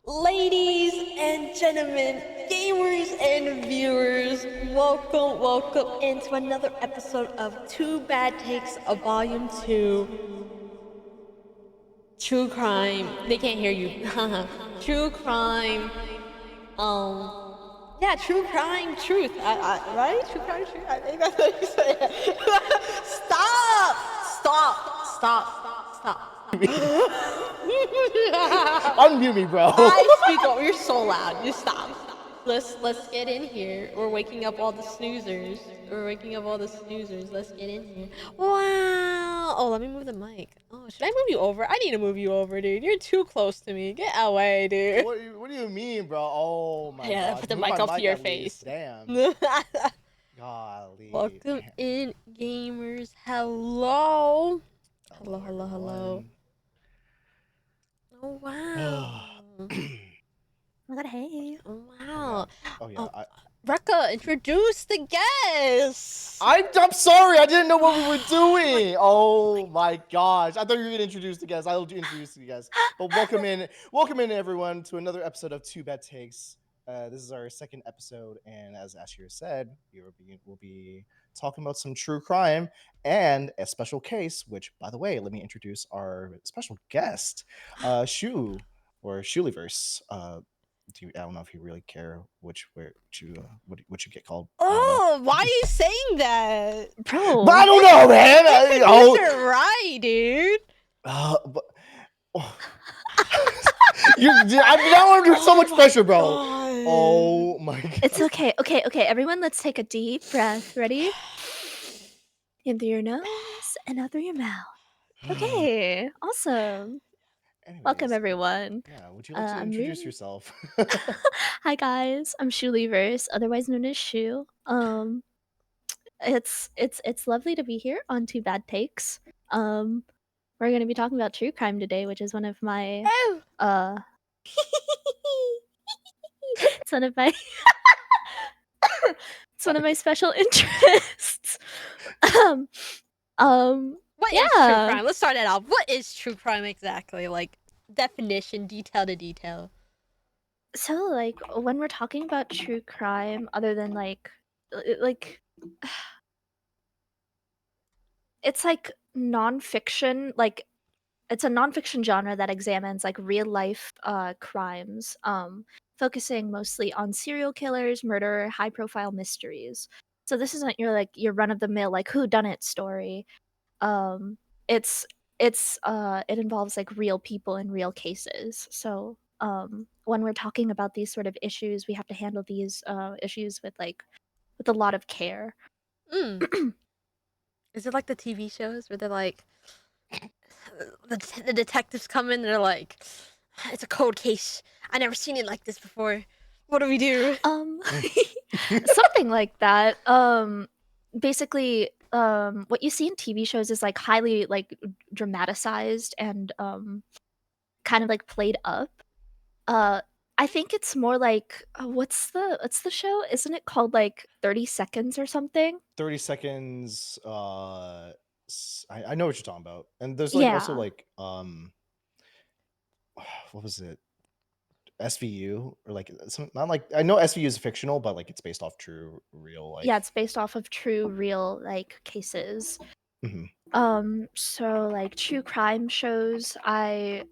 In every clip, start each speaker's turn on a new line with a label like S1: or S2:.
S1: Ladies and gentlemen, gamers and viewers, welcome into another episode of Two Bad Takes of Volume 2. True crime. They can't hear you. True crime. Yeah, true crime, truth. Right? True crime, truth. I think that's what you say. Stop! Stop.
S2: Unmute me, bro.
S1: I speak over. You're so loud. You stop. Let's get in here. We're waking up all the snoozers. Let's get in here. Wow. Oh, let me move the mic. Oh, should I move you over? I need to move you over, dude. You're too close to me. Get away, dude.
S2: What do you mean, bro? Oh my
S1: Yeah,
S2: god.
S1: put the
S2: Move
S1: mic
S2: my
S1: up to
S2: mic
S1: your
S2: at
S1: face.
S2: least. Damn. Golly.
S1: Welcome in, gamers. Hello. Hello.
S2: Everyone.
S1: Oh wow. Oh my god, hey. Oh wow.
S2: Oh yeah.
S1: Rekka, introduce the guests.
S2: I'm sorry. I didn't know what we were doing. Oh my gosh. I thought you were gonna introduce the guys. I'll introduce you guys. But welcome in everyone to another episode of Two Bad Takes. This is our second episode, and as Ashira said, we'll be talking about some true crime and a special case. Which, by the way, let me introduce our special guest, Shu or Shuliverse. I don't know if you really care what you get called.
S1: Oh, why are you saying that, bro?
S2: But I don't know, man.
S1: You're right, dude.
S2: But, I'm now under so much pressure, bro. Oh my god.
S3: It's okay. Okay. Everyone, let's take a deep breath. Ready? In through your nose and out through your mouth. Okay. Awesome.
S2: Anyways,
S3: Welcome, everyone.
S2: Yeah, would you like to introduce yourself?
S3: Hi, guys. I'm Shuliverse, otherwise known as Shu. It's lovely to be here on Two Bad Takes. We're going to be talking about true crime today, which is one of my it's one of my it's one of my special interests.
S1: What is true crime? Let's start it off. What is true crime exactly? Like definition, detail to detail.
S3: So, like, when we're talking about true crime, other than like it's like nonfiction, like it's a nonfiction genre that examines like real life crimes, focusing mostly on serial killers, murder, high profile mysteries. So this isn't your run of the mill like who done it story. It's it involves like real people in real cases. So when we're talking about these sort of issues, we have to handle these issues with a lot of care.
S1: Is it like the TV shows where they're like the detectives come in and they're like, it's a cold case. I never seen it like this before. What do we do?
S3: Something like that. Basically, what you see in TV shows is like highly like dramatized and kind of like played up. I think it's more like what's the show? Isn't it called like 30 Seconds or something?
S2: 30 Seconds. I know what you're talking about, and there's like also like what was it? SVU or like some, not like I know SVU is fictional, but like it's based off true real life.
S3: Yeah, it's based off of true real like cases. So like true crime shows, I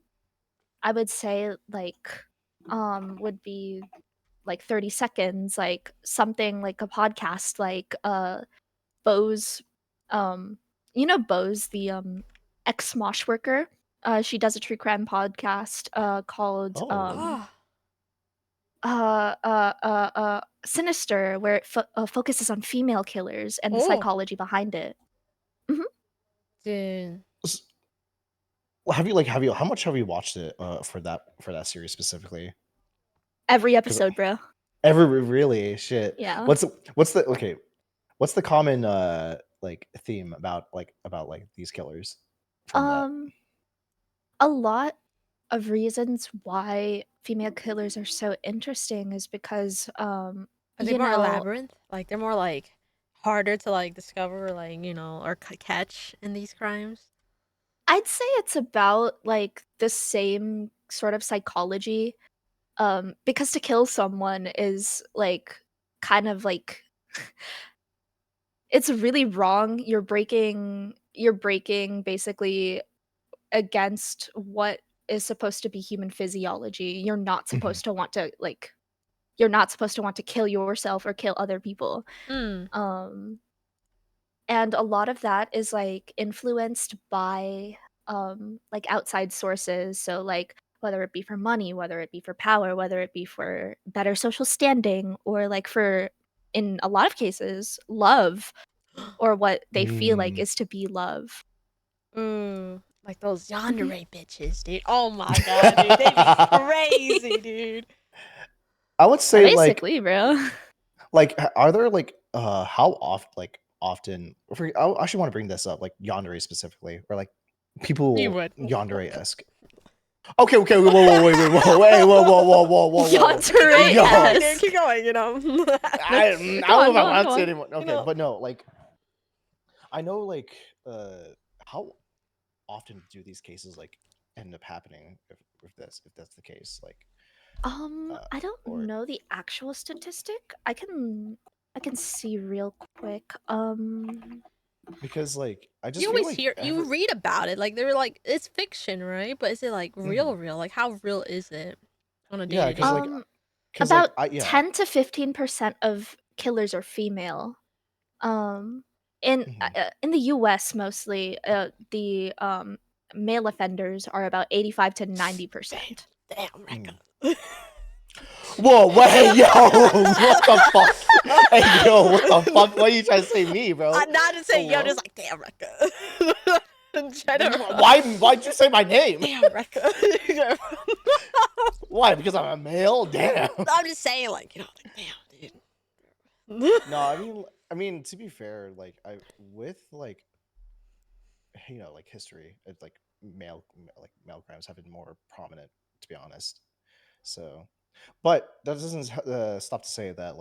S3: would say like would be like 30 Seconds, like something like a podcast like Bose, Bose, the ex Smosh worker. She does a true crime podcast called Sinister, where it focuses on female killers and the psychology behind it.
S1: Dude.
S2: How much have you watched it for that series specifically?
S3: Every episode, bro.
S2: Really shit.
S3: Yeah.
S2: What's the common like theme about these killers?
S3: A lot of reasons why female killers are so interesting is because
S1: are they more labyrinth? Like they're more like harder to like discover or catch in these crimes?
S3: I'd say it's about like the same sort of psychology. because to kill someone is like kind of like it's really wrong. You're breaking basically against what is supposed to be human physiology.
S2: Mhm.
S3: You're not supposed to want to kill yourself or kill other people.
S1: Mm.
S3: Um and a lot of that is like influenced by like outside sources, so like whether it be for money, whether it be for power, whether it be for better social standing, or like for, in a lot of cases, love, or what they feel like
S2: Mm.
S3: is to be love.
S1: Like those
S3: Mhm.
S1: yandere bitches, dude. Oh my god, dude. They be crazy, dude.
S2: I would say
S3: Basically, bro.
S2: are there how often I actually want to bring this up, like yandere specifically, or like
S1: You
S2: people
S1: would.
S2: yandere esque. Okay, whoa, whoa, wait, wait, whoa, wait, whoa, whoa, whoa, whoa, whoa, whoa,
S1: Keep going, keep going,
S2: yo,
S1: dude. Keep
S3: Yandere-esque.
S1: going, you know.
S2: I don't
S3: Go
S2: know
S3: on,
S2: if I
S3: go on,
S2: want
S3: go
S2: to say
S3: on.
S2: anymore.
S1: You
S2: Okay,
S1: know.
S2: but no, I know how often do these cases end up happening if that's the case,
S3: I don't
S2: or
S3: know the actual statistic. I can see real quick.
S2: because I just
S1: You
S2: feel
S1: always
S2: like
S1: hear, you read about it. Like they're like, it's fiction, right? But is it like
S2: Mhm.
S1: real? Like how real is it on a day
S2: Yeah,
S1: to day?
S2: because
S3: About
S2: I yeah.
S3: 10 to 15% of killers are female. Um,
S2: Mhm.
S3: in the US mostly, the male offenders are about 85 to
S1: Damn,
S3: 90%.
S1: damn,
S2: Mm.
S1: Rekka.
S2: Whoa, what? Hey, yo, what the fuck? Hey, yo, what the fuck? What are you trying to say, me, bro?
S1: I'm not just saying, yo,
S2: Hello?
S1: just like, damn, Rekka. In general.
S2: Why'd you say my name?
S1: Damn, Rekka.
S2: Why? Because I'm a male? Damn.
S1: I'm just saying, like, you know, like, damn, dude.
S2: No, I mean, to be fair, I with history, it's male crimes have been more prominent, to be honest. So, but that doesn't stop to say that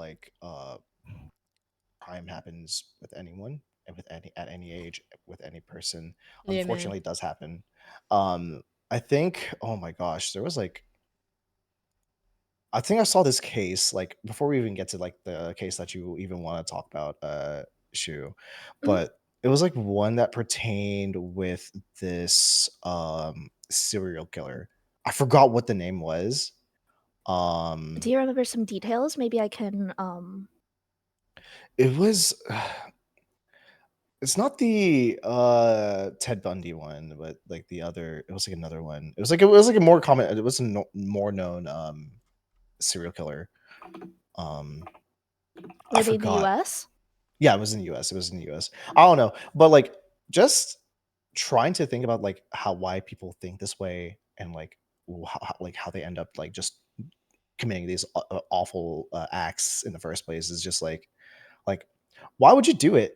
S2: crime happens with anyone and with any at any age with any person.
S1: Yeah, man.
S2: Unfortunately, it does happen. I think. Oh my gosh, there was I think I saw this case before we even get to the case that you even want to talk about, Shu,
S3: Mhm.
S2: but it was one that pertained with this serial killer. I forgot what the name was.
S3: Do
S2: Um,
S3: you remember some details? Maybe I can
S2: it was it's not the Ted Bundy one, but the other. It was another one. It was a more common. It was a more known serial killer. Um, I
S3: Were they in the
S2: forgot.
S3: US?
S2: Yeah, it was in the US. It was in the US. I don't know, but just trying to think about why people think this way and how they end up just committing these awful acts in the first place is just like why would you do it?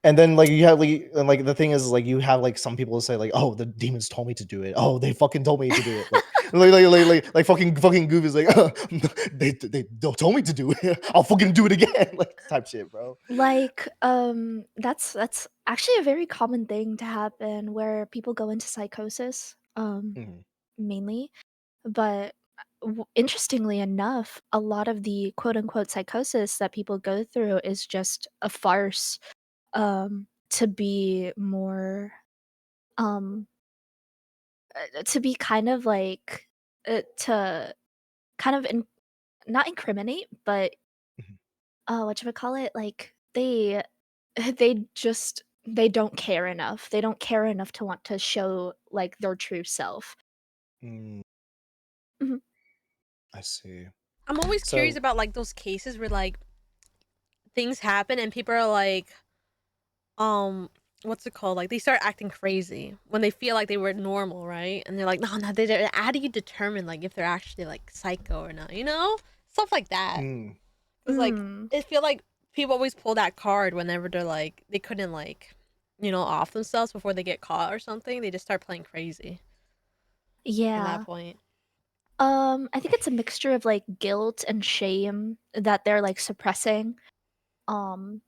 S2: And then you have the thing is you have some people say oh, the demons told me to do it. Oh, they fucking told me to do it. Fucking goof is they told me to do it. I'll fucking do it again. Type shit, bro.
S3: Like, that's actually a very common thing to happen where people go into psychosis,
S2: Mhm.
S3: mainly. But interestingly enough, a lot of the quote unquote psychosis that people go through is just a farce, to be more, um, to be kind of like, to kind of not incriminate, but
S2: Mhm.
S3: what you would call it? Like they don't care enough. They don't care enough to want to show like their true self.
S2: Mm,
S3: Mhm.
S2: I see.
S1: I'm always curious
S2: So
S1: about like those cases where like things happen and people are like, what's it called? Like they start acting crazy when they feel like they were normal, right? And they're like, no, no. How do you determine like if they're actually like psycho or not? You know, stuff like that.
S2: mm,
S1: Cause like
S3: Mm.
S1: I feel like people always pull that card whenever they're like they couldn't like, you know, off themselves before they get caught or something. They just start playing crazy from that
S3: Yeah.
S1: point.
S3: I think it's a mixture of like guilt and shame that they're like suppressing um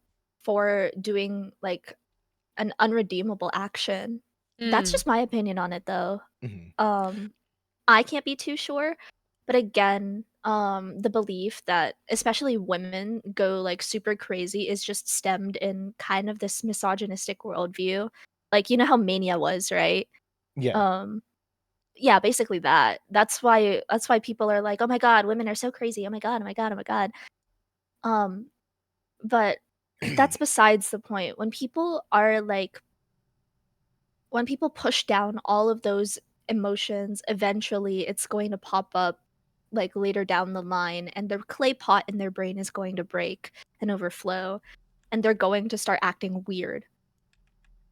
S3: for doing like an unredeemable action. That's
S1: Mm.
S3: just my opinion on it though.
S2: mhm.
S3: Um I can't be too sure, But again, the belief that especially women go like super crazy is just stemmed in kind of this misogynistic worldview. Like, you know how Mania was, right?
S2: Yeah.
S3: Um, yeah, basically that. That's why people are like, "Oh my god, women are so crazy. Oh my god, oh my god, oh my god." Um, but that's besides the point. When people push down all of those emotions, eventually it's going to pop up like later down the line, and the clay pot in their brain is going to break and overflow, and they're going to start acting weird.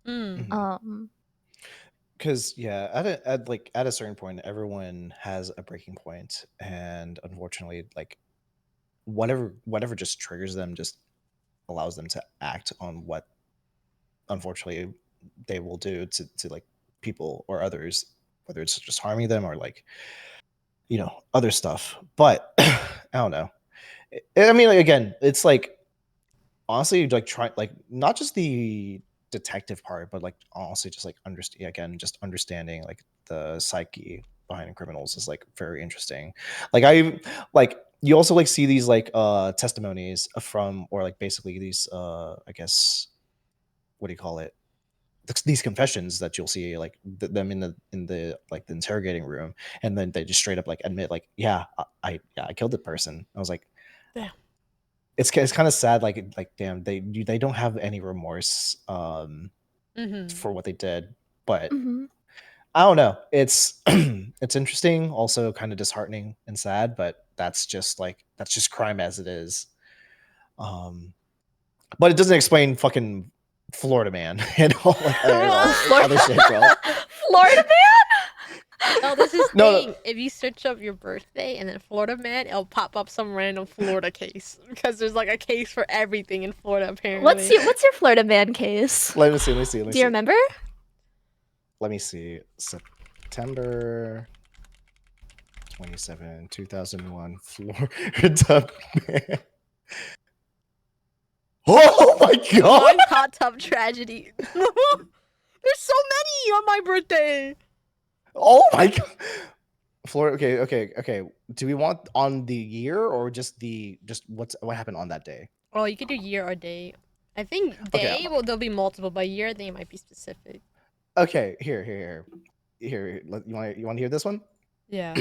S1: Mm.
S3: Um,
S2: Because yeah, at a certain point, everyone has a breaking point, and unfortunately, like whatever just triggers them, just allows them to act on what unfortunately they will do to like people or others, whether it's just harming them or like other stuff. But I don't know. I mean, like, again, it's like honestly like try like not just the detective part, but like honestly just like understanding like the psyche behind criminals is like very interesting. Like I like you also like see these like testimonies from, or like basically these I guess, what do you call it, these confessions that you'll see like them in the like the interrogating room, and then they just straight up like admit like, yeah, I killed the person. I was like,
S1: Damn.
S2: it's kind of sad, like damn, they don't have any remorse
S1: Mm-hmm.
S2: for what they did. But
S3: mhm.
S2: I don't know, it's it's interesting, also kind of disheartening and sad, but that's just crime as it is. um but it doesn't explain fucking Florida man and all like
S3: Florida,
S2: other shit, bro.
S3: Florida
S1: No, this is
S2: No, no.
S1: thing. If you search up your birthday and then Florida man, it'll pop up some random Florida case because there's like a case for everything in Florida apparently.
S3: What's your Florida man case?
S2: Let me see. Let me see. Let me
S3: Do you
S2: see.
S3: remember?
S2: Let me see. September 27, 2001, Florida man. Oh my god!
S1: One hot tub tragedy. There's so many on my birthday.
S2: Oh my god! Florida. Okay. Do we want on the year or just what happened on that day?
S1: Oh, you could do year or day. I think
S2: Okay.
S1: day, well, there'll be multiple, but year, I think it might be specific.
S2: Okay. Here. You want to hear this one?
S1: Yeah.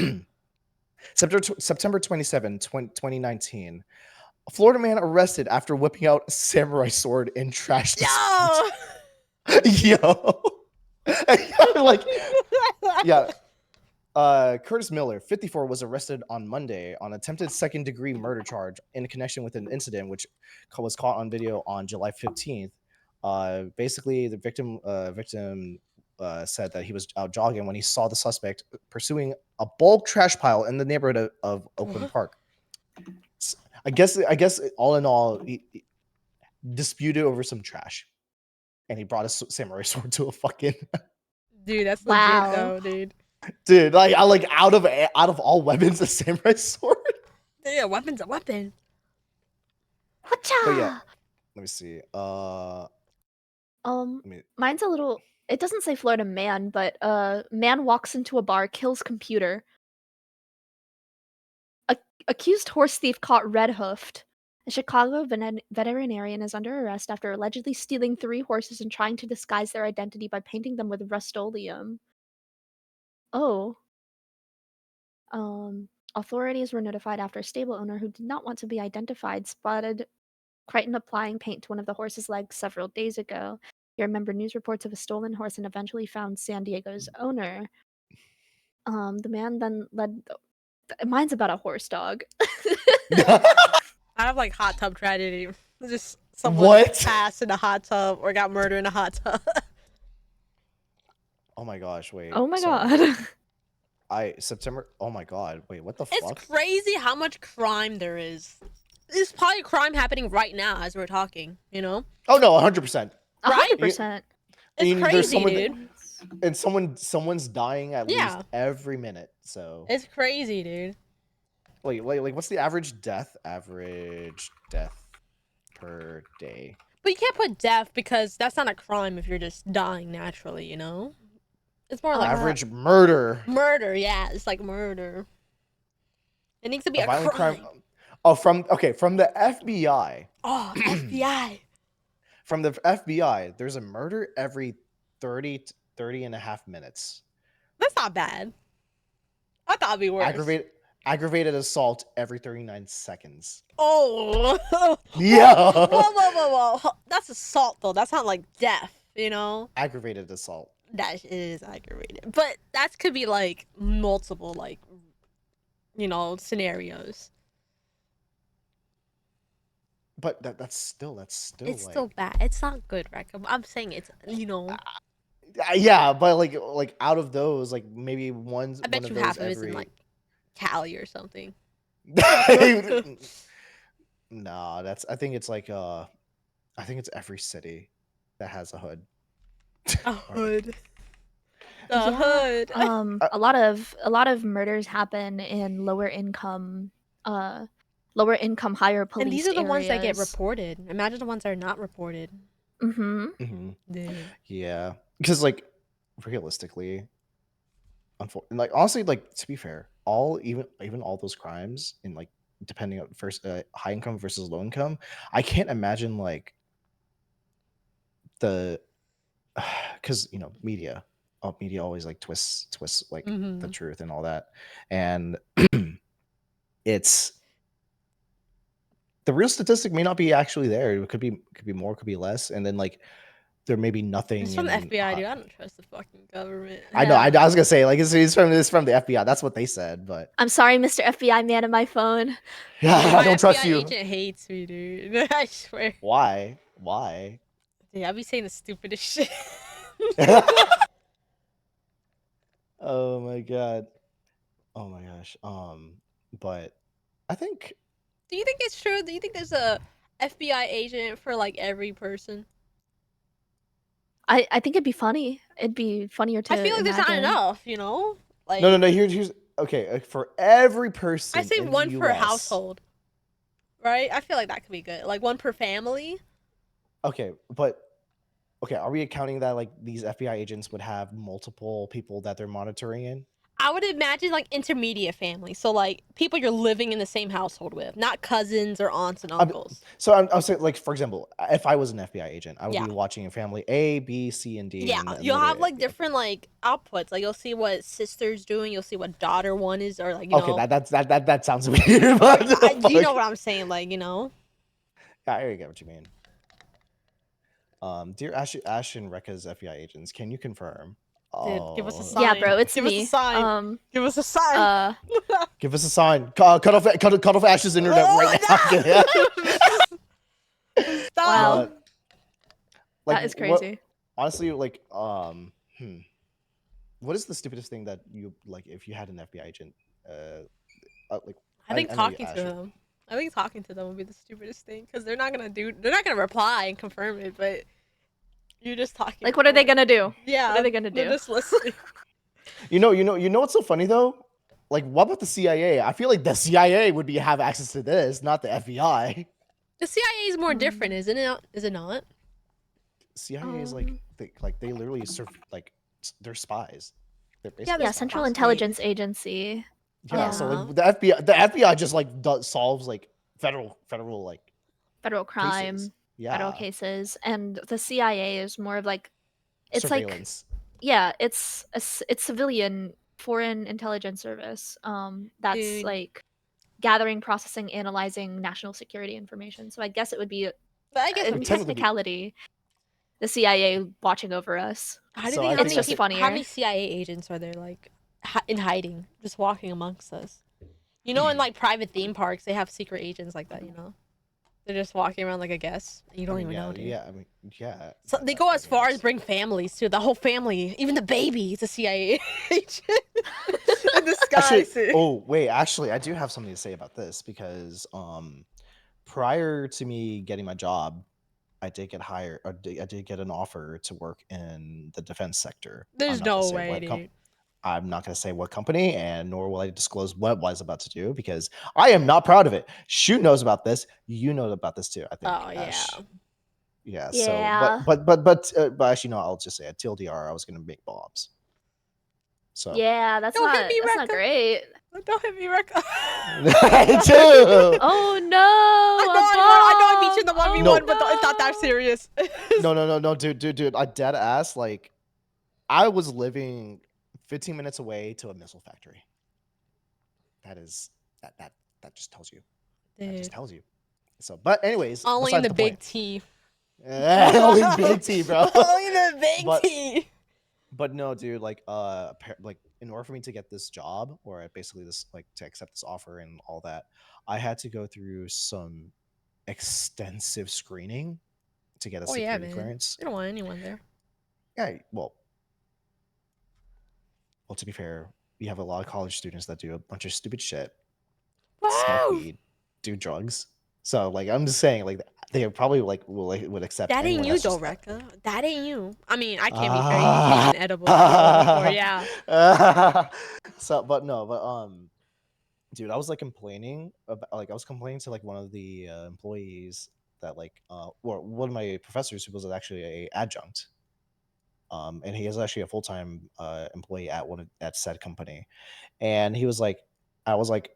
S2: September 27, 2019. A Florida man arrested after whipping out a samurai sword in trash dispute.
S1: Yo!
S2: Yo. Like, yeah. Curtis Miller, 54, was arrested on Monday on attempted second-degree murder charge in connection with an incident which was caught on video on July 15th. Basically, the victim said that he was out jogging when he saw the suspect pursuing a bulk trash pile in the neighborhood of Oakland Park. I guess all in all, he disputed over some trash, and he brought a samurai sword to a fucking
S1: Dude, that's legit
S3: Wow.
S1: though, dude.
S2: dude. Like, I like out of all weapons, a samurai sword.
S1: Yeah, weapon's a weapon.
S2: But yeah,
S3: Whatcha?
S2: let me see. Me.
S3: Mine's a little. It doesn't say Florida man, but man walks into a bar, kills computer. Accused horse thief caught red-hoofed. A Chicago veterinarian is under arrest after allegedly stealing 3 horses and trying to disguise their identity by painting them with Rust-Oleum. Oh. Authorities were notified after a stable owner who did not want to be identified spotted Crichton applying paint to one of the horse's legs several days ago. You remember news reports of a stolen horse and eventually found San Diego's owner. The man then led. Mine's about a horse dog.
S1: I have like hot tub tragedy. Just someone
S2: What?
S1: passed in a hot tub or got murdered in a hot tub.
S2: Oh my gosh! Wait.
S3: Oh my
S2: sorry.
S3: god.
S2: September. Oh my god! Wait, what the
S1: It's
S2: fuck?
S1: crazy how much crime there is. There's probably crime happening right now as we're talking, you know?
S2: Oh no, 100%.
S1: Right?
S3: 100%.
S1: It's crazy, dude.
S2: And someone's dying at least every minute. So
S1: It's crazy, dude.
S2: wait, like what's the average death per day?
S1: But you can't put death because that's not a crime if you're just dying naturally, you know? It's more like
S2: Average murder.
S1: murder, yeah. It's like murder. It needs to be
S2: A
S1: a
S2: violent
S1: crime.
S2: Oh, from the FBI.
S1: Oh, FBI.
S2: From the FBI, there's a murder every 30 and a half minutes.
S1: That's not bad. I thought it'd be worse.
S2: Aggravated assault every 39 seconds.
S1: Oh.
S2: Yeah.
S1: Whoa. That's assault though. That's not like death, you know?
S2: Aggravated assault.
S1: That is aggravated. But that could be like multiple, like, you know, scenarios.
S2: But that's still
S1: It's
S2: like,
S1: still bad. It's not good, Rick. I'm saying it's, you know.
S2: yeah, but like out of those, like maybe
S1: I
S2: one
S1: bet
S2: of
S1: you
S2: those
S1: half of it's
S2: every.
S1: in like Cali or something.
S2: No, I think it's like I think it's every city that has a hood.
S1: A hood. The
S3: Yeah,
S1: hood.
S3: a lot of murders happen in lower income, higher police
S1: And these are the ones that get
S3: areas.
S1: reported. Imagine the ones that are not reported.
S3: Mm-hmm.
S1: Dude.
S2: Yeah, because like realistically, like honestly, like to be fair, even all those crimes in like depending on first high income versus low income, I can't imagine like the because media always like twists like the truth and all that, and it's the real statistic may not be actually there. It could be more, could be less, and then like there may be nothing.
S1: It's from the
S2: in
S1: FBI, dude. I don't trust the fucking government.
S2: I know. I was gonna say like it's from the FBI. That's what they said, but
S3: I'm sorry, Mr. FBI man on my phone.
S2: yeah, I don't trust
S1: FBI
S2: you.
S1: agent hates me, dude. I swear.
S2: Why?
S1: Dude, I be saying the stupidest shit.
S2: Oh my god. Oh my gosh. But I think
S1: Do you think it's true? Do you think there's a FBI agent for like every person?
S3: I think it'd be funny. It'd be funnier to
S1: I feel like there's not
S3: imagine.
S1: enough, you know? Like
S2: no. Here's okay. For every person,
S1: I say
S2: in
S1: one
S2: the
S1: per
S2: US,
S1: household. Right? I feel like that could be good. Like one per family.
S2: Okay, but okay, are we accounting that like these FBI agents would have multiple people that they're monitoring in?
S1: I would imagine like intermediate family. So like people you're living in the same household with, not cousins or aunts and uncles.
S2: So I'm saying, like, for example, if I was an FBI agent, I would
S1: Yeah.
S2: be watching a family A, B, C, and D.
S1: Yeah,
S2: and
S1: you'll have
S2: literally-
S1: like different like outputs. Like you'll see what sister's doing. You'll see what daughter one is, or like you
S2: Okay,
S1: know.
S2: that sounds weird. But
S1: You know what I'm saying? Like you know.
S2: Yeah, I get what you mean. Dear Ash and Rekka's FBI agents, can you confirm?
S1: Dude, give us a sign.
S3: Yeah, bro, it's
S1: give
S3: me.
S1: Us a sign. Give us a sign.
S2: Give us a sign. Cut off Ash's internet right now.
S1: Stop.
S3: Wow.
S2: Like,
S3: That is crazy.
S2: Honestly, like, what is the stupidest thing that you like if you had an FBI agent? Like,
S1: I think
S2: know
S1: talking
S2: Ash-
S1: to them. I think talking to them would be the stupidest thing because they're not gonna reply and confirm it, but you're just talking.
S3: Like, what are they gonna do?
S1: Yeah.
S3: What are they gonna do?
S1: They're just listening.
S2: You know what's so funny though? Like, what about the CIA? I feel like the CIA would have access to this, not the FBI.
S1: The CIA is more different, isn't it? Is it not?
S2: CIA is like they literally serve like they're spies. They're basically
S3: Yeah,
S2: spies.
S3: Central Intelligence Agency.
S2: Yeah, so like the FBI just like solves like federal like
S3: federal crime,
S2: cases. Yeah,
S3: federal cases, and the CIA is more of like it's
S2: surveillance.
S3: it's civilian foreign intelligence service. That's
S1: Dude.
S3: like gathering, processing, analyzing national security information. So I guess it would be
S1: But I guess
S3: in technicality the CIA watching over us.
S1: How do
S2: So
S1: you
S2: I
S1: think
S3: it's just funnier.
S1: How many CIA agents are there like in hiding, just walking amongst us? You know, in like private theme parks, they have secret agents like that. You know, they're just walking around like a guest. You don't even know, dude.
S2: Yeah, I mean, yeah.
S1: So they go as far as bring families too. The whole family, even the baby, is a CIA agent in disguise.
S2: Actually, I do have something to say about this because prior to me getting my job, I did get hired. Or I did get an offer to work in the defense sector.
S1: There's no way, dude.
S2: I'm not going to say what company, and nor will I disclose what I was about to do because I am not proud of it. Shoot knows about this. You know about this too, I think.
S1: Oh
S2: Ash.
S1: yeah.
S2: Yeah. So, but actually, no. I'll just say at TLDR, I was going to make bombs. So
S3: Yeah, that's
S1: Don't hit me,
S3: not
S1: Rekka.
S3: great.
S1: Don't hit me, Rekka.
S2: too.
S3: Oh no!
S1: I know I beat you in the
S3: a bomb!
S1: 1v1,
S3: Oh,
S1: but it's not that
S3: no.
S1: serious.
S2: No, dude. I dead ass like I was living 15 minutes away to a missile factory. That is that just tells you. That just
S1: Dude.
S2: tells you. So, but anyways,
S1: Only in
S2: besides
S1: the
S2: the
S1: big
S2: point.
S1: T.
S2: Only big T, bro.
S1: Only the big
S2: But-
S1: T.
S2: But no, dude, like like in order for me to get this job or basically this like to accept this offer and all that, I had to go through some extensive screening to get a
S1: Oh yeah,
S2: security
S1: man.
S2: clearance.
S1: You don't want anyone there.
S2: Yeah, well, to be fair, we have a lot of college students that do a bunch of stupid shit, smoke
S1: Wow.
S2: weed, do drugs. So like I'm just saying, like they probably would accept
S1: That ain't
S2: anyone
S1: you
S2: that's
S1: though,
S2: just
S1: Rekka. That ain't you. I mean, I can't be fair. You've taken edibles before, yeah.
S2: So, but no, but dude, I was like complaining about I was complaining to like one of the employees that like or one of my professors who was actually a adjunct. And he is actually a full-time employee at said company. And he was like, I was like,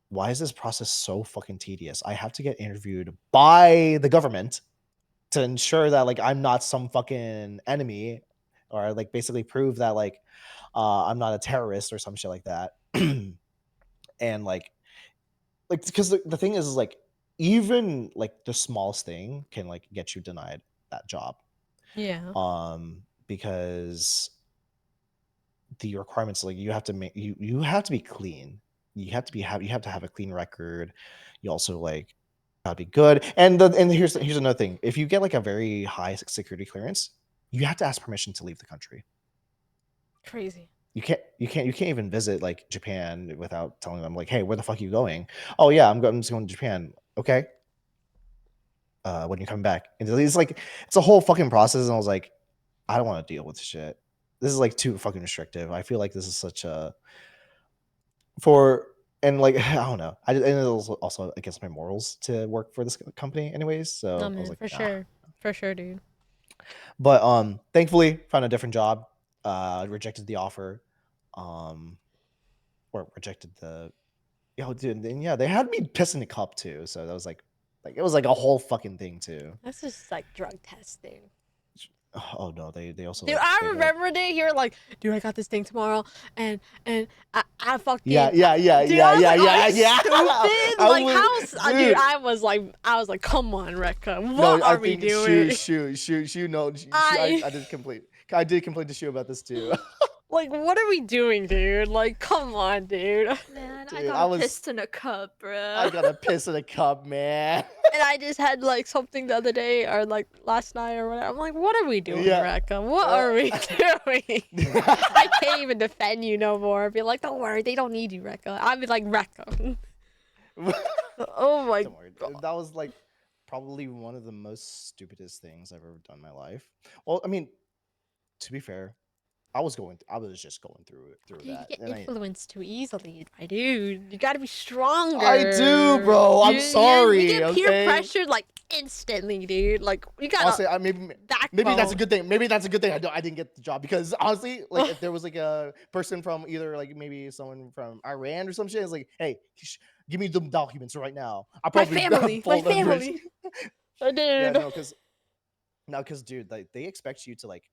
S2: why is this process so fucking tedious? I have to get interviewed by the government to ensure that like I'm not some fucking enemy, or like basically prove that like I'm not a terrorist or some shit like that. And like because the thing is like even like the smallest thing can like get you denied that job.
S1: Yeah.
S2: Because the requirements like you have to make you have to be clean. You have to have a clean record. You also like gotta be good. And here's another thing. If you get like a very high security clearance, you have to ask permission to leave the country.
S1: Crazy.
S2: You can't even visit like Japan without telling them like, hey, where the fuck are you going? Oh yeah, I'm just going to Japan. Okay. When you come back. And it's like it's a whole fucking process. And I was like, I don't want to deal with shit. This is like too fucking restrictive. I feel like this is such a and like I don't know. And it was also against my morals to work for this company, anyways. So
S1: No
S2: I was
S1: man,
S2: like,
S1: for sure, dude.
S2: But thankfully found a different job. Rejected the offer, or rejected the dude. And yeah, they had me piss in a cup too. So that was like it was like a whole fucking thing too.
S1: That's just like drug testing.
S2: Oh no, they also
S1: Dude,
S2: like,
S1: I
S2: they, like,
S1: remember they hear like, dude, I got this thing tomorrow, and I fucking
S2: yeah.
S1: Dude, I was like, are you stupid?
S2: I
S1: Like,
S2: was-
S1: how, dude? I was like, come on, Rekka, what are we doing?
S2: Shoot, no, I did complain to Shu about this too.
S1: Like, what are we doing, dude? Like, come on, dude.
S3: Man,
S2: Dude,
S3: I got pissed in a cup, bro.
S2: I got a piss in a cup, man.
S1: And I just had like something the other day or like last night or whatever. I'm like, what are we doing,
S2: Yeah.
S1: Rekka? What are we doing? I can't even defend you no more. Be like, don't worry, they don't need you, Rekka. I'd be like, Rekka. Oh my
S2: Don't worry.
S1: god.
S2: That was like probably one of the most stupidest things I've ever done in my life. Well, I mean, to be fair, I was just going through
S1: You
S2: that.
S1: get
S2: And
S1: influenced too easily, my dude. You gotta be stronger.
S2: I do, bro. I'm sorry.
S1: You get peer
S2: okay?
S1: pressured like instantly, dude. Like you gotta.
S2: Honestly, maybe that's a good thing. Maybe that's a good thing. I didn't get the job because honestly, like if there was like a person from either like maybe someone from Iran or some shit, it's like, hey, give me the documents right now. I
S1: My
S2: probably
S1: family. My
S2: fold under it.
S1: family. Dude.
S2: Yeah, no, because dude, like they expect you to like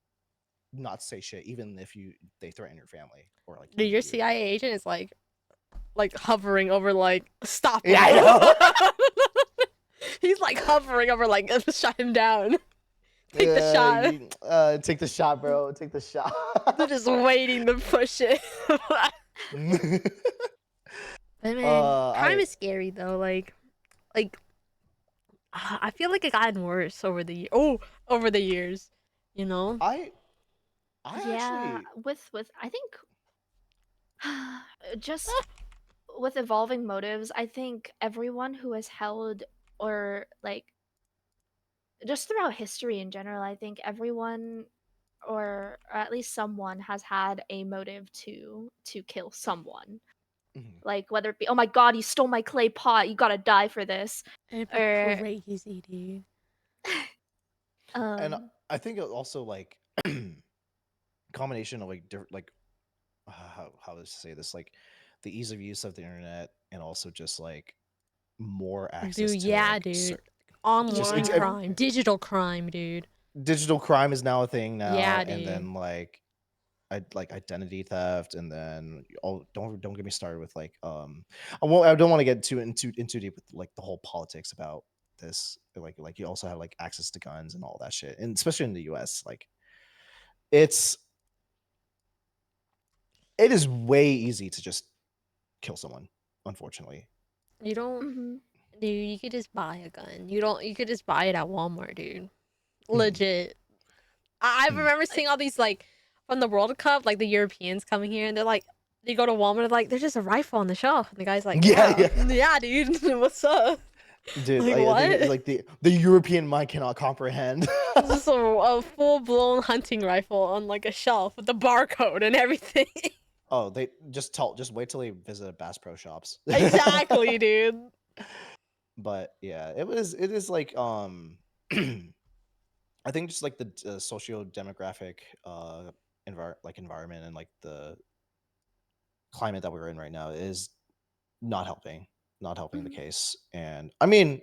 S2: not say shit even if they threaten your family or like
S1: Dude, your
S2: you.
S1: CIA agent is like hovering over like stop him.
S2: Yeah, I know.
S1: He's like hovering over like shut him down. Take the shot.
S2: Take the shot, bro. Take the shot.
S1: They're just waiting to push it. But man, crime is scary though. Like I feel like it gotten worse over the over the years. You know.
S2: I
S3: Yeah,
S2: actually
S3: with I think just with evolving motives, I think everyone who has held or like just throughout history in general, I think everyone or at least someone has had a motive to kill someone.
S2: Mhm.
S3: Like whether it be, oh my god, you stole my clay pot, you gotta die for this.
S1: It'd be
S3: Or
S1: crazy, dude.
S2: and
S3: um
S2: I think it also like combination of like different like how to say this, like the ease of use of the internet, and also just like more access
S1: Dude,
S2: to
S1: yeah,
S2: like
S1: dude.
S2: just
S1: Online
S3: Yeah.
S1: crime, digital crime, dude.
S2: digital crime is now a thing now,
S1: Yeah,
S2: and
S1: dude.
S2: then like identity theft, and then don't get me started with like I don't want to get too deep with like the whole politics about this. Like you also have like access to guns and all that shit, and especially in the US, like it's it is way easy to just kill someone, unfortunately.
S1: You don't,
S3: Hmm.
S1: dude. You could just buy a gun. You don't. You could just buy it at Walmart, dude.
S2: Mhm,
S1: Legit. I
S2: mhm.
S1: remember seeing all these like from the World Cup, like the Europeans coming here, and they're like, they go to Walmart, they're like, there's just a rifle on the shelf, and the guy's like,
S2: Yeah,
S1: yeah,
S2: yeah.
S1: yeah, dude, what's up?
S2: Dude,
S1: Like
S2: I think it's
S1: what?
S2: like the European mind cannot comprehend.
S1: It's just a full blown hunting rifle on like a shelf with the barcode and everything.
S2: Oh, they just wait till they visit Bass Pro Shops.
S1: Exactly, dude.
S2: But yeah, it is like I think just like the socio demographic environment, and like the climate that we're in right now is not helping, the
S3: Hmm.
S2: case. And I mean,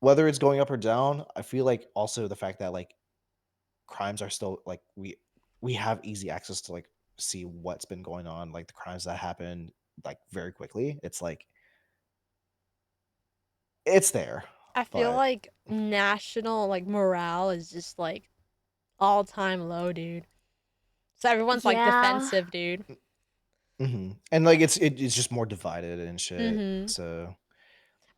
S2: whether it's going up or down, I feel like also the fact that like crimes are still like we have easy access to like see what's been going on, like the crimes that happen like very quickly. It's like it's there,
S1: I feel
S2: but
S1: like national like morale is just like all time low, dude. So everyone's like
S3: Yeah.
S1: defensive, dude.
S2: and like it's just more divided and shit.
S1: Mm-hmm.
S2: So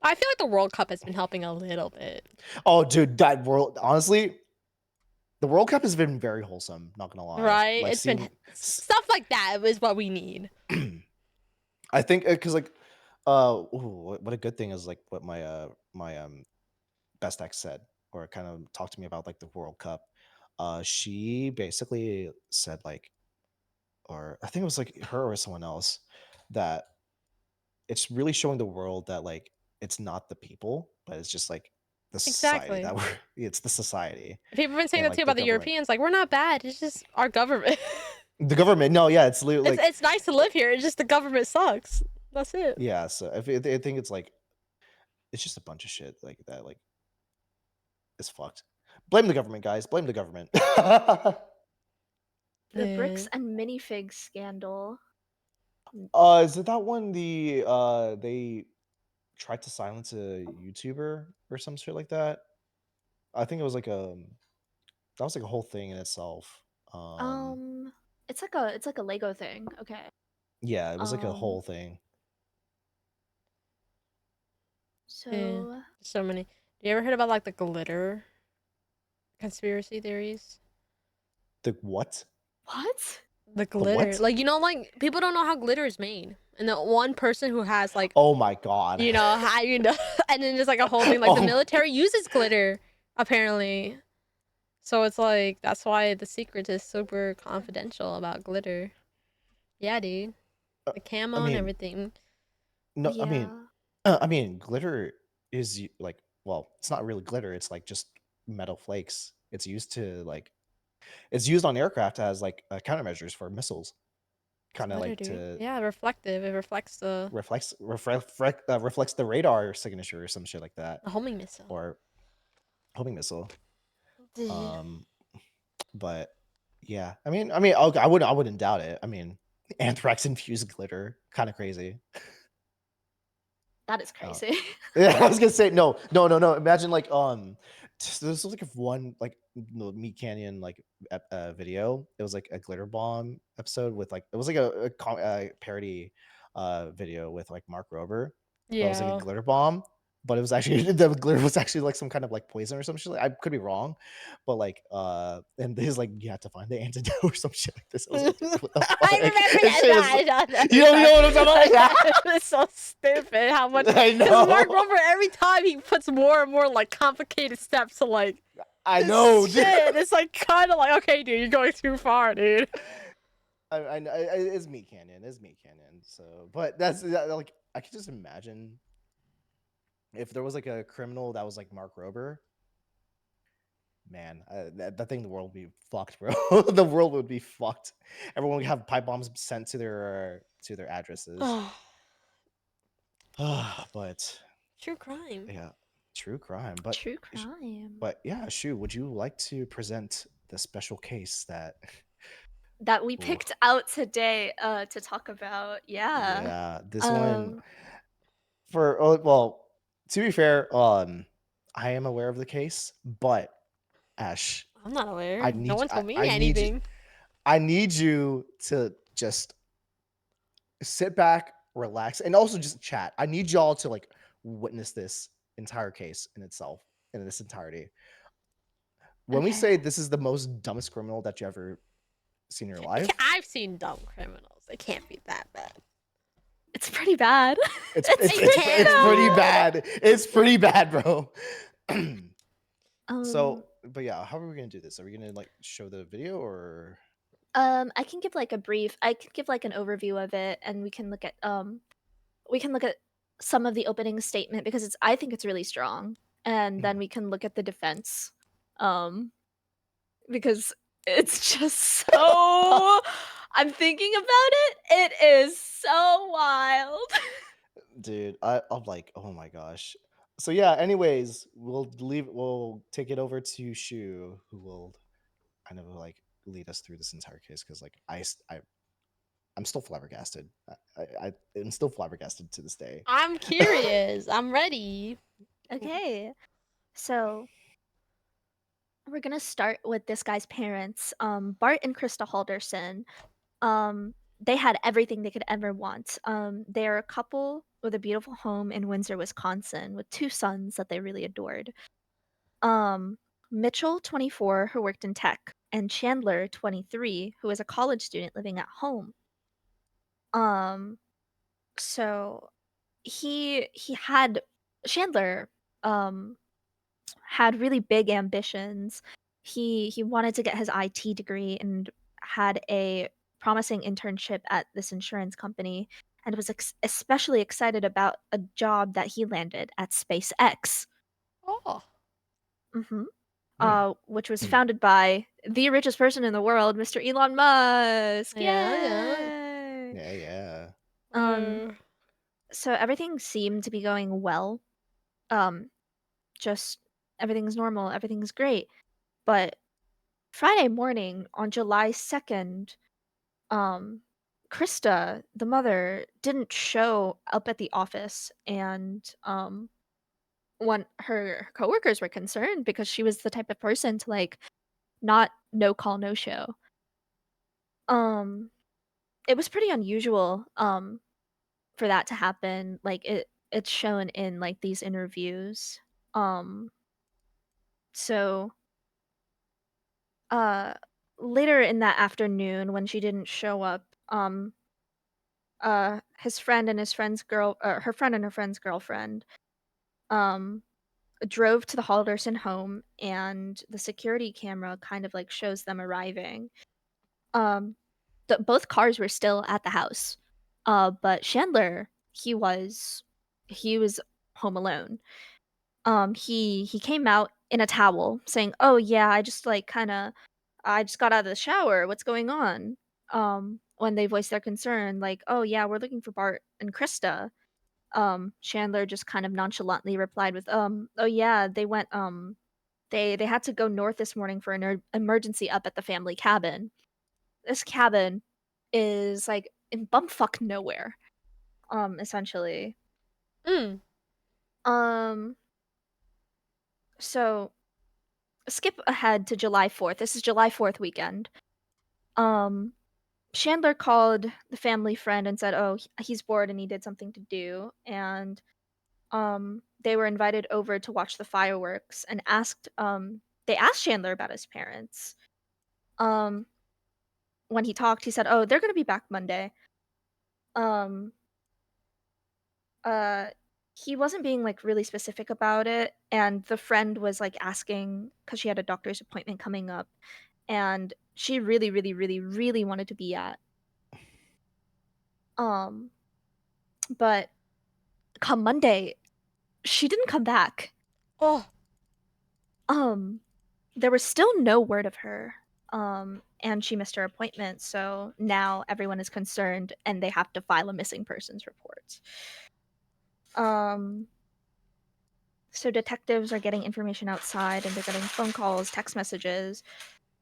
S1: I feel like the World Cup has been helping a little bit,
S2: oh, dude, that world honestly, the World Cup has been very wholesome. Not gonna lie,
S1: right?
S2: like
S1: It's been
S2: seeing,
S1: stuff like that is what we need.
S2: I think because like, what a good thing is like what my best ex said, or kind of talked to me about like the World Cup. She basically said like, or I think it was like her or someone else, that it's really showing the world that like it's not the people, but it's just like the society
S1: Exactly.
S2: that we're it's the society
S1: People have been saying
S2: and
S1: that too
S2: like the
S1: about the
S2: government.
S1: Europeans. Like we're not bad. It's just our government.
S2: The government, no, yeah, it's literally like
S1: It's nice to live here. It's just the government sucks. That's it.
S2: yeah. So I think it's like it's just a bunch of shit like that. Like it's fucked. Blame the government, guys. Blame the government.
S3: The bricks
S1: Yeah.
S3: and minifigs scandal.
S2: Is it that one they tried to silence a YouTuber or some shit like that? I think it was like that was like a whole thing in itself. Um
S3: Um, it's like a Lego thing. Okay.
S2: yeah, it was like a
S3: Um,
S2: whole thing.
S1: Yeah.
S3: so
S1: So many. You ever heard about like the glitter conspiracy theories?
S2: The what?
S3: what?
S1: The
S2: The
S1: glitter.
S2: what?
S1: Like like people don't know how glitter is made. And the one person who has like,
S2: Oh my god.
S1: how and then just like a whole thing like the
S2: Oh,
S1: military uses glitter apparently. So it's like that's why the secret is super confidential about glitter. Yeah, dude.
S2: uh,
S1: The
S2: I
S1: camo and
S2: mean,
S1: everything.
S2: no,
S3: Yeah.
S2: I mean, glitter is like, well, it's not really glitter. It's like just metal flakes. It's used to like, it's used on aircraft as like countermeasures for missiles,
S1: It's
S2: kind of
S1: glitter,
S2: like
S1: dude.
S2: to
S1: Yeah, reflective. It reflects
S2: reflects the radar signature or some shit like that,
S1: the homing missile.
S2: or homing missile.
S1: Dude.
S2: Um, but yeah, okay, I wouldn't doubt it. I mean, anthrax infused glitter, kind of crazy.
S3: That is
S2: Uh,
S3: crazy.
S2: yeah, I was gonna say no, no, no, no. Imagine like there's like one like Meat Canyon like video. It was like a glitter bomb episode with like it was like a parody video with like Mark Rober, but it was like a
S1: Yeah.
S2: glitter bomb. But it was actually the glitter was actually like some kind of like poison or some shit. I could be wrong, but like and there's like you have to find the antidote or some shit like this. I was like, dude, what the fuck?
S1: I remember
S2: This
S1: that.
S2: shit is
S1: I know
S2: you know what I'm talking about?
S1: it's so stupid how much.
S2: Yeah. I
S1: Because Mark
S2: know.
S1: Rober, every time he puts more and more like complicated steps to like
S2: I know,
S1: this
S2: dude.
S1: shit, it's like kind of like, okay, dude, you're going too far, dude.
S2: It's Meat Canyon. It's Meat Canyon. So, but like I could just imagine if there was like a criminal that was like Mark Rober, man, I think the world would be fucked, bro. The world would be fucked. Everyone would have pipe bombs sent to their addresses.
S1: Oh,
S2: But
S1: true crime.
S2: yeah, true crime. But
S3: True crime.
S2: but yeah, Shu, would you like to present the special case that?
S3: That we
S2: Ooh,
S3: picked out today to talk about. Yeah.
S2: yeah, this one
S3: Um
S2: well, to be fair, I am aware of the case, but Ash,
S1: I'm not
S2: I
S1: aware. No
S2: need
S1: one told me
S2: I need you
S1: anything.
S2: I need you to just sit back, relax, and also just chat. I need y'all to like witness this entire case in itself in its entirety. When we
S3: okay.
S2: say this is the most dumbest criminal that you ever seen in your life,
S1: I've seen dumb criminals. It can't be that bad.
S3: It's pretty bad.
S2: it's
S1: It
S2: it's it's,
S1: can
S2: it's pretty
S1: be.
S2: bad. It's pretty bad, bro.
S3: Um,
S2: So, but yeah, how are we gonna do this? Are we gonna like show the video or?
S3: I can give like a brief. I can give like an overview of it, and we can look at some of the opening statement because I think it's really strong, and then we can look at the defense, um, because it's just so. I'm thinking about it. It is so wild.
S2: Dude, I'm like, oh my gosh. So yeah, anyways, we'll take it over to Shu, who will kind of like lead us through this entire case because like I'm still flabbergasted. I'm still flabbergasted to this day.
S1: I'm curious. I'm ready.
S3: Okay, so we're gonna start with this guy's parents, Bart and Krista Halderson. They had everything they could ever want. They're a couple with a beautiful home in Windsor, Wisconsin, with two sons that they really adored. Um, Mitchell, 24, who worked in tech, and Chandler, 23, who was a college student living at home. Um, so he had Chandler um had really big ambitions. He wanted to get his IT degree and had a promising internship at this insurance company and was especially excited about a job that he landed at SpaceX.
S1: Oh.
S3: hmm
S2: Hmm.
S3: which was founded by the richest person in the world, Mr. Elon Musk.
S1: Yeah, yeah.
S3: Yay!
S2: Yeah, yeah.
S3: Um,
S1: Uh,
S3: so everything seemed to be going well. Um, just everything's normal, everything's great. But Friday morning on July 2nd, um, Krista, the mother, didn't show up at the office, and when her coworkers were concerned because she was the type of person to like not no call no show. Um, it was pretty unusual for that to happen. Like it's shown in like these interviews. Um, so uh later in that afternoon when she didn't show up, his friend and his friend's girl her friend and her friend's girlfriend um drove to the Halderson home, and the security camera kind of like shows them arriving. um both cars were still at the house, but Chandler, he was home alone. He came out in a towel saying, "Oh yeah, I just got out of the shower. What's going on?" When they voiced their concern, like, "Oh yeah, we're looking for Bart and Krista." Chandler just kind of nonchalantly replied with, "Oh yeah, they had to go north this morning for an emergency up at the family cabin." This cabin is like in bumfuck nowhere, essentially.
S1: mm.
S3: Um, so skip ahead to July 4th. This is July 4th weekend. Um, Chandler called the family friend and said, "Oh, he's bored and he did something to do." And they were invited over to watch the fireworks and they asked Chandler about his parents. Um, when he talked, he said, "Oh, they're gonna be back Monday." Um, uh, he wasn't being like really specific about it, and the friend was like asking because she had a doctor's appointment coming up, and she really, really, really, really wanted to be at. Um, but come Monday, she didn't come back.
S1: Oh.
S3: Um, there was still no word of her. And she missed her appointment, so now everyone is concerned and they have to file a missing persons report. So detectives are getting information outside and they're getting phone calls, text messages,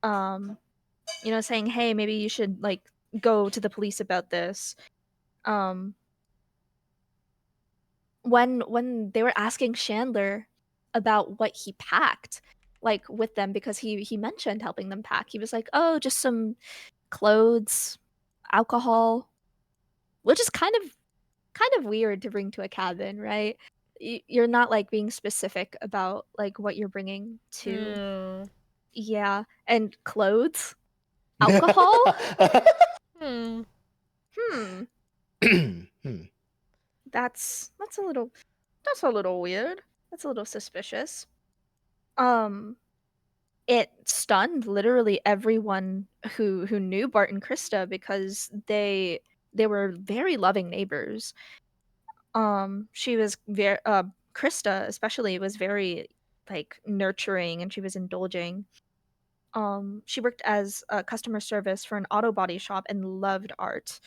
S3: saying, hey, maybe you should like go to the police about this. When they were asking Chandler about what he packed, like with them, because he mentioned helping them pack, he was like, oh, just some clothes, alcohol, which is kind of weird to bring to a cabin, right? You're not like being specific about like what you're bringing to.
S1: No.
S3: Yeah, and clothes, alcohol.
S1: Hmm.
S3: That's a little weird. That's a little suspicious. Um, it stunned literally everyone who knew Bart and Krista because they were very loving neighbors. She was very Krista especially was very like nurturing and she was indulging. She worked as a customer service for an auto body shop and loved art.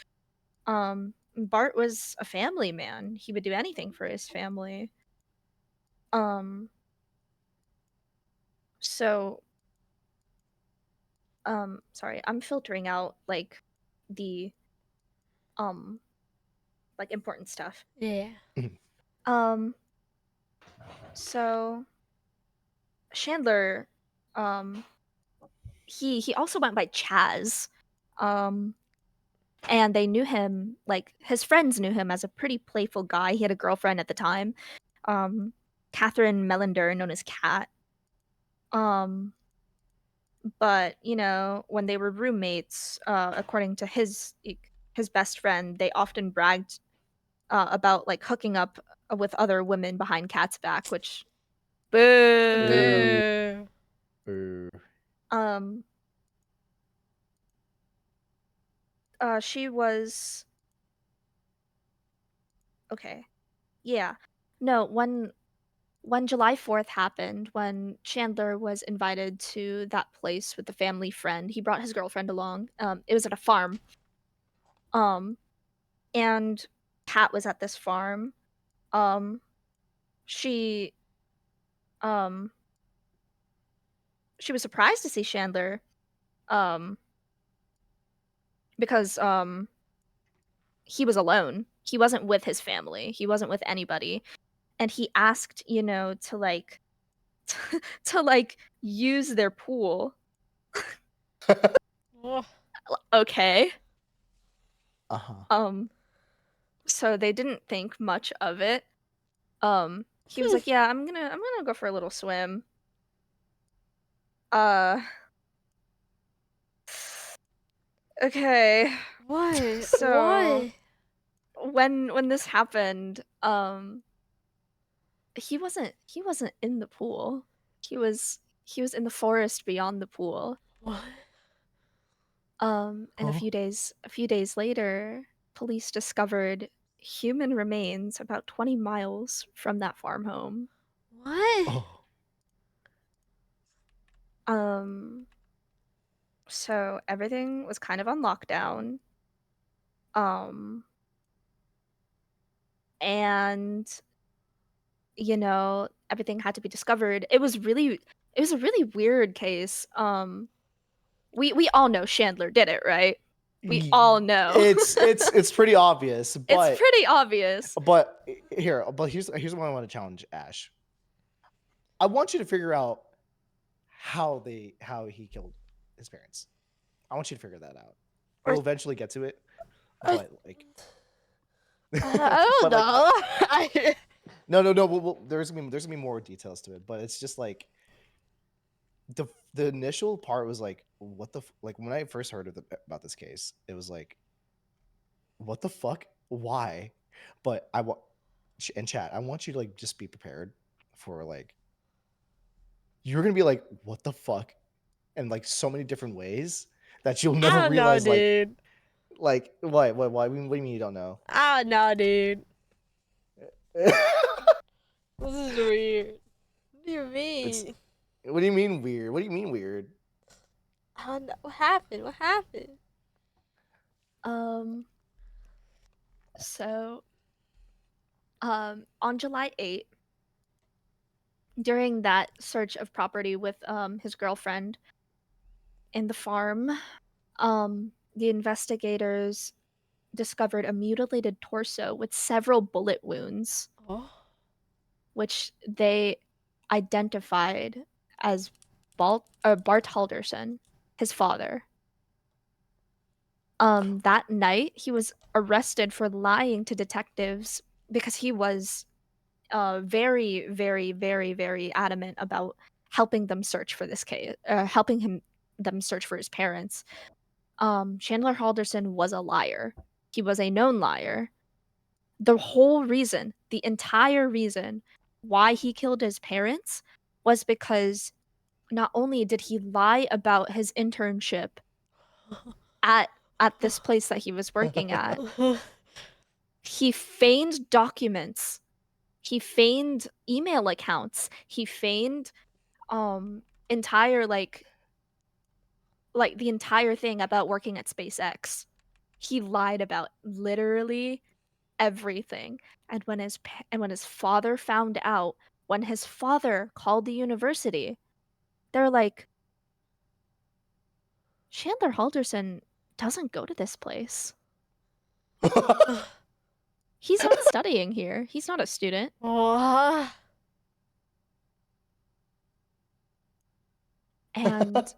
S3: Bart was a family man. He would do anything for his family. Um, so sorry, I'm filtering out like the um like important stuff.
S1: Yeah.
S3: Um, so Chandler, um, he also went by Chaz. Um, and they knew him like his friends knew him as a pretty playful guy. He had a girlfriend at the time, um, Catherine Melander, known as Cat. Um, but when they were roommates, according to his best friend, they often bragged about like hooking up with other women behind Cat's back, which boo.
S1: Boo.
S2: Boo.
S3: Um, she was okay. Yeah. No, when July 4th happened, when Chandler was invited to that place with the family friend, he brought his girlfriend along. It was at a farm. Um, and Kat was at this farm. Um, she um she was surprised to see Chandler. Um, because he was alone. He wasn't with his family. He wasn't with anybody. And he asked, to like to like use their pool.
S1: Oh.
S3: Okay.
S2: Uh-huh.
S3: So they didn't think much of it. He was like, "Yeah, I'm gonna go for a little swim." Uh okay.
S1: What?
S3: So
S1: What?
S3: when this happened, he wasn't in the pool. He was in the forest beyond the pool.
S1: What?
S3: And a
S2: Huh?
S3: few days later, police discovered human remains about 20 miles from that farm home.
S1: What?
S2: Oh.
S3: Um, so everything was kind of on lockdown. Um, and everything had to be discovered. It was a really weird case. We all know Chandler did it, right? We
S2: Y-
S3: all know.
S2: it's pretty obvious,
S3: It's
S2: but
S3: pretty obvious.
S2: here's what I want to challenge Ash. I want you to figure out how he killed his parents. I want you to figure that out.
S3: Or
S2: We'll eventually get to it,
S1: I-
S2: but like,
S1: I don't
S2: but like,
S1: know.
S2: no. There's gonna be more details to it, but it's just like the initial part was like, what the like when I first heard about this case, it was like, what the fuck, why? But I want in chat, I want you to like just be prepared for like you're gonna be like, what the fuck, in like so many different ways that you'll never
S1: I don't know,
S2: realize
S1: dude.
S2: what do you mean you don't know?
S1: I don't know, dude. This is weird. What do you
S2: It's
S1: mean?
S2: What do you mean weird? What do you mean weird?
S1: I don't know. What happened? What happened?
S3: So on July 8th, during that search of property with his girlfriend in the farm, the investigators discovered a mutilated torso with several bullet wounds,
S1: Oh.
S3: which they identified as Bart Halderson, his father. That night, he was arrested for lying to detectives because he was very, very, very, very adamant about helping them search for this case, them search for his parents. Chandler Halderson was a liar. He was a known liar. The whole reason, the entire reason why he killed his parents was because not only did he lie about his internship at at this place that he was working at, he feigned documents. He feigned email accounts. He feigned entire like the entire thing about working at SpaceX. He lied about literally everything. And when his father found out, when his father called the university, they're like, Chandler Halderson doesn't go to this place. He's not studying here. He's not a student.
S1: What?
S3: And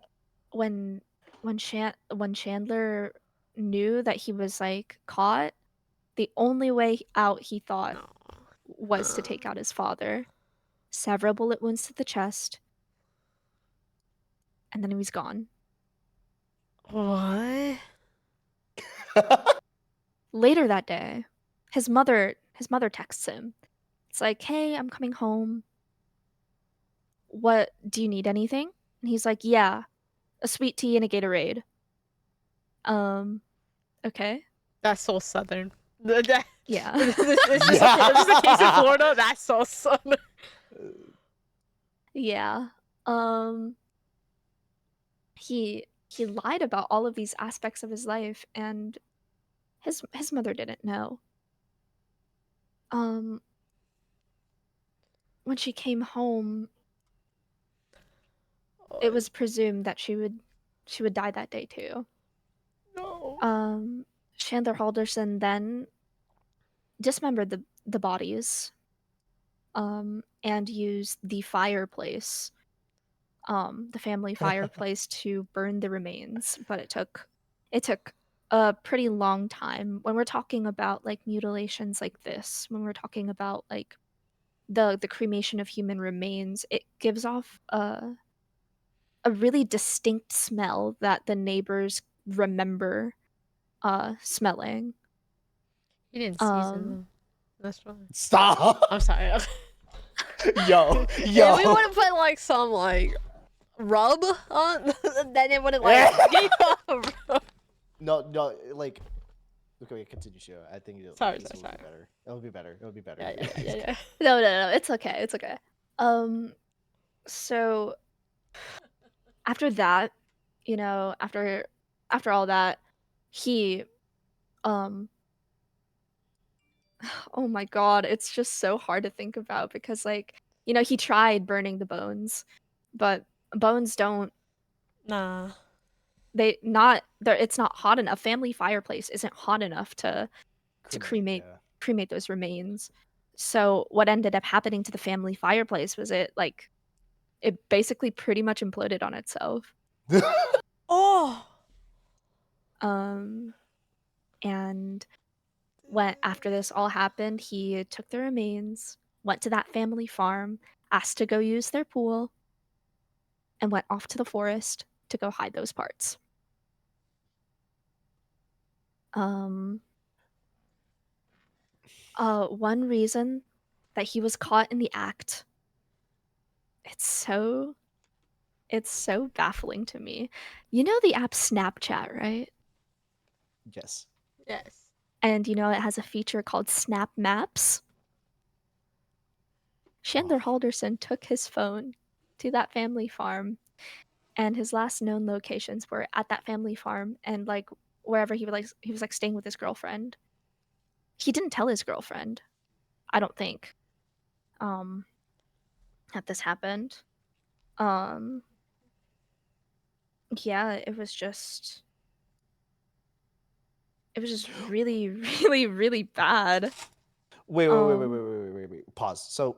S3: when when Chandler knew that he was like caught, the only way out he thought
S1: No.
S3: was to take out his father. Several bullet wounds to the chest, and then he was gone.
S1: What?
S3: Later that day, his mother texts him. It's like, "Hey, I'm coming home. What, do you need anything?" And he's like, "Yeah, a sweet tea and a Gatorade." Okay.
S1: That's so southern. That-
S3: Yeah.
S1: it's just a case in Florida. That's so southern.
S3: Yeah. Um he lied about all of these aspects of his life, and his mother didn't know. Um when she came home, it was presumed that she would die that day too.
S1: No.
S3: Chandler Halderson then dismembered the bodies, and used the fireplace, the family fireplace, to burn the remains. But it took a pretty long time. When we're talking about like mutilations like this, when we're talking about like the cremation of human remains, it gives off a really distinct smell that the neighbors remember smelling.
S1: He didn't season
S3: Um,
S1: them. That's fine.
S2: Stop.
S1: I'm sorry.
S2: Yo,
S1: If we
S2: yo.
S1: would have put like some like rub on, then it wouldn't like get off.
S2: No, no, like. Okay, continue, show. I think
S1: Sorry,
S2: this will
S1: sorry.
S2: be better. It'll be better. It'll be better.
S1: Yeah.
S3: no, it's okay, it's okay. So after that, after all that, he um oh my god, it's just so hard to think about because like, he tried burning the bones, but bones don't
S1: Nah.
S3: they not there it's not hot enough. Family fireplace isn't hot enough to cremate
S2: Yeah.
S3: cremate those remains. So what ended up happening to the family fireplace was it basically pretty much imploded on itself.
S1: Oh.
S3: Um and when after this all happened, he took the remains, went to that family farm, asked to go use their pool, and went off to the forest to go hide those parts. Um, one reason that he was caught in the act, it's so it's so baffling to me. You know the app Snapchat, right?
S2: Yes.
S1: Yes.
S3: And it has a feature called Snap Maps. Chandler
S2: Oh.
S3: Halderson took his phone to that family farm, and his last known locations were at that family farm and like wherever he was like staying with his girlfriend. He didn't tell his girlfriend, I don't think, that this happened. Yeah, it was just really, really, really bad.
S2: Wait. Pause. So,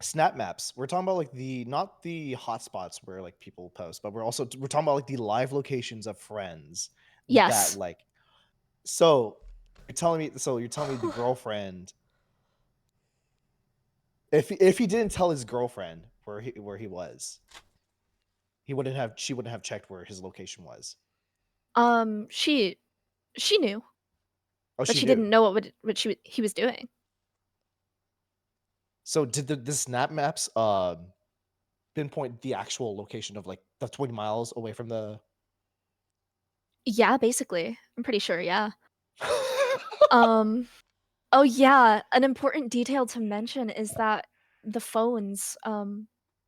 S2: snap maps. We're talking about like not the hotspots where like people post, but we're talking about like the live locations of friends.
S3: Yes.
S2: That like. So you're telling me the girlfriend. If he didn't tell his girlfriend where he was, she wouldn't have checked where his location was.
S3: She knew,
S2: Oh,
S3: but
S2: she
S3: she
S2: knew.
S3: didn't know he was doing.
S2: So did the snap maps pinpoint the actual location of like the 20 miles away from the?
S3: Yeah, basically. I'm pretty sure, yeah. Oh yeah, an important detail to mention is that the phones,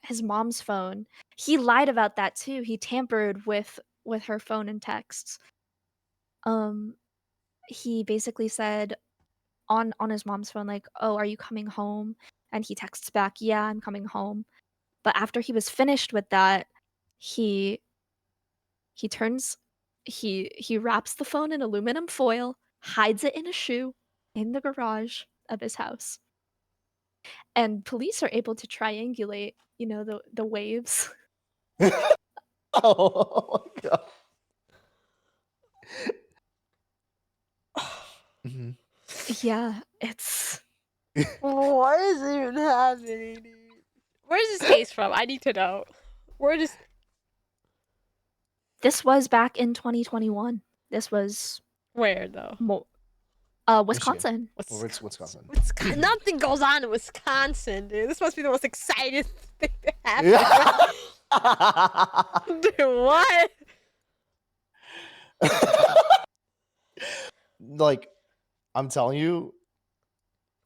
S3: his mom's phone, he lied about that too. He tampered with her phone and texts. He basically said on his mom's phone like, "Oh, are you coming home?" And he texts back, "Yeah, I'm coming home." But after he was finished with that, he turns he wraps the phone in aluminum foil, hides it in a shoe in the garage of his house. And police are able to triangulate, you know, the waves.
S2: Oh my god. Mhm.
S3: Yeah, it's
S1: What is even happening, dude? Where's this case from? I need to know. Where does
S3: this was back in 2021. This was
S1: where though?
S2: Michigan.
S3: Wisconsin.
S2: Wisconsin.
S1: Nothing goes on in Wisconsin, dude. This must be the most exciting thing to happen.
S2: Yeah.
S1: Dude, what?
S2: Like, I'm telling you,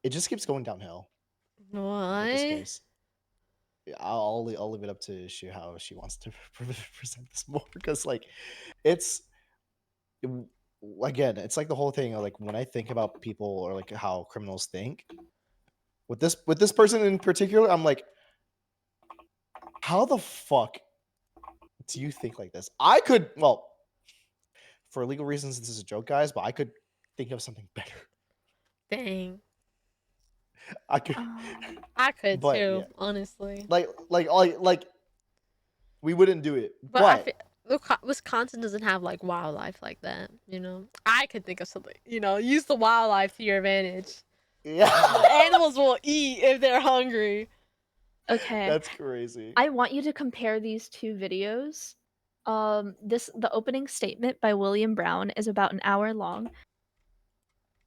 S2: it just keeps going downhill. With this
S1: What?
S2: case. I'll leave it up to Shu how she wants to present this more, because like again, it's like the whole thing of like when I think about people or like how criminals think with this person in particular, I'm like, how the fuck do you think like this? I could, well, for legal reasons this is a joke, guys, but I could think of something better.
S1: Dang.
S2: I could
S1: I could
S2: but
S1: too,
S2: yeah.
S1: honestly.
S2: Like we wouldn't do it.
S1: But I feel Wisconsin doesn't have like wildlife like that, you know. I could think of something, you know, use the wildlife to your advantage.
S2: Yeah.
S1: The animals will eat if they're hungry.
S3: Okay.
S2: That's crazy.
S3: I want you to compare these two videos. The opening statement by William Brown is about an hour long.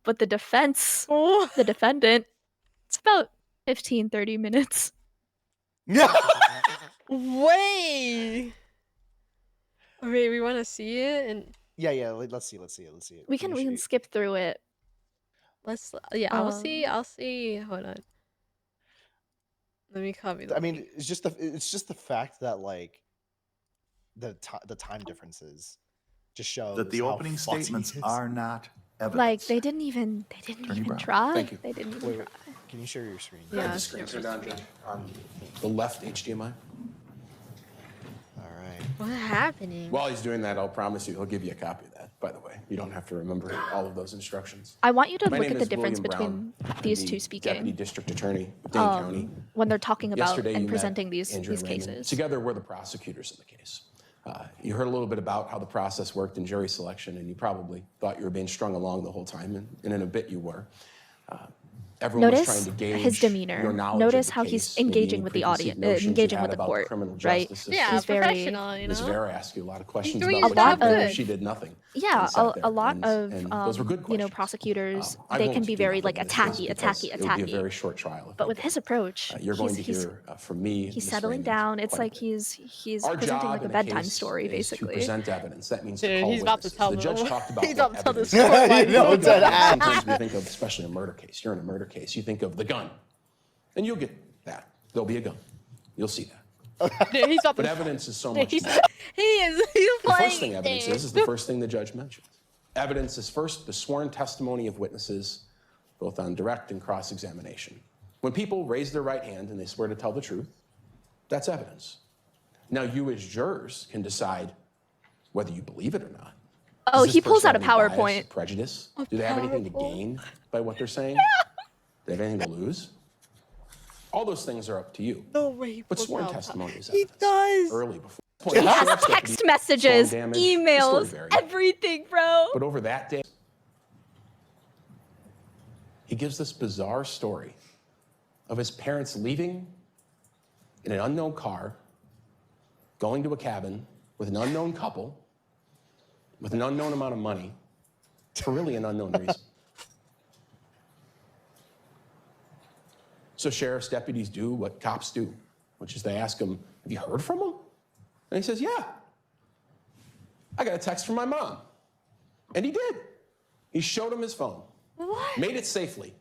S3: But the defendant, it's about 15-30 minutes.
S2: Yeah.
S1: Wait. Wait, we want to see it and
S2: Yeah. Let's see it.
S3: We can skip through it.
S1: I'll see. Hold on. Let me copy the
S2: I mean,
S1: link.
S2: it's just the fact that like the time differences just shows
S4: that the
S2: how
S4: opening
S2: fucked he
S4: statements
S2: is.
S4: are not evidence.
S3: Like they didn't even
S4: Brown.
S3: try.
S4: Thank you.
S3: They didn't even try.
S2: Can you share your screen?
S1: Yeah.
S5: The screen turned on on the left HDMI.
S2: All right.
S1: What's happening?
S5: While he's doing that, I'll promise you he'll give you a copy of that, by the way. You don't have to remember all of those instructions.
S3: I want you to
S5: My
S3: look
S5: name
S3: at the
S5: is
S3: difference
S5: William
S3: between
S5: Brown.
S3: these
S5: I'm
S3: two
S5: the
S3: speaking.
S5: Deputy District Attorney of Dane County.
S3: When they're talking about
S5: Yesterday,
S3: and
S5: you
S3: presenting
S5: met
S3: these
S5: Andrew and Raymond.
S3: cases.
S5: Together, we're the prosecutors in the case. You heard a little bit about how the process worked in jury selection, and you probably thought you were being strung along the whole time, and in a bit you were. Everyone was
S3: Notice
S5: trying to gauge
S3: his demeanor.
S5: your knowledge
S3: Notice
S5: of the
S3: how
S5: case,
S3: he's
S5: maybe
S3: engaging
S5: any
S3: with the
S5: preconceived
S3: audience,
S5: notions you
S3: engaging
S5: had
S3: with the
S5: about
S3: court,
S5: criminal
S3: right?
S5: justice system.
S1: Yeah,
S3: He's very-
S1: professional, you
S5: Ms.
S1: know.
S5: Vera asked you a lot of questions
S1: doing
S5: about
S1: his
S5: what
S1: job
S5: happened
S1: good.
S5: if she did nothing.
S3: Yeah,
S5: and sat there,
S3: a lot
S5: and
S3: of
S5: those were good
S3: you know,
S5: questions.
S3: prosecutors
S5: I
S3: they
S5: won't
S3: can be
S5: do
S3: very
S5: nothing
S3: like
S5: in this case
S3: attacky,
S5: because it would be a very
S3: attacky.
S5: short trial. if
S3: But
S5: I
S3: with
S5: did.
S3: his approach,
S5: You're going to
S3: he's
S5: hear from me.
S3: he's
S5: Ms.
S3: settling
S5: Raymond,
S3: down. It's
S5: quite a
S3: like
S5: bit.
S3: he's
S5: Our
S3: presenting
S5: job
S3: like a
S5: in the
S3: bedtime
S5: case
S3: story,
S5: is to
S3: basically.
S5: present evidence. That means to
S1: Dude,
S5: call
S1: he's about to
S5: witnesses.
S1: tell
S5: The
S1: them.
S5: judge talked about
S1: He's
S5: what
S1: about to tell this
S5: evidence-
S1: court why
S2: You know,
S1: he's
S2: dead ass.
S5: Sometimes we think of, especially a murder case. You're in a murder case. You think of the gun, and you'll get that. There'll be a gun. You'll see that.
S1: Dude, he's about
S5: But
S1: to.
S5: evidence is so much
S1: He's,
S5: more.
S1: he's
S5: The
S1: playing.
S5: first thing evidence is the first thing the judge mentions. Evidence is first the sworn testimony of witnesses, both on direct and cross-examination. When people raise their right hand and they swear to tell the truth, that's evidence. Now you as jurors can decide whether you believe it or not.
S3: Oh,
S5: Does
S3: he
S5: this
S3: pulls
S5: person
S3: out a
S5: have any bias,
S3: PowerPoint.
S5: prejudice? Do they have anything to gain by what they're saying? Do they have anything to lose? All those things are up to you.
S1: No way. He
S5: But
S1: pulls
S5: sworn
S1: out
S5: testimony is
S1: He
S5: evidence.
S1: does.
S5: Early before.
S3: He has
S5: Sheriff's deputy,
S3: text messages,
S5: storm damage, the story
S3: emails,
S5: varied.
S3: everything, bro.
S5: But over that day, he gives this bizarre story of his parents leaving in an unknown car, going to a cabin with an unknown couple, with an unknown amount of money, for really an unknown reason. So sheriff's deputies do what cops do, which is they ask him, have you heard from him? And he says, yeah. I got a text from my mom. And he did. He showed him his phone.
S1: What?
S5: Made it safely.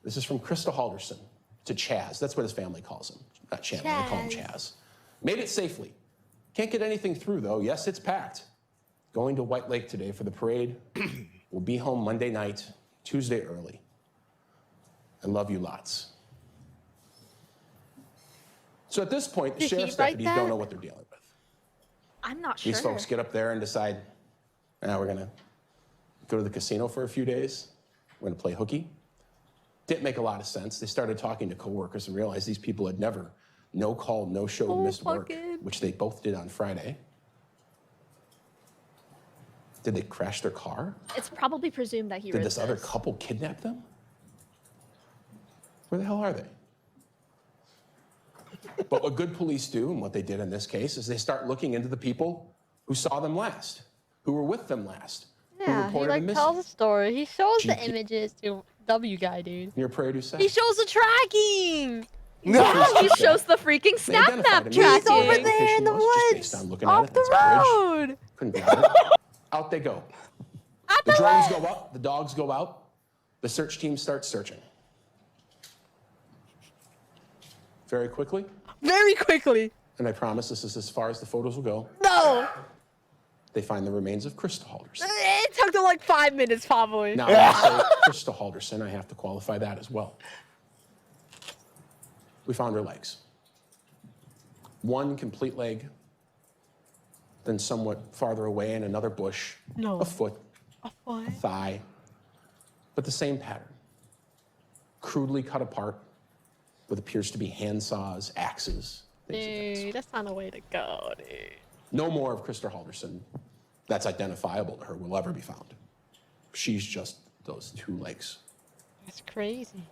S5: This is from Krista Halderson to Chaz. That's what his family calls him. Not Chandler, they call him Chaz. Made it safely. Can't get anything through, though. Yes, it's packed. Going to White Lake today for the parade. We'll be home Monday night, Tuesday early. I love you lots. So at this point, the
S1: Did he
S5: sheriff's
S1: write
S5: deputies
S1: that?
S5: don't know what they're dealing with.
S3: I'm not sure.
S5: These folks get up there and decide, now we're gonna go to the casino for a few days. We're gonna play hooky. Didn't make a lot of sense. They started talking to coworkers and realized these people had never no call, no show, missed work,
S1: fucking-
S5: which they both did on Friday. Did they crash their car?
S3: It's probably presumed that he
S5: Did
S3: wrote
S5: this other couple kidnap them? Where the hell are they? But what good police do, and what they did in this case, is they start looking into the people who saw them last, who were with them last, who
S1: Yeah, he
S5: reported them
S1: like tells
S5: missing.
S1: the story. He shows the
S5: GP.
S1: images to W guy, dude.
S5: You're a prairie du Sec.
S1: He shows the tracking.
S3: Yeah, he
S5: Police
S3: shows the freaking
S5: They
S3: snap
S5: identified
S3: map
S5: him.
S3: tracking.
S1: He's over
S5: Location
S1: there in the
S5: was just
S1: woods,
S5: based on looking at
S1: off
S5: it.
S1: the
S5: That's a bridge.
S1: road.
S5: Couldn't grab it. Out they go.
S1: At
S5: The
S1: the
S5: drones
S1: road.
S5: go up, the dogs go out, the search team starts searching. Very quickly,
S1: Very quickly.
S5: and I promise this is as far as the photos will go,
S1: No.
S5: they find the remains of Krista Halderson.
S1: It took them like 5 minutes, probably.
S5: Now, when I say Krista Halderson, I have to qualify that as well. We found her legs. One complete leg, then somewhat farther away in another bush,
S1: No.
S5: a foot,
S1: A foot.
S5: a thigh, but the same pattern. Crudely cut apart with appears to be hand saws, axes, things like this.
S1: Dude, that's not a way to go, dude.
S5: No more of Krista Halderson that's identifiable to her will ever be found. She's just those two legs.
S1: That's crazy.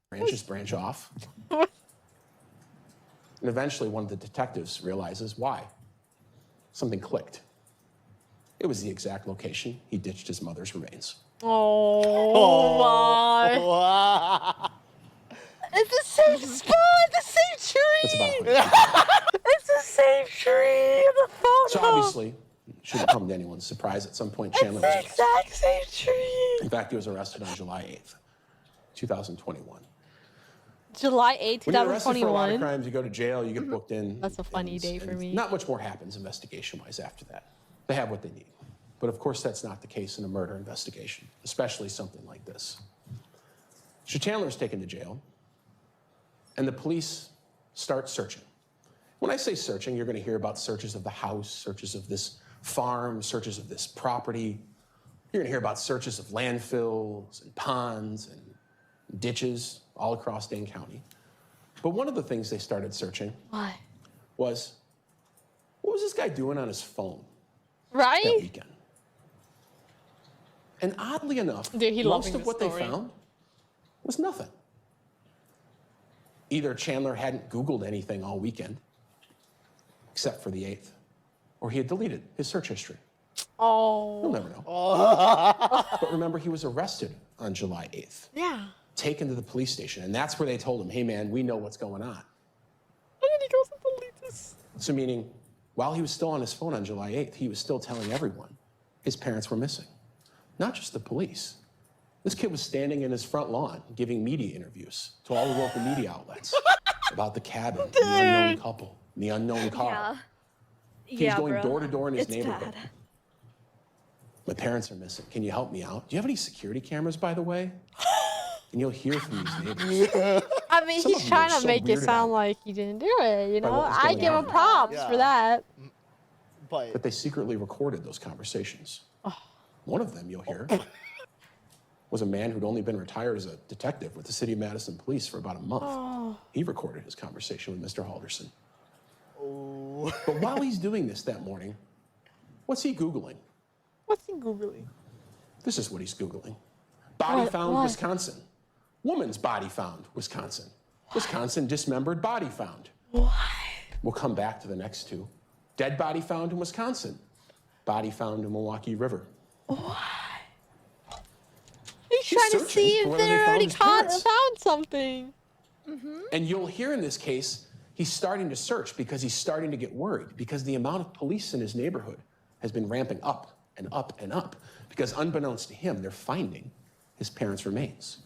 S5: Branches branch off. And eventually one of the detectives realizes why. Something clicked. It was the exact location he ditched his mother's remains.
S1: Oh, my.
S2: Wow.
S1: It's the same spot, the same tree.
S5: That's about 100.
S1: It's the same tree in the photo.
S5: So obviously, it shouldn't come to anyone's surprise at some point Chandler was
S1: It's the
S5: arrested.
S1: exact same tree.
S5: In fact, he was arrested on July 8th, 2021.
S1: July 8th,
S5: When you're arrested for a lot of
S1: 2021.
S5: crimes, you go to jail, you get booked in.
S1: That's a funny day for me.
S5: Not much more happens investigation-wise after that. They have what they need. But of course, that's not the case in a murder investigation, especially something like this. So Chandler's taken to jail, and the police start searching. When I say searching, you're going to hear about searches of the house, searches of this farm, searches of this property. You're going to hear about searches of landfills and ponds and ditches all across Dane County. But one of the things they started searching
S1: Why?
S5: was, what was this guy doing on his phone that
S1: Right?
S5: weekend? And oddly enough,
S1: Dude, he
S5: most
S1: loving
S5: of
S1: this
S5: what
S1: story.
S5: they found was nothing. Either Chandler hadn't Googled anything all weekend, except for the 8th, or he had deleted his search history. You'll
S1: Oh.
S5: never know. But remember, he was arrested on July 8th,
S1: Yeah.
S5: taken to the police station, and that's where they told him, hey man, we know what's going on.
S1: And then he goes and deletes this.
S5: So meaning, while he was still on his phone on July 8th, he was still telling everyone his parents were missing. Not just the police, This kid was standing in his front lawn giving media interviews to all the local media outlets about the cabin, the unknown couple, the unknown car.
S3: Yeah.
S5: He's going
S3: bro.
S5: door to door in his
S3: It's
S5: neighborhood.
S3: bad.
S5: My parents are missing. Can you help me out? Do you have any security cameras, by the way? And you'll hear from these neighbors.
S1: I mean,
S5: Some of
S1: he's
S5: them are
S1: trying to
S5: so
S1: make it
S5: weirded
S1: sound
S5: out
S1: like he didn't do it, you
S5: by
S1: know?
S5: what was
S1: I
S5: going
S1: give him
S5: on.
S1: props
S2: Yeah.
S1: for that.
S2: But
S5: But they secretly recorded those conversations. One of them, you'll hear, was a man who'd only been retired as a detective with the City of Madison Police for about a month. He recorded his conversation with Mr. Halderson.
S2: oh,
S5: But while he's doing this that morning, what's he Googling?
S1: What's he Googling?
S5: This is what he's Googling. Body
S1: What?
S5: found,
S1: What?
S5: Wisconsin. Woman's body found, Wisconsin. Wisconsin dismembered body found.
S1: What?
S5: We'll come back to the next two. Dead body found in Wisconsin. Body found in Milwaukee River.
S1: He's trying to
S5: searching
S1: see
S5: for
S1: if
S5: whether they
S1: they
S5: found
S1: already
S5: his parents.
S1: found something.
S5: And you'll hear in this case, he's starting to search because he's starting to get worried because the amount of police in his neighborhood has been ramping up and up and up because unbeknownst to him, they're finding his parents' remains.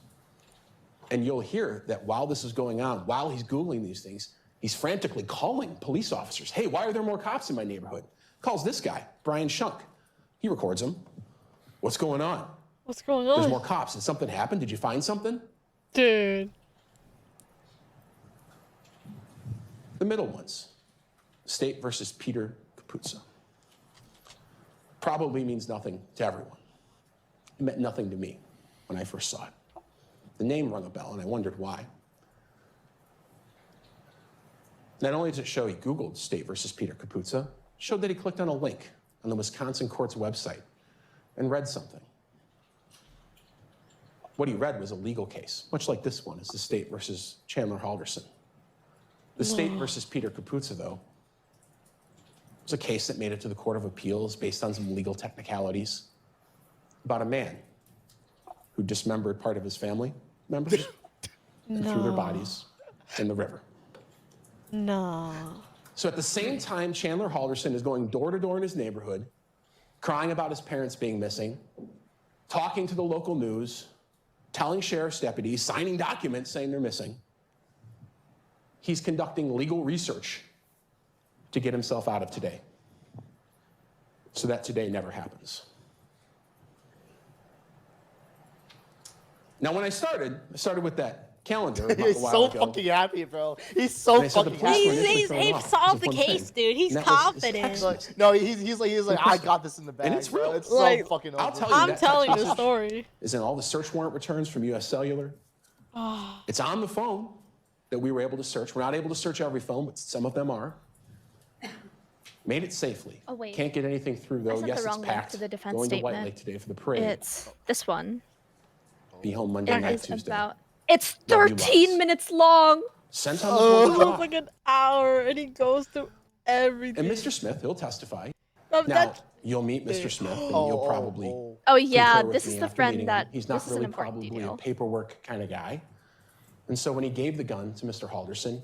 S5: And you'll hear that while this is going on, while he's Googling these things, he's frantically calling police officers. Hey, why are there more cops in my neighborhood? Calls this guy, Brian Shunk. He records him. What's going on?
S1: What's going
S5: There's
S1: on?
S5: more cops. Did something happen? Did you find something?
S1: Dude.
S5: The middle ones, State versus Peter Capuzzo. Probably means nothing to everyone. It meant nothing to me when I first saw it. The name rung a bell, and I wondered why. Not only does it show he Googled State versus Peter Capuzzo, it showed that he clicked on a link on the Wisconsin court's website and read something. What he read was a legal case, much like this one is the State versus Chandler Halderson. The State versus Peter Capuzzo, though, was a case that made it to the Court of Appeals based on some legal technicalities about a man who dismembered part of his family members and threw their bodies in the river.
S1: No.
S5: So at the same time, Chandler Halderson is going door to door in his neighborhood, crying about his parents being missing, talking to the local news, telling sheriff's deputies, signing documents saying they're missing. He's conducting legal research to get himself out of today, so that today never happens. Now, when I started with that calendar about
S2: he's
S5: a while
S2: so
S5: ago.
S2: fucking happy, bro. He's so
S5: And I said the
S2: fucking
S5: police
S2: happy.
S5: were initially
S1: He's
S5: thrown off
S1: solved the
S5: with one
S1: case,
S5: thing,
S1: dude. He's
S5: and that was his
S1: confident.
S5: text
S2: Like,
S5: message.
S2: no, he's like, I got this in the bag,
S5: And it's
S2: bro.
S5: real.
S2: It's
S1: Like,
S2: so fucking
S5: I'll
S2: over.
S5: tell you
S1: I'm
S5: that
S1: telling
S5: text
S1: the
S5: message
S1: story.
S5: is in all the search warrant returns from U.S. Cellular. It's on the phone that we were able to search. We're not able to search every phone, but some of them are. Made it safely.
S3: Oh, wait.
S5: Can't get anything through, though.
S3: sent
S5: Yes,
S3: the
S5: it's
S3: wrong link
S5: packed.
S3: to the defense
S5: Going to White
S3: statement.
S5: Lake today for the parade.
S3: It's this one.
S5: Be home Monday
S3: It
S5: night,
S3: is
S5: Tuesday.
S3: about. It's
S5: Love you
S3: 13
S5: lots.
S3: minutes long.
S5: Sent on the 4th of
S1: It's
S5: July.
S1: like an hour, and he goes through everything.
S5: And Mr. Smith, he'll testify.
S1: Of
S5: Now,
S1: that-
S5: you'll meet Mr. Smith, and
S2: Oh,
S5: you'll
S2: oh,
S5: probably
S2: oh.
S3: Oh yeah,
S5: concur with
S3: this
S5: me
S3: is the
S5: after
S3: friend
S5: meeting
S3: that.
S5: him. He's not
S3: this is an
S5: really
S3: important
S5: probably
S3: detail.
S5: a paperwork kind of guy. And so when he gave the gun to Mr. Halderson,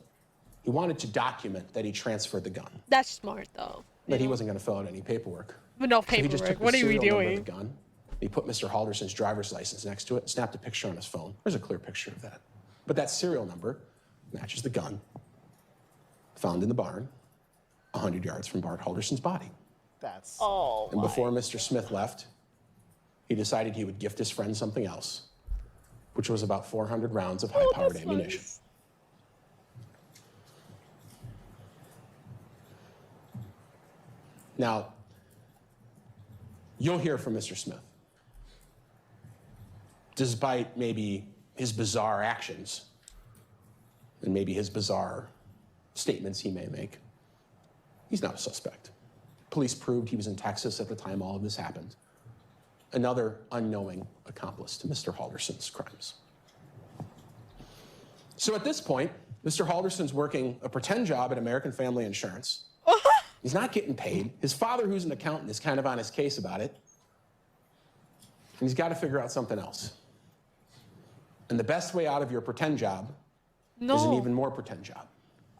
S5: he wanted to document that he transferred the gun,
S1: That's smart, though.
S5: that he wasn't going to fill out any paperwork.
S1: But no
S5: So he just took
S1: paperwork.
S5: the
S1: What are we
S5: serial number of
S1: doing?
S5: the gun. He put Mr. Halderson's driver's license next to it, snapped a picture on his phone. There's a clear picture of that. But that serial number matches the gun found in the barn 100 yards from Bart Halderson's body.
S2: That's
S1: Oh,
S5: And before Mr. Smith left, he decided he would gift his friend something else, which was about 400 rounds of high-powered ammunition.
S1: nice.
S5: Now, you'll hear from Mr. Smith. Despite maybe his bizarre actions and maybe his bizarre statements he may make, he's not a suspect. Police proved he was in Texas at the time all of this happened. Another unknowing accomplice to Mr. Halderson's crimes. So at this point, Mr. Halderson's working a pretend job at American Family Insurance. He's not getting paid. His father, who's an accountant, is kind of on his case about it. And he's got to figure out something else. And the best way out of your pretend job is an
S1: No.
S5: even more pretend job.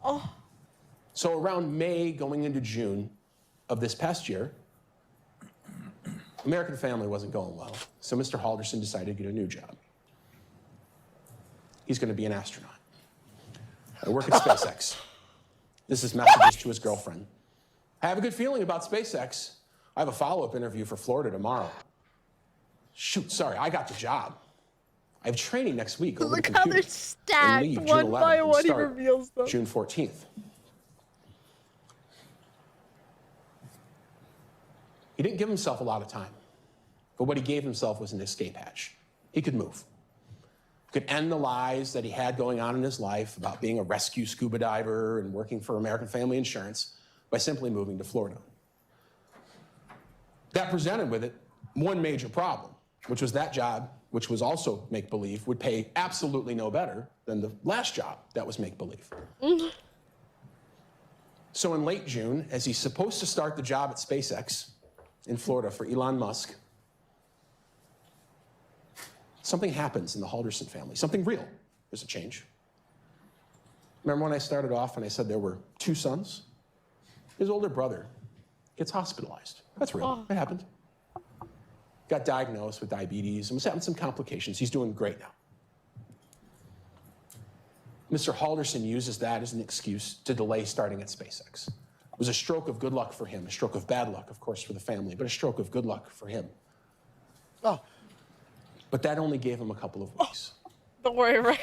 S1: Oh.
S5: So around May going into June of this past year, American Family wasn't going well, so Mr. Halderson decided to get a new job. He's going to be an astronaut. I work at SpaceX. This is messages to his girlfriend. I have a good feeling about SpaceX. I have a follow-up interview for Florida tomorrow. Shoot, sorry, I got the job. I have training next week over
S1: Look
S5: the
S1: how
S5: computer.
S1: they're stacked,
S5: And leave June
S1: one
S5: 11th
S1: by
S5: and
S1: one. He
S5: start
S1: reveals them.
S5: June 14th. He didn't give himself a lot of time, but what he gave himself was an escape hatch. He could move. He could end the lies that he had going on in his life about being a rescue scuba diver and working for American Family Insurance by simply moving to Florida. That presented with it one major problem, which was that job, which was also make-believe, would pay absolutely no better than the last job that was make-believe. So in late June, as he's supposed to start the job at SpaceX in Florida for Elon Musk, something happens in the Halderson family, something real. There's a change. Remember when I started off and I said there were 2 sons? His older brother gets hospitalized. That's real. It happened. Got diagnosed with diabetes and was having some complications. He's doing great now. Mr. Halderson uses that as an excuse to delay starting at SpaceX. It was a stroke of good luck for him, a stroke of bad luck, of course, for the family, but a stroke of good luck for him.
S2: Oh,
S5: But that only gave him a couple of weeks.
S1: Don't worry,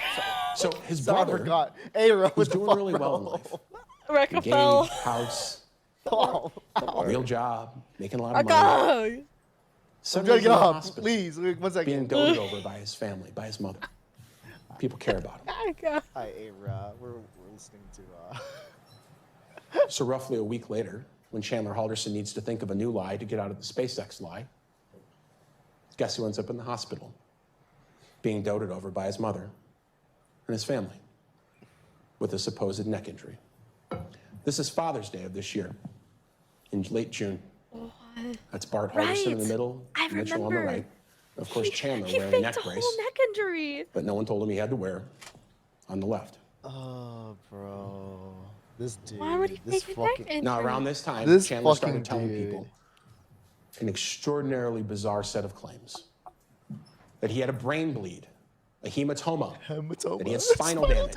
S5: So his
S2: I
S5: brother
S2: forgot. Hey-Ro,
S5: was
S2: what the
S5: doing
S2: fuck,
S5: really well in
S2: bro?
S5: life.
S1: Rockefeller.
S5: Engaged, house,
S2: Oh,
S5: real job, making a lot of money.
S1: Go.
S2: I'm
S5: Suddenly
S2: trying to
S5: he's
S2: get
S5: in the
S2: up.
S5: hospital,
S2: Please, wait, 1 second.
S5: being doted over by his family, by his mother. People care about him.
S1: Go.
S2: Hi, Ara. We're listening to.
S5: So roughly a week later, when Chandler Halderson needs to think of a new lie to get out of the SpaceX lie, guess who ends up in the hospital? Being doted over by his mother and his family with a supposed neck injury. This is Father's Day of this year, in late June. That's Bart Halderson in the
S3: Right.
S5: middle,
S3: I
S5: Mitchell on the
S3: remember.
S5: right. Of course, Chandler
S3: He
S5: wearing a neck
S3: faked a
S5: brace,
S3: whole neck injury.
S5: but no one told him he had to wear on the left.
S2: Oh, bro. This dude.
S1: Why would he
S2: this
S1: fake a neck
S2: fucking.
S1: injury?
S5: Now, around this time,
S2: This
S5: Chandler
S2: fucking
S5: started telling
S2: dude.
S5: people an extraordinarily bizarre set of claims. That he had a brain bleed, a hematoma,
S2: Hematoma.
S5: that he had spinal damage,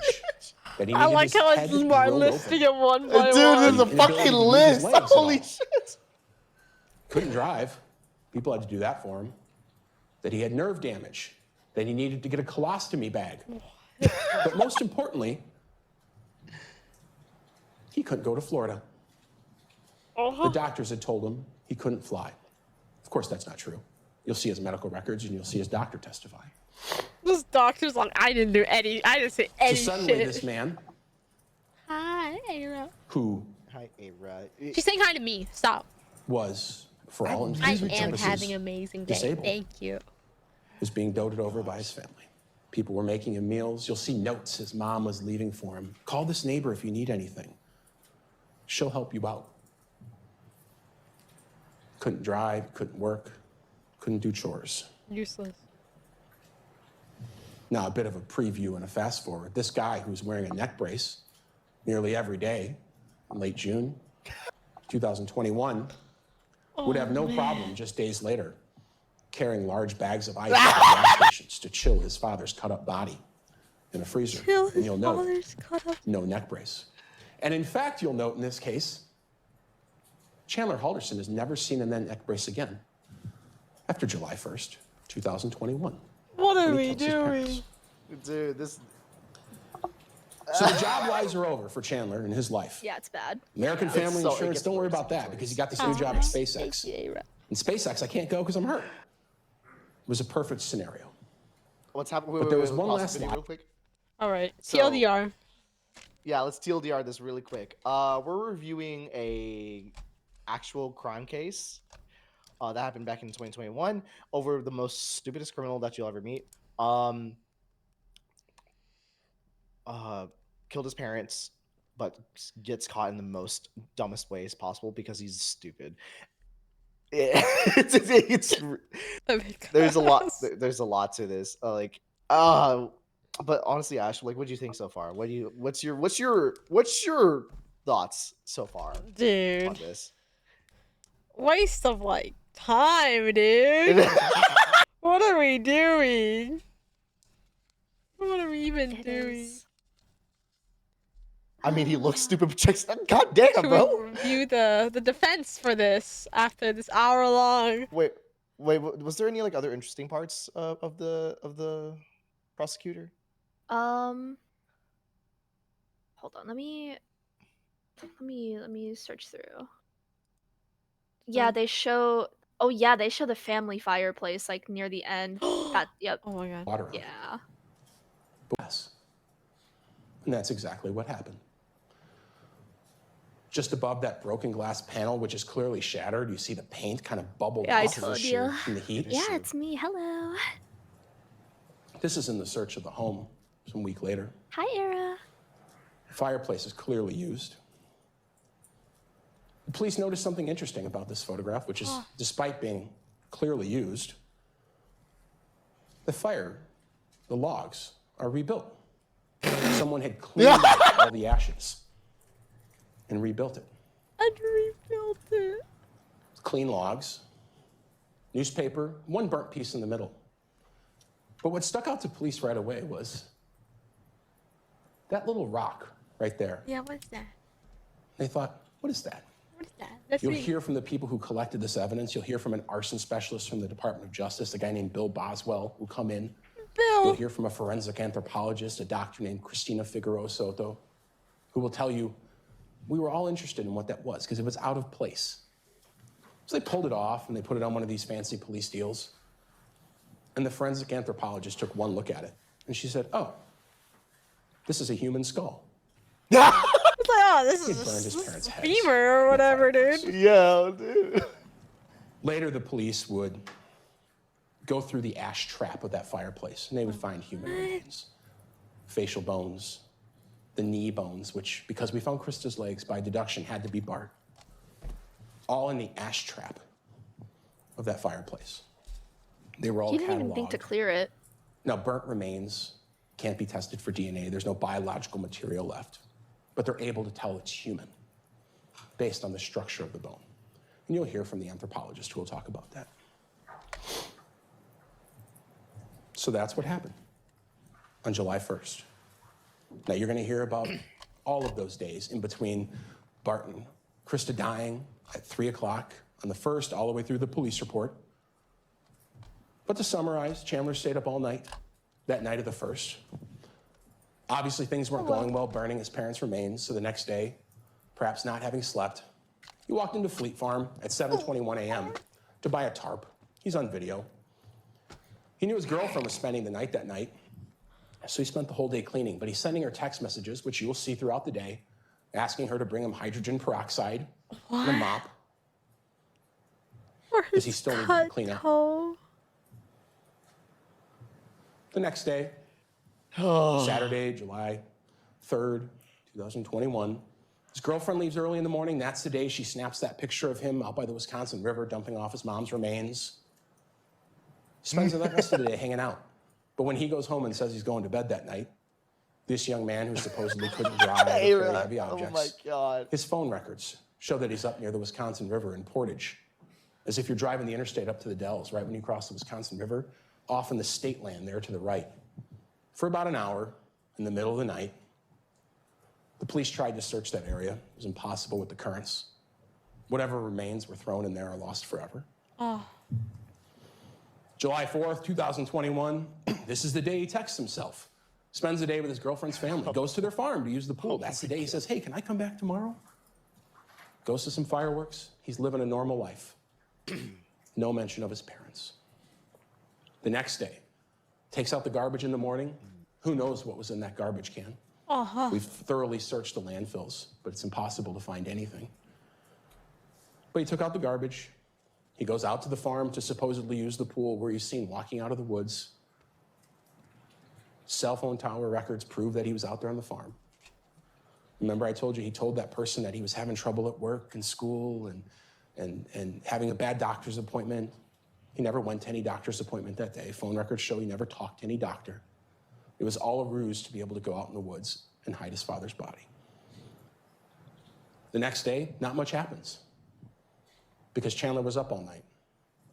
S5: that he needed
S1: I like
S5: his
S1: how
S5: head
S1: it's smart
S5: rolled
S1: listing
S5: open.
S1: it one by
S2: Dude,
S1: one.
S2: there's a
S5: Inability to
S2: fucking
S5: use his
S2: list.
S5: legs at
S2: Holy
S5: all.
S2: shit.
S5: Couldn't drive. People had to do that for him. That he had nerve damage, that he needed to get a colostomy bag. But most importantly, he couldn't go to Florida. The doctors had told him he couldn't fly. Of course, that's not true. You'll see his medical records and you'll see his doctor testify.
S1: This doctor's like, I didn't do any. I didn't say
S5: So
S1: any
S5: suddenly
S1: shit.
S5: this man,
S1: Hi, Ara.
S5: who
S2: Hi, Ara.
S1: She's saying hi to me. Stop.
S5: was, for all
S1: I
S5: intents and
S1: am
S5: purposes,
S1: having an amazing day.
S5: disabled.
S1: Thank you.
S5: was being doted over by his family. People were making him meals. You'll see notes his mom was leaving for him. Call this neighbor if you need anything. She'll help you out. Couldn't drive, couldn't work, couldn't do chores.
S1: Useless.
S5: Now, a bit of a preview and a fast forward. This guy who's wearing a neck brace nearly every day in late June 2021 would have no problem just days later carrying large bags of ice to gas stations to chill his father's cut-up body in a freezer.
S1: Chill
S5: And
S1: his
S5: you'll note,
S1: father's cut up.
S5: no neck brace. And in fact, you'll note in this case, Chandler Halderson is never seen in that neck brace again after July 1st, 2021.
S1: What are
S5: when he
S1: we
S5: tells his
S1: doing?
S5: parents.
S2: Dude, this.
S5: So the job lies are over for Chandler in his life.
S3: Yeah, it's bad.
S5: American Family
S2: so- it
S5: Insurance,
S2: gets
S5: don't worry
S2: worse,
S5: about
S2: it gets
S5: that because
S2: worse.
S5: he got this new job at SpaceX.
S1: Thank you, Ara.
S5: In SpaceX, I can't go because I'm hurt. It was a perfect scenario.
S2: What's happening?
S5: But there was one
S2: pause
S5: last
S2: the video
S5: lie.
S2: real quick.
S1: All right.
S2: So-
S1: TLDR.
S2: Yeah, let's TLDR this really quick. We're reviewing a actual crime case that happened back in 2021 over the most stupidest criminal that you'll ever meet. Killed his parents, but gets caught in the most dumbest ways possible because he's stupid. It's there's a lot. There's a lot to this. But honestly, Ash, like, what do you think so far? What's your thoughts so far on
S1: Dude.
S2: this?
S1: Waste of like time, dude. What are we doing? What are we even
S3: It
S1: doing?
S3: is.
S2: I mean, he looks stupid, but checks. God damn,
S1: Should
S2: bro.
S1: we review the defense for this after this hour long?
S2: Wait, was there any like other interesting parts of the prosecutor?
S3: Hold on. Let me search through. Yeah, they show. Oh yeah, they show the family fireplace like near the end. Yep.
S1: Oh my god.
S5: Water.
S3: Yeah.
S5: Yes. And that's exactly what happened. Just above that broken glass panel, which is clearly shattered, you see the paint kind of bubble
S3: Yeah, I
S5: off
S3: told you.
S5: from the heat.
S3: Yeah, it's me. Hello.
S5: This is in the search of the home some week later.
S3: Hi, Era.
S5: The fireplace is clearly used. The police noticed something interesting about this photograph, which is, despite being clearly used, the logs are rebuilt. Someone had cleaned out all the ashes and rebuilt it.
S1: And rebuilt it.
S5: Clean logs, newspaper, one burnt piece in the middle. But what stuck out to police right away was that little rock right there.
S1: Yeah, what's that?
S5: They thought, what is that?
S1: What is that? That's
S5: You'll
S1: me.
S5: hear from the people who collected this evidence. You'll hear from an arson specialist from the Department of Justice, a guy named Bill Boswell, who come in. You'll
S1: Bill.
S5: hear from a forensic anthropologist, a doctor named Cristina Figueroa Soto, who will tell you, we were all interested in what that was because it was out of place. So they pulled it off and they put it on one of these fancy police deals. And the forensic anthropologist took one look at it and she said, oh, this is a human skull.
S1: It's like, oh, this
S5: He had burned his
S1: is
S5: parents'
S1: a
S5: heads
S1: femur or
S5: in the
S1: whatever,
S5: fireplace.
S1: dude.
S2: Yeah, dude.
S5: Later, the police would go through the ash trap of that fireplace and they would find human remains, facial bones, the knee bones, which, because we found Krista's legs, by deduction, had to be Bart. All in the ash trap of that fireplace. They were all
S3: He didn't even think to
S5: cataloged.
S3: clear it.
S5: Now, burnt remains can't be tested for DNA. There's no biological material left. But they're able to tell it's human based on the structure of the bone. And you'll hear from the anthropologist who will talk about that. So that's what happened on July 1st. Now, you're going to hear about all of those days in between Bart and Krista dying at 3 o'clock on the 1st, all the way through the police report. But to summarize, Chandler stayed up all night that night of the 1st. Obviously, things weren't going well burning his parents' remains, so the next day, perhaps not having slept, he walked into Fleet Farm at 7:21 a.m. to buy a tarp. He's on video. He knew his girlfriend was spending the night that night, so he spent the whole day cleaning, but he's sending her text messages, which you will see throughout the day, asking her to bring him hydrogen peroxide and a mop, because he still needed to clean up.
S1: Toe.
S5: The next day, Saturday, July 3rd, 2021, his girlfriend leaves early in the morning. That's the day she snaps that picture of him out by the Wisconsin River dumping off his mom's remains. Spends the rest of the day hanging out. But when he goes home and says he's going to bed that night, this young man who supposedly couldn't drive or carry heavy objects,
S2: Oh my god.
S5: his phone records show that he's up near the Wisconsin River in Portage. As if you're driving the interstate up to the Dells, right when you cross the Wisconsin River, off in the state land there to the right. For about an hour, in the middle of the night, the police tried to search that area. It was impossible with the currents. Whatever remains were thrown in there are lost forever. July 4th, 2021, this is the day he texts himself. Spends the day with his girlfriend's family, goes to their farm to use the pool. That's the day he says, hey, can I come back tomorrow? Goes to some fireworks. He's living a normal life. No mention of his parents. The next day, takes out the garbage in the morning. Who knows what was in that garbage can? We've thoroughly searched the landfills, but it's impossible to find anything. But he took out the garbage. He goes out to the farm to supposedly use the pool where he's seen walking out of the woods. Cell phone tower records prove that he was out there on the farm. Remember I told you he told that person that he was having trouble at work and school and having a bad doctor's appointment. He never went to any doctor's appointment that day. Phone records show he never talked to any doctor. It was all a ruse to be able to go out in the woods and hide his father's body. The next day, not much happens because Chandler was up all night.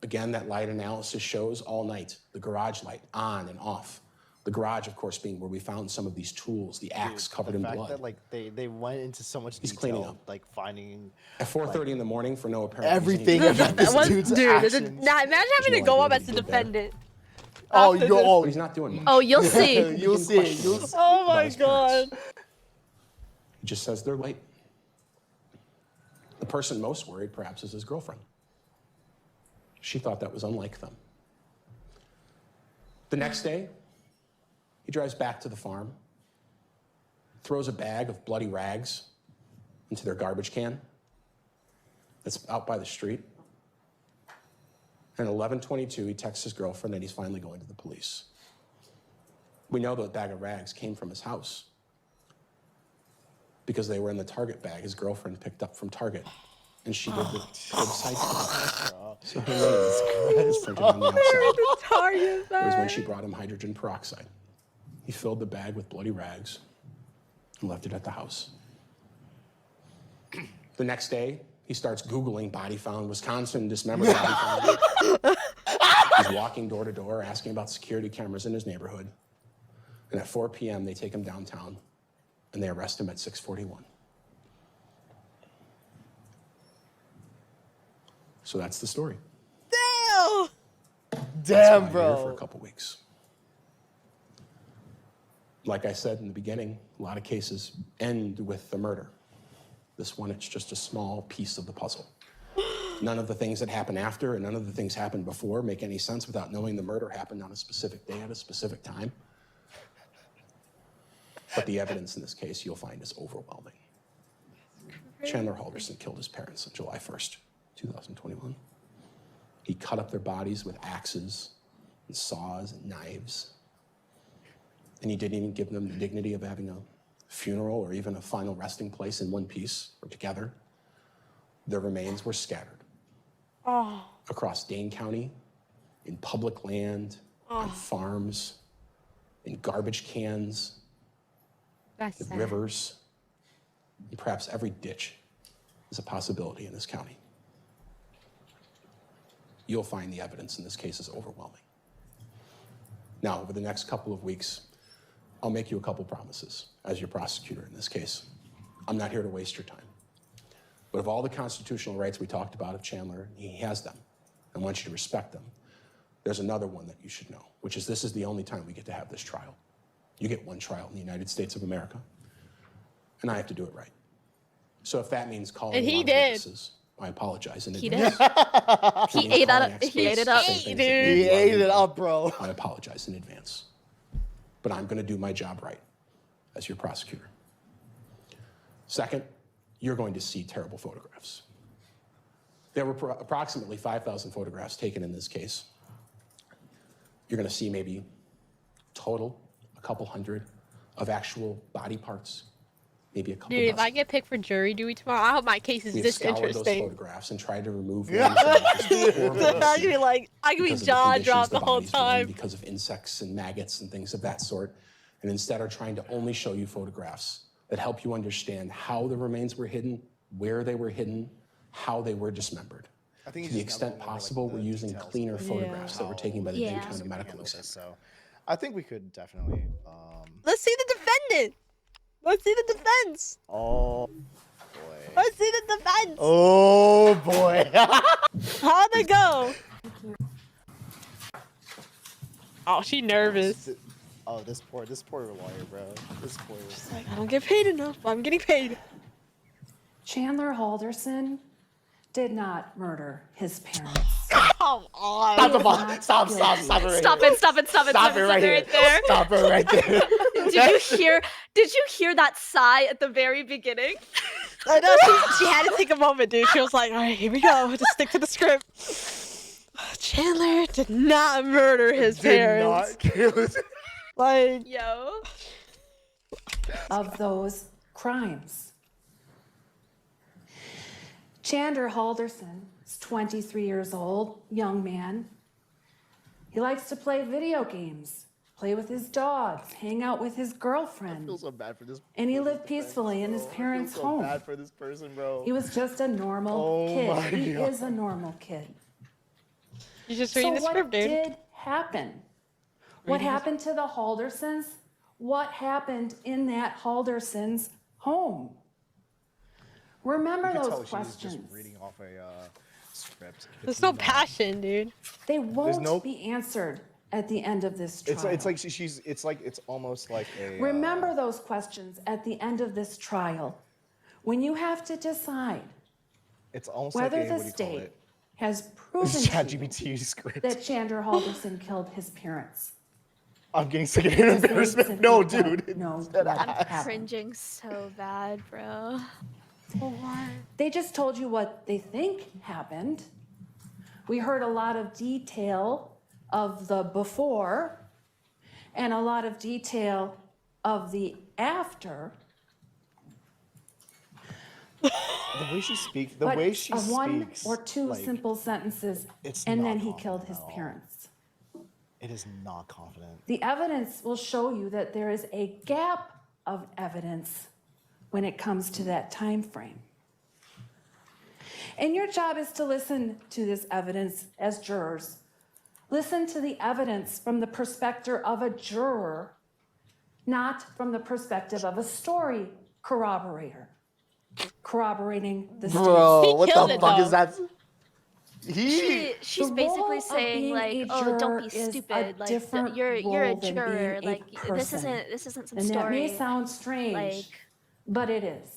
S5: Again, that light analysis shows all night, the garage light on and off. The garage, of course, being where we found some of these tools, the axe covered in blood.
S2: The fact that like they went into so much detail,
S5: cleaning up.
S2: like finding
S5: at 4:30 in the morning for no apparent
S2: everything
S5: reason.
S2: about this dude's actions.
S1: Nah, imagine having to
S5: no
S1: go
S5: idea
S1: up
S5: what
S1: as
S5: he
S1: a
S5: did there.
S1: defendant.
S2: Oh,
S1: after
S2: you
S1: this.
S2: oh,
S5: But he's not doing much.
S3: Oh, you'll see.
S2: you'll see. You'll see.
S1: Oh my
S5: About his parents.
S1: god.
S5: He just says they're late. The person most worried, perhaps, is his girlfriend. She thought that was unlike them. The next day, he drives back to the farm, throws a bag of bloody rags into their garbage can that's out by the street. And at 11:22, he texts his girlfriend that he's finally going to the police. We know that bag of rags came from his house because they were in the Target bag his girlfriend picked up from Target. And she did the website. So her name is printed on the outside.
S1: Target
S5: It was when
S1: bag.
S5: she brought him hydrogen peroxide. He filled the bag with bloody rags and left it at the house. The next day, he starts Googling body found Wisconsin, dismembered body found. He's walking door to door, asking about security cameras in his neighborhood. And at 4 p.m., they take him downtown, and they arrest him at 6:41. So that's the story.
S1: Damn.
S2: Damn,
S5: That's why I'm here for a
S2: bro.
S5: couple weeks. Like I said in the beginning, a lot of cases end with the murder. This one, it's just a small piece of the puzzle. None of the things that happen after and none of the things happened before make any sense without knowing the murder happened on a specific day at a specific time. But the evidence in this case you'll find is overwhelming. Chandler Halderson killed his parents on July 1st, 2021. He cut up their bodies with axes and saws and knives. And he didn't even give them the dignity of having a funeral or even a final resting place in one piece or together. Their remains were scattered across Dane County, in public land, on farms, in garbage cans,
S1: That's
S5: in
S1: sad.
S5: rivers, and perhaps every ditch is a possibility in this county. You'll find the evidence in this case is overwhelming. Now, over the next couple of weeks, I'll make you a couple promises as your prosecutor in this case. I'm not here to waste your time. But of all the constitutional rights we talked about of Chandler, he has them. I want you to respect them. There's another one that you should know, which is this is the only time we get to have this trial. You get one trial in the United States of America, and I have to do it right. So if that means calling
S1: And
S5: a
S1: he
S5: lot of
S1: did.
S5: witnesses, I apologize in
S3: He
S5: advance.
S3: did.
S5: He
S3: ate it up.
S1: He
S2: He ate it up, bro.
S5: I apologize in advance. But I'm going to do my job right as your prosecutor. Second, you're going to see terrible photographs. There were approximately 5,000 photographs taken in this case. You're going to see maybe total a couple hundred of actual body parts, maybe a couple
S1: Dude, if
S5: dozen.
S1: I get picked for jury duty tomorrow, I hope my case is
S5: We've
S1: this
S5: scoured those
S1: interesting.
S5: photographs and tried to remove ones that are just horrible to
S1: I could
S5: see
S1: be like, I could be
S5: because of the
S1: jaw
S5: conditions
S1: dropped the whole
S5: bodies were in,
S1: time.
S5: because of insects and maggots and things of that sort, and instead are trying to only show you photographs that help you understand how the remains were hidden, where they were hidden, how they were dismembered.
S2: I think
S5: To the extent possible, we're using cleaner photographs that were taken by the Dane
S3: Yeah.
S5: County Medical Examiner.
S2: So, I think we could definitely.
S1: Let's see the defendant. Let's see the defense.
S2: Oh boy.
S1: Let's see the defense.
S2: Oh boy.
S1: How'd it go? Oh, she nervous.
S2: Oh, this poor lawyer, bro. This poor.
S1: Like, I don't get paid enough. I'm getting paid.
S4: Chandler Halderson did not murder his parents.
S1: Come on.
S2: Stop the ball. Stop it right
S3: Stop
S2: here.
S3: it! Stop it! Stop it!
S2: Stop it right here.
S3: there.
S2: Stop it right there.
S3: Did you hear that sigh at the very beginning?
S1: I know she had to take a moment, dude. She was like, all right, here we go. Just stick to the script. Chandler did not murder his
S2: Did
S1: parents.
S2: not kill his.
S1: Like,
S3: Yo.
S4: Of those crimes. Chandler Halderson is 23 years old, young man. He likes to play video games, play with his dogs, hang out with his
S2: I
S4: girlfriend.
S2: feel so bad for this.
S4: And he
S2: for this
S4: lived peacefully in his
S2: bro.
S4: parents'
S2: I feel so
S4: home.
S2: bad for this person, bro.
S4: He was just a normal
S2: Oh my
S4: kid. He
S2: God.
S4: is a normal kid.
S1: You're just
S4: So
S1: reading the
S4: what
S1: script, dude.
S4: did happen? What happened to the Haldersons? What happened in that Haldersons home? Remember
S2: You can
S4: those
S2: tell she's
S4: questions.
S2: just reading off a script.
S1: There's no passion, dude.
S4: They won't
S2: no-
S4: be answered at the end of this trial.
S2: It's like it's almost like a.
S4: Remember those questions at the end of this trial when you have to decide
S2: It's almost
S4: whether
S2: like a,
S4: the
S2: what do you call
S4: state
S2: it?
S4: has
S2: It's
S4: proven to you
S2: ChatGPT script.
S4: that Chandler Halderson killed his parents.
S2: I'm getting sick of hearing embarrassment. No, dude.
S4: No,
S3: I'm cringing so bad, bro.
S4: They just told you what they think happened. We heard a lot of detail of the before and a lot of detail of the after.
S2: The way she speaks,
S4: But
S2: way she speaks.
S4: one or two
S2: like,
S4: simple sentences,
S2: it's
S4: and
S2: not
S4: then he
S2: confident
S4: killed his
S2: at all.
S4: parents.
S2: It is not confident.
S4: The evidence will show you that there is a gap of evidence when it comes to that time frame. And your job is to listen to this evidence as jurors. Listen to the evidence from the perspective of a juror, not from the perspective of a story corroborator. Corroborating the
S2: Bro,
S1: He
S2: what
S1: killed
S2: the
S1: it,
S2: fuck
S1: though.
S2: is that? He.
S3: She's
S4: The
S3: basically
S4: role of
S3: saying
S4: being
S3: like,
S4: a
S3: oh, don't
S4: juror
S3: be
S4: is a
S3: stupid. Like
S4: different
S3: you're a
S4: role than
S3: juror.
S4: being a
S3: Like
S4: person.
S3: this isn't some
S4: And that
S3: story.
S4: may sound strange,
S3: like
S4: but it is.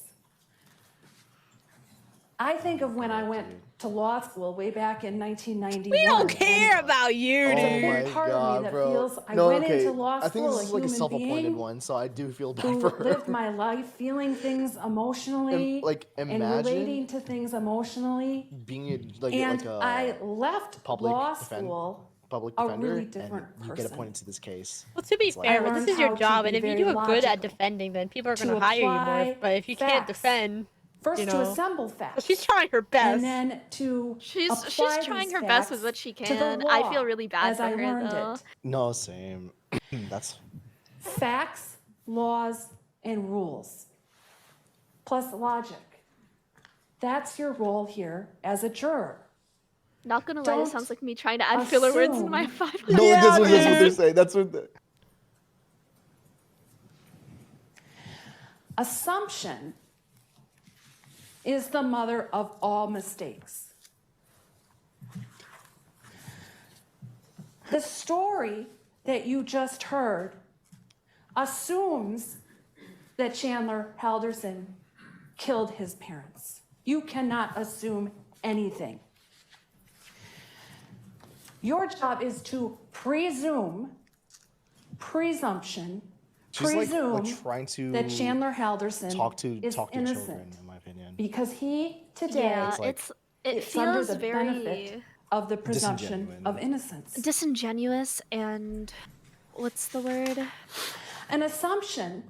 S4: I think of when I went to law school way back in 1991.
S1: We don't care about you,
S2: Oh
S1: dude.
S2: my
S4: part of me
S2: god,
S4: that
S2: bro.
S4: feels I
S2: No,
S4: went
S2: okay.
S4: into law
S2: I think
S4: school
S2: this
S4: a
S2: is like a
S4: human
S2: self-appointed
S4: being
S2: one, so I do feel bad
S4: who
S2: for her.
S4: lived my life feeling things emotionally
S2: like,
S4: and
S2: imagine
S4: relating to things emotionally.
S2: Being like
S4: And
S2: a
S4: I left
S2: public
S4: law
S2: defend-
S4: school
S2: public
S4: a
S2: defender,
S4: really
S2: and
S4: different
S2: you get
S4: person.
S2: appointed to this case.
S1: Well, to be
S2: It's like-
S1: fair,
S4: I
S1: this
S4: learned
S1: is your
S4: how to
S1: job,
S4: be
S1: and if you
S4: very
S1: do good at
S4: logical,
S1: defending, then people are
S4: to
S1: going to hire you more.
S4: apply
S1: But if you can't
S4: facts.
S1: defend,
S4: First
S1: you
S4: to
S1: know.
S4: assemble facts.
S1: She's trying her best.
S4: And then to
S3: she's
S4: apply
S3: trying
S4: these
S3: her best with
S4: facts
S3: what she
S4: to the
S3: can.
S4: law
S3: I feel really bad
S4: as
S3: for
S4: I
S3: her
S4: learned
S3: though.
S4: it.
S2: No, same. That's
S4: Facts, laws, and rules, plus logic. That's your role here as a juror.
S3: Not gonna lie,
S4: Don't
S3: this sounds like me trying to add filler words in my
S4: assume-
S3: 5
S2: no.
S3: minutes.
S2: that's what they're saying. That's what.
S4: Assumption is the mother of all mistakes. The story that you just heard assumes that Chandler Halderson killed his parents. You cannot assume anything. Your job is to presumption,
S2: She's like
S4: presume
S2: trying to
S4: that Chandler Halderson
S2: talk to
S4: is
S2: children,
S4: innocent
S2: in my opinion.
S4: because he today
S3: Yeah,
S2: like-
S3: it
S4: it's under
S3: feels
S4: the benefit
S3: very
S4: of the presumption
S2: Disingenuine.
S4: of innocence.
S3: disingenuous and what's the word?
S4: An assumption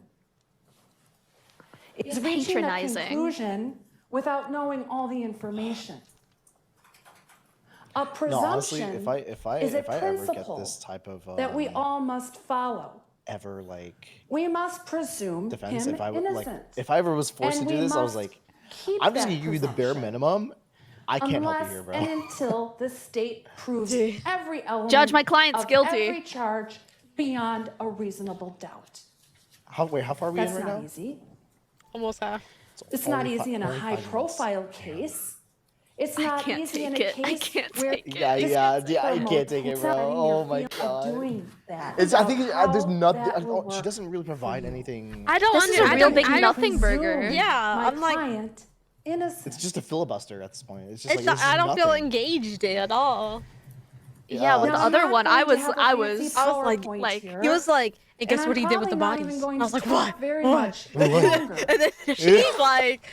S4: is reaching a
S3: Patronizing.
S4: conclusion without knowing all the information. A
S2: No,
S4: presumption
S2: honestly, if I
S4: is a
S2: ever get
S4: principle
S2: this type of
S4: that we all must follow.
S2: ever like
S4: We must presume
S2: defense,
S4: him
S2: if I would like
S4: innocent.
S2: if I ever was forced
S4: And
S2: to do
S4: we
S2: this, I was
S4: must
S2: like,
S4: keep
S2: I'm just
S4: that
S2: gonna give you the bare
S4: presumption
S2: minimum. I can't help you
S4: unless
S2: here, bro.
S4: and until the state proves
S1: Dude.
S4: every element
S3: Judge, my client's
S4: of
S3: guilty.
S4: every charge beyond a reasonable doubt.
S2: How far are we
S4: That's
S2: in right
S4: not
S2: now?
S4: easy.
S1: Almost half.
S4: It's not
S2: only
S4: easy in a
S2: only 5 minutes.
S4: high-profile case. It's
S3: I
S4: not
S3: can't
S4: easy in a
S3: take it. I
S4: case
S3: can't
S4: where
S3: take it.
S2: Yeah,
S4: this
S2: yeah,
S4: gets
S2: I
S4: promoted
S2: can't take it,
S4: without
S2: bro.
S4: letting
S2: Oh
S4: your
S2: my
S4: feel of
S2: god.
S4: doing that.
S2: It's I think
S4: About
S2: there's
S4: how
S2: nothing.
S4: that will
S2: She
S4: work
S2: doesn't really provide
S4: for you.
S2: anything.
S1: I don't
S3: This is a
S1: understand.
S3: real big
S1: I don't-
S3: nothing burger.
S4: Presume
S1: Yeah,
S4: my
S1: I'm like-
S4: client innocent.
S2: It's just a filibuster at this point. It's just
S1: It's
S2: like
S1: not, I don't feel
S2: nothing.
S1: engaged at all.
S3: Yeah, with
S2: Yeah.
S3: the
S4: Now, I'm
S3: other
S4: not
S3: one,
S4: going
S3: I
S4: to
S3: was
S4: have a
S3: I
S4: fancy
S3: was
S1: I was
S4: PowerPoint
S3: like-
S4: here,
S1: He was like, and
S4: and
S1: guess
S4: I'm
S1: what he did with the
S4: probably not
S1: bodies?
S4: even
S1: I
S4: going
S1: was
S4: to
S1: like,
S4: talk
S1: what?
S4: very
S1: What?
S4: much longer.
S1: And then she's like,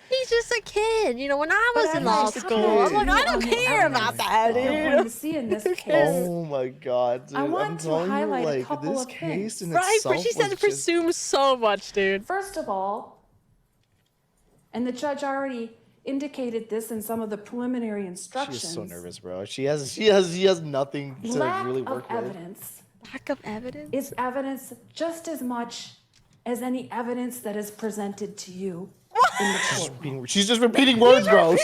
S1: he's just a kid. You know, when I was
S4: But
S1: in
S4: as
S1: law
S4: I
S1: school, I'm like, I
S4: touch
S1: don't
S4: on the
S1: care about
S4: evidence
S1: that,
S4: that we're going
S1: dude.
S4: to see in this case.
S2: Oh my god, dude!
S4: I want
S2: I'm
S4: to
S2: telling
S4: highlight a
S2: you, like
S4: couple
S2: this
S4: of
S2: case
S4: things.
S2: in
S1: Right,
S2: itself
S1: but she said
S2: was
S1: it
S2: just-
S1: presumes so much, dude.
S4: First of all, and the judge already indicated this in some of the preliminary
S2: She
S4: instructions.
S2: is so nervous, bro. She has nothing to
S4: Lack
S2: really
S4: of
S2: work with.
S4: evidence
S1: Lack of evidence?
S4: is evidence just as much as any evidence that is presented to you in the courtroom.
S2: She's just repeating words, bro.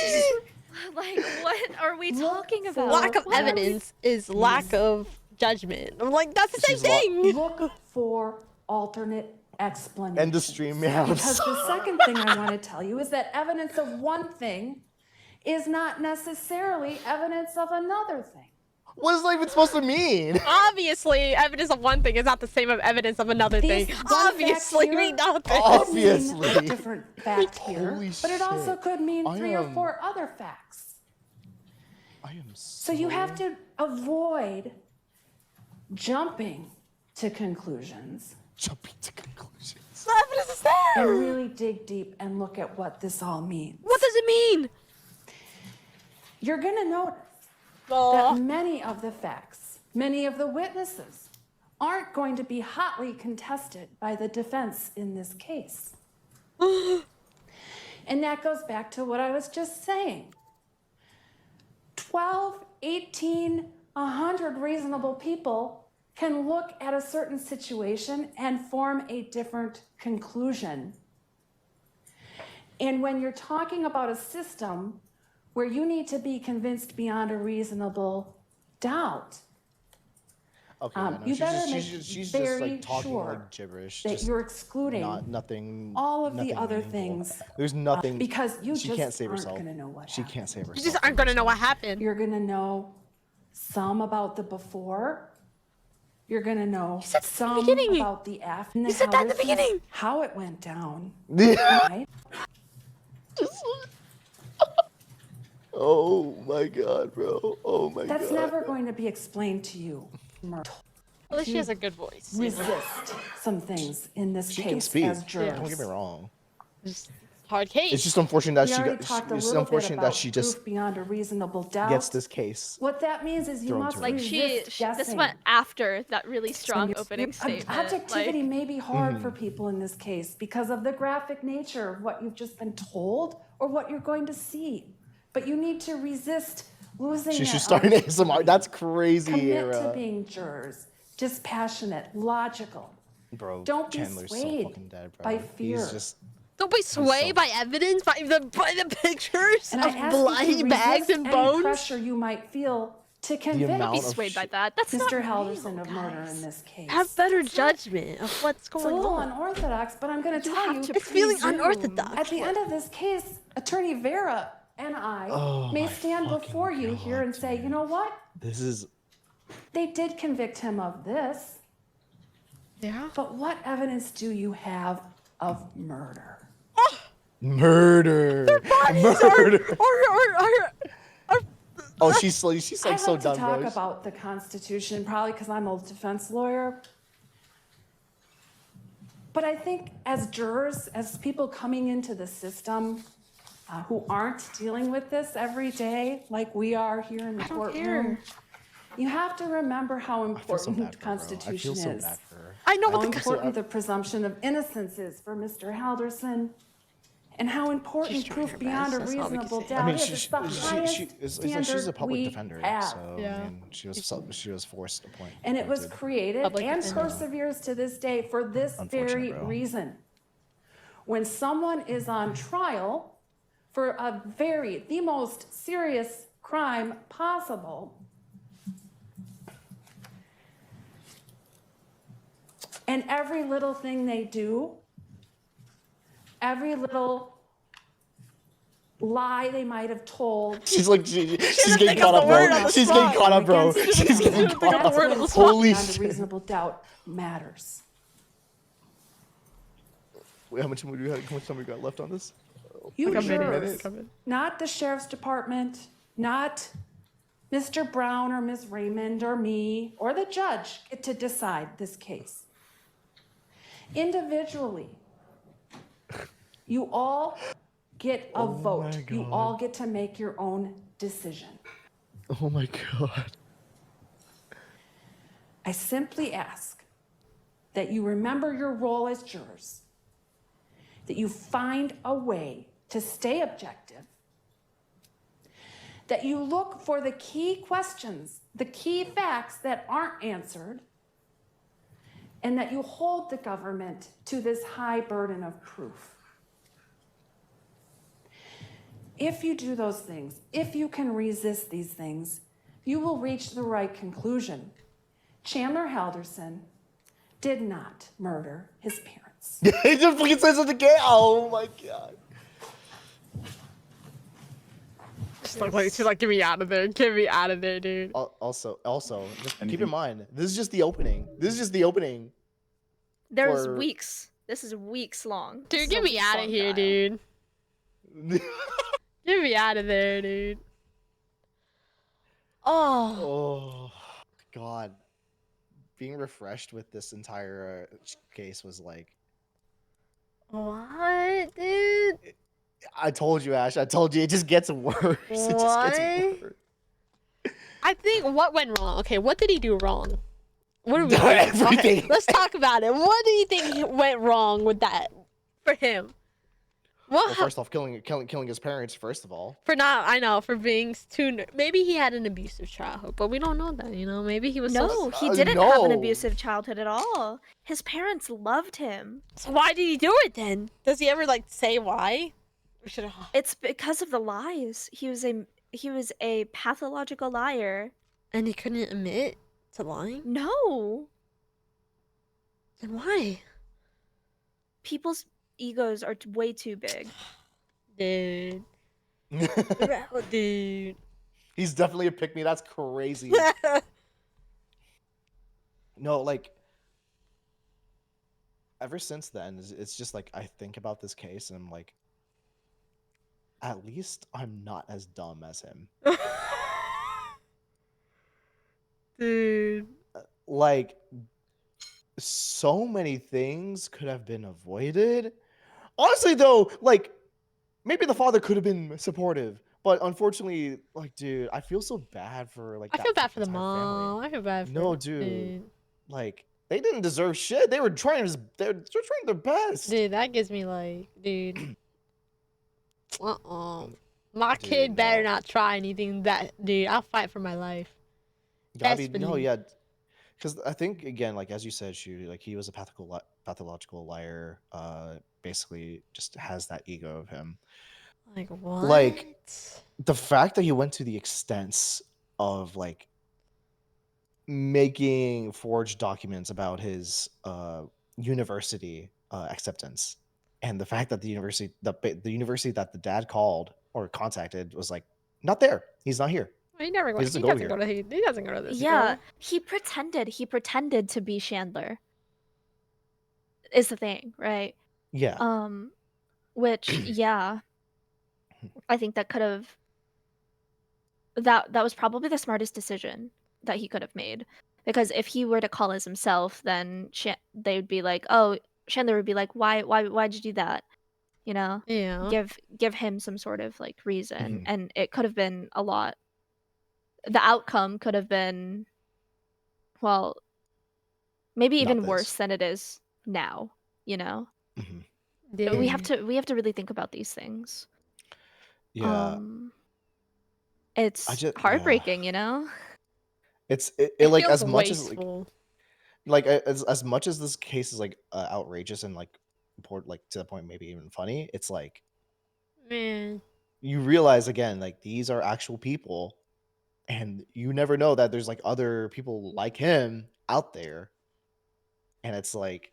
S3: Like, what are we talking
S4: for
S3: about?
S1: Lack of
S3: What are we-
S1: evidence is lack of judgment. I'm like, that's the same
S2: She's lo-
S1: thing.
S4: Look for alternate explanations.
S2: End the stream, meows.
S4: Because the second thing I want to tell you is that evidence of one thing is not necessarily evidence of another thing.
S2: What is that even supposed to mean?
S1: Obviously, evidence of one thing is not the same as evidence of another
S4: These
S1: thing.
S4: one fact
S1: Obviously,
S4: here
S1: mean nothing.
S4: could mean
S2: Obviously.
S4: a different fact here,
S2: Holy
S4: but it also
S2: shit.
S4: could mean
S2: I
S4: 3 or
S2: am-
S4: 4 other facts.
S2: I am
S4: So you have to avoid jumping to conclusions
S2: jumping to conclusions.
S1: The evidence is there.
S4: and really dig deep and look at what this all means.
S1: What does it mean?
S4: You're going to notice
S1: Aw.
S4: that many of the facts, many of the witnesses, aren't going to be hotly contested by the defense in this case. And that goes back to what I was just saying. 12, 18, 100 reasonable people can look at a certain situation and form a different conclusion. And when you're talking about a system where you need to be convinced beyond a reasonable doubt,
S2: Okay, I know.
S4: you better
S2: she's just
S4: very
S2: like talking
S4: sure
S2: like gibberish.
S4: that
S2: just
S4: you're excluding
S2: nothing.
S4: all of the
S2: nothing
S4: other
S2: meaningful.
S4: things,
S2: There's nothing
S4: because you
S2: she
S4: just
S2: can't save
S4: aren't
S2: herself.
S4: gonna know what
S2: She
S4: happened.
S2: can't save herself.
S1: You just aren't gonna know what happened.
S4: You're going to know some about the before. You're going to know
S1: said that at the
S4: some
S1: beginning.
S4: about the after.
S1: You said that at the beginning.
S4: How it went down.
S2: Yeah.
S4: Right?
S2: Oh my god, bro. Oh my
S4: That's
S2: god.
S4: never going to be explained to you.
S1: Well, she has a good voice.
S4: Resist some things in this
S2: She
S4: case
S2: can speak.
S4: as jurors.
S2: Don't get me wrong.
S1: Just hard case.
S2: It's just unfortunate that
S4: We
S2: she
S4: already
S2: got.
S4: talked a
S2: It's
S4: little bit
S2: unfortunate
S4: about
S2: that she just
S4: proof beyond a reasonable doubt.
S2: gets this case.
S4: What that means is you
S2: thrown
S4: must
S2: to her.
S3: Like
S4: resist
S3: this
S4: guessing.
S3: went after that really strong opening
S4: Ob-
S3: statement.
S4: Objectivity
S3: like,
S4: may be hard
S2: Mm-hmm.
S4: for people in this case because of the graphic nature of what you've just been told or what you're going to see. But you need to resist losing
S2: She
S4: it.
S2: should start an ASMR. That's crazy,
S4: Commit to
S2: Era.
S4: being jurors, dispassionate, logical.
S2: Bro,
S4: Don't be
S2: Chandler's
S4: swayed
S2: so fucking dead, bro.
S4: by fear.
S2: He's just.
S1: Don't be swayed
S2: so-
S1: by evidence, by the pictures
S4: And I
S1: of
S4: ask you
S1: bloody
S4: to
S1: bags
S4: resist
S1: and
S4: any
S1: bones.
S4: pressure you might feel to convict
S2: amount
S3: be
S2: of
S3: swayed by
S2: shit.
S3: that. That's not
S4: Mr.
S3: real,
S4: Halderson of murder
S3: guys.
S4: in this case.
S1: Have better judgment of what's
S4: It's a
S1: going
S4: little
S1: on.
S4: unorthodox, but I'm going to tell
S3: have
S4: you.
S3: to
S1: It's feeling
S3: presume.
S1: unorthodox.
S4: At the end of this case, Attorney Vera and I
S2: Oh
S4: may
S2: my
S4: stand
S2: fucking
S4: before you here and say, you know what?
S2: This is.
S4: They did convict him of this,
S1: Yeah.
S4: but what evidence do you have of murder?
S2: Murder. Murder. Oh, she's like
S4: I
S2: so
S4: like to
S2: done,
S4: talk
S2: bro.
S4: about the Constitution, probably because I'm a defense lawyer. But I think as jurors, as people coming into the system who aren't dealing with this every day, like we are here in the courtroom, you have to remember how
S2: I feel so
S4: important
S2: bad
S4: the
S2: for her, bro. I
S4: Constitution
S2: feel so
S4: is.
S2: bad for her.
S1: I know
S4: How
S1: what the
S4: important the presumption of innocence is for Mr. Halderson, and how important
S1: trying
S4: proof
S1: her
S4: beyond a
S1: best, that's all we can
S4: reasonable
S1: say.
S4: doubt
S2: I mean,
S4: is. It's the highest
S2: it's like she's a
S4: standard
S2: public
S4: we
S2: defender,
S4: have.
S2: so
S1: Yeah.
S2: I mean, she was forced to point.
S4: And it was
S2: appointed.
S4: created
S1: Public
S4: and
S1: defender.
S4: perseveres to this day for this
S2: Unfortunate,
S4: very
S2: bro.
S4: reason. When someone is on trial for the most serious crime possible, and every little thing they do, every little lie they might have told,
S2: She's like she's getting
S1: think
S2: caught
S1: of
S2: up,
S1: the word
S2: bro.
S1: on the
S2: She's getting
S1: spot.
S2: caught up, bro.
S4: Against
S2: She's
S4: you.
S2: getting
S1: Think
S2: caught
S1: of the
S2: up.
S1: word on the
S4: that's
S1: spot.
S4: when
S2: Holy
S4: beyond a
S2: shit.
S4: reasonable doubt matters.
S2: Wait, how much time we got left on this?
S4: You
S1: Like a minute.
S4: jurors, not the sheriff's department, not Mr. Brown or Ms. Raymond or me or the judge get to decide this case. Individually, you all get a vote.
S2: my
S4: You
S2: God.
S4: all get to make your own decision.
S2: Oh my god.
S4: I simply ask that you remember your role as jurors, that you find a way to stay objective, that you look for the key questions, the key facts that aren't answered, and that you hold the government to this high burden of proof. If you do those things, if you can resist these things, you will reach the right conclusion. Chandler Halderson did not murder his parents.
S2: He just fucking says it again. Oh my god.
S1: She's like, get me out of there. Get me out of there, dude.
S2: Also, just keep in mind, this is just the opening. This is just the opening.
S3: There's
S2: For-
S3: weeks. This is weeks long. This
S1: Dude,
S3: is
S1: get
S3: a
S1: me out of
S3: weeks-long
S1: here,
S3: trial.
S1: dude. Get me out of there, dude. Oh.
S2: Oh god. Being refreshed with this entire case was like,
S1: What, dude?
S2: I told you, Ash. I told you, it just gets worse. It just gets
S1: What?
S2: worse.
S1: I think what went wrong? Okay, what did he do wrong? What are we
S2: Everything.
S1: Okay, let's talk about it. What do you think went wrong with that for him? What
S2: Well, first off, killing his parents. First of all,
S1: for being too. Maybe he had an abusive childhood, but we don't know that. You know, maybe he was.
S3: No, he
S2: Uh,
S3: didn't have an
S2: no.
S3: abusive childhood at all. His parents loved him.
S1: So why did he do it then? Does he ever like say why? We should.
S3: It's because of the lies. He was a pathological liar.
S1: And he couldn't admit to lying.
S3: No.
S1: Then why?
S3: People's egos are way too big.
S1: Dude. Dude.
S2: he's definitely a pick me. That's crazy. No, like, ever since then, it's just like I think about this case and I'm like, at least I'm not as dumb as him.
S1: Dude.
S2: Like, so many things could have been avoided. Honestly, though, like, maybe the father could have been supportive, but unfortunately, like, dude, I feel so bad for like.
S1: I feel bad for the
S2: entire
S1: mom.
S2: family.
S1: I feel bad for
S2: No, dude. Like, they didn't deserve shit. They were trying they're trying their best.
S1: Dude, that gives me like, dude. My
S2: Dude,
S1: kid better
S2: no.
S1: not try anything that, dude. I'll fight for my life.
S2: Gotta be, no,
S1: Desperately.
S2: yeah, because I think again, like as you said, Shuli, like he was a pathological liar. Basically, just has that ego of him.
S1: Like what?
S2: Like, the fact that he went to the extents of like making forged documents about his university acceptance, and the fact that the university that the dad called or contacted was like not there. He's not here.
S1: He never
S2: He
S1: goes.
S2: doesn't
S1: He
S2: go
S1: doesn't
S2: here.
S1: go to. He doesn't go to this.
S3: Yeah,
S1: school.
S3: he pretended to be Chandler. Is the thing, right?
S2: Yeah.
S3: Which yeah, I think that could have that was probably the smartest decision that he could have made, because if he were to call as himself, then they would be like, oh, Chandler would be like, why'd you do that? You know,
S1: Yeah.
S3: give him some sort of like reason,
S2: Mhm.
S3: and it could have been a lot. The outcome could have been, well, maybe
S2: Not
S3: even
S2: this.
S3: worse than it is now. You know,
S2: Mhm.
S1: Dude.
S3: we have to really think about these things.
S2: Yeah.
S3: It's
S2: yeah.
S3: heartbreaking, you know.
S2: It
S1: It
S2: like
S1: feels
S2: as much as
S1: wasteful.
S2: as much as this case is like outrageous and like important, like to the point maybe even funny, it's like
S1: Man.
S2: you realize again, like these are actual people, and you never know that there's like other people like him out there, and it's like,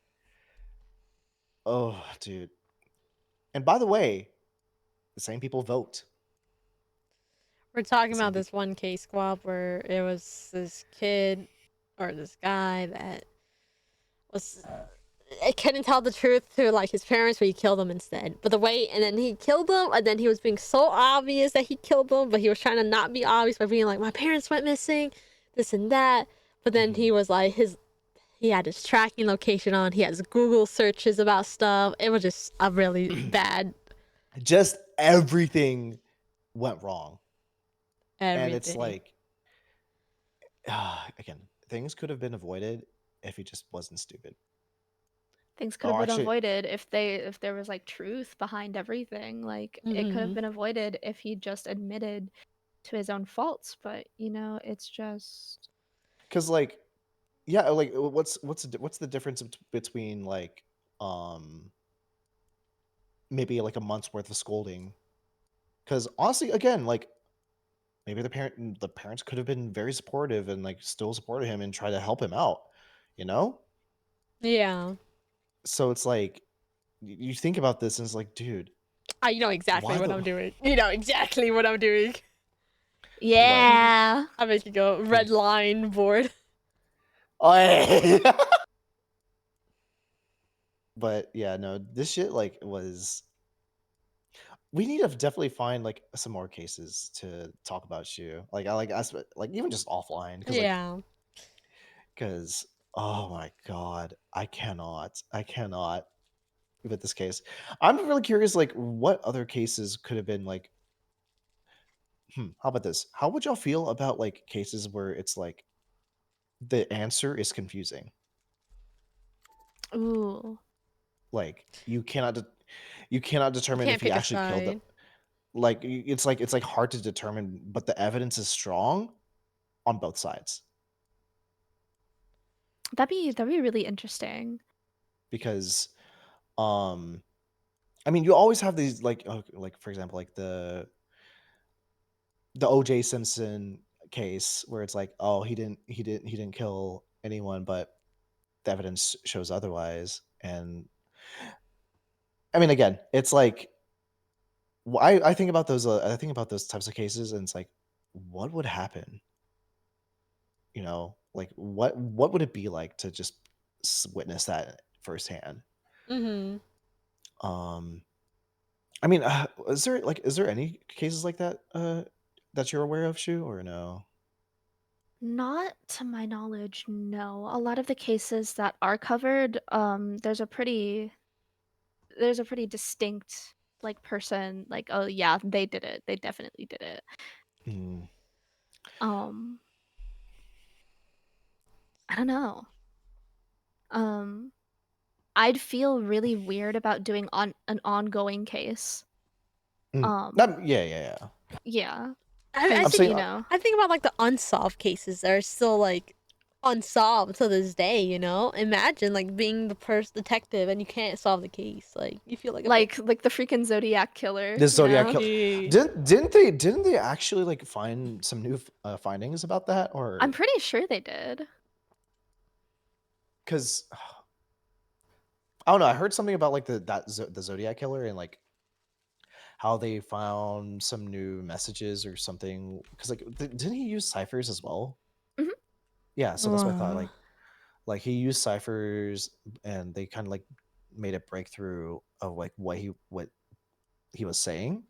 S2: oh, dude. And by the way, the same people vote.
S1: We're talking
S2: Same
S1: about this one case, Squab, where it was this kid or this guy that was couldn't tell the truth to like his parents, but he killed them instead. But and then he killed them, and then he was being so obvious that he killed them, but he was trying to not be obvious by being like, my parents went missing, this and that. But then he was like he had his tracking location on. He has Google searches about stuff. It was just a really bad.
S2: Just everything went wrong.
S1: Everything.
S2: And it's like, again, things could have been avoided if he just wasn't stupid.
S3: Things could
S2: Oh,
S3: have been
S2: actually-
S3: avoided if there was like truth behind everything. Like it could have been avoided if he just admitted to his own faults. But you know, it's just
S2: Because like, yeah, like what's the difference between like maybe like a month's worth of scolding Because honestly, again, like maybe the parents could have been very supportive and like still supported him and try to help him out, you know?
S1: Yeah.
S2: So it's like you think about this and it's like, dude,
S1: You know exactly
S2: why
S1: what
S2: the
S1: I'm doing. You know exactly what I'm doing.
S2: like
S3: Yeah.
S1: I'm making a red line board.
S2: oh, but yeah, no, this shit like was we need to definitely find like some more cases to talk about Shu. Like I like us like even just offline
S1: Yeah.
S2: because oh my god, I cannot with this case. I'm really curious like what other cases could have been like how about this? How would y'all feel about like cases where it's like the answer is confusing?
S3: Ooh.
S2: Like you cannot
S1: You
S2: determine
S1: can't
S2: if he
S1: pick a
S2: actually killed them.
S1: side.
S2: Like it's like hard to determine, but the evidence is strong on both sides
S3: That'd be really interesting.
S2: because I mean, you always have these like for example, like the OJ Simpson case where it's like, oh, he didn't kill anyone, but the evidence shows otherwise. And I mean, again, it's like I think about those I think about those types of cases, and it's like, what would happen? You know, like what would it be like to just witness that firsthand?
S1: Mm-hmm.
S2: Um, I mean, is there any cases like that that you're aware of, Shu, or no?
S3: Not to my knowledge, no. A lot of the cases that are covered, there's a pretty distinct like person, like, oh yeah, they did it. They definitely did it.
S2: Mm.
S3: Um, I don't know. Um, I'd feel really weird about doing on an ongoing case.
S2: Yeah, yeah, yeah.
S3: Yeah,
S1: I
S2: I'm
S3: because
S1: think
S2: saying,
S3: you know,
S1: I think about like the unsolved cases that are still like unsolved to this day. You know, imagine like being the detective and you can't solve the case. Like you feel like a
S3: like the freaking Zodiac killer,
S2: this
S3: you
S2: Zodiac
S3: know?
S2: kill
S1: dude.
S2: didn't they actually like find some new findings about that,
S3: I'm
S2: or
S3: pretty sure they did.
S2: because I don't know, I heard something about like the Zodiac killer and like how they found some new messages or something because like didn't he use ciphers as well?
S3: Mhm.
S2: Yeah, so that's what I thought.
S1: Wow.
S2: Like he used ciphers and they kind of like made a breakthrough of like what he was saying.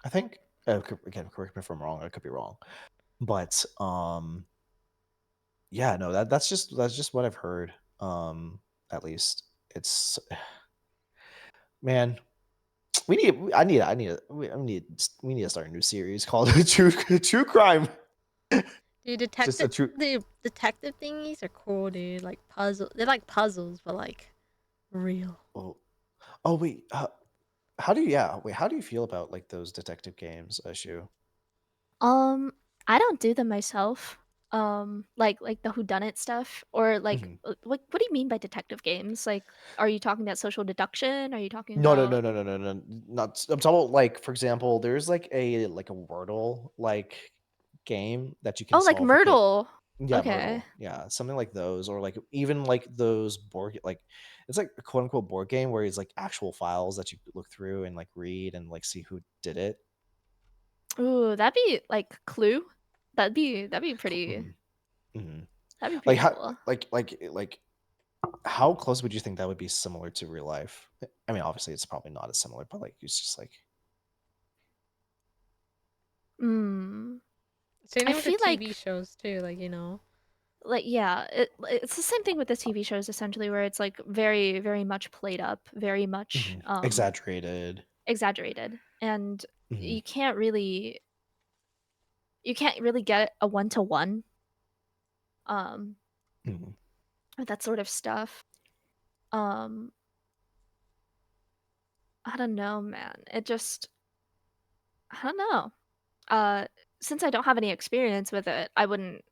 S2: I think again, correct me if I'm wrong. I could be wrong, but yeah, no, that's just what I've heard. At least it's man. We need to start a new series called True Crime.
S1: Dude,
S2: Just a true.
S1: the detective thingies are cool, dude. Like puzzle, they're like puzzles, but like real.
S2: Oh, oh wait. How do you? Yeah, wait. How do you feel about like those detective games, Shu?
S3: Um, I don't do them myself. Like the whodunit stuff, or like
S2: Mhm.
S3: what do you mean by detective games? Like, are you talking about social deduction? Are you talking
S2: No, no,
S3: about
S2: no, no, no, no, no. Not. I'm talking about like, for example, there's like a Wordle like game that you can
S3: oh, like
S2: solve with it.
S3: Myrtle?
S2: Yeah,
S3: Okay.
S2: Myrtle. Yeah, something like those, or like even like those like it's like a quote unquote board game where it's like actual files that you look through and like read and like see who did it.
S3: Ooh, that'd be like Clue. That'd be pretty.
S2: Mhm, mhm.
S3: That'd be
S2: Like
S3: pretty
S2: how
S3: cool.
S2: like how close would you think that would be similar to real life? I mean, obviously it's probably not as similar, but like it's just like
S3: Hmm.
S1: Same
S3: I
S1: thing with the
S3: feel
S1: TV
S3: like
S1: shows too. Like you know.
S3: yeah, it's the same thing with the TV shows essentially, where it's like very much played up, very much
S2: exaggerated.
S3: exaggerated, and
S2: Mhm,
S3: you can't really get a one to one um
S2: mhm,
S3: with that sort of stuff. Um, I don't know, man. I don't know. Uh, since I don't have any experience with it, I wouldn't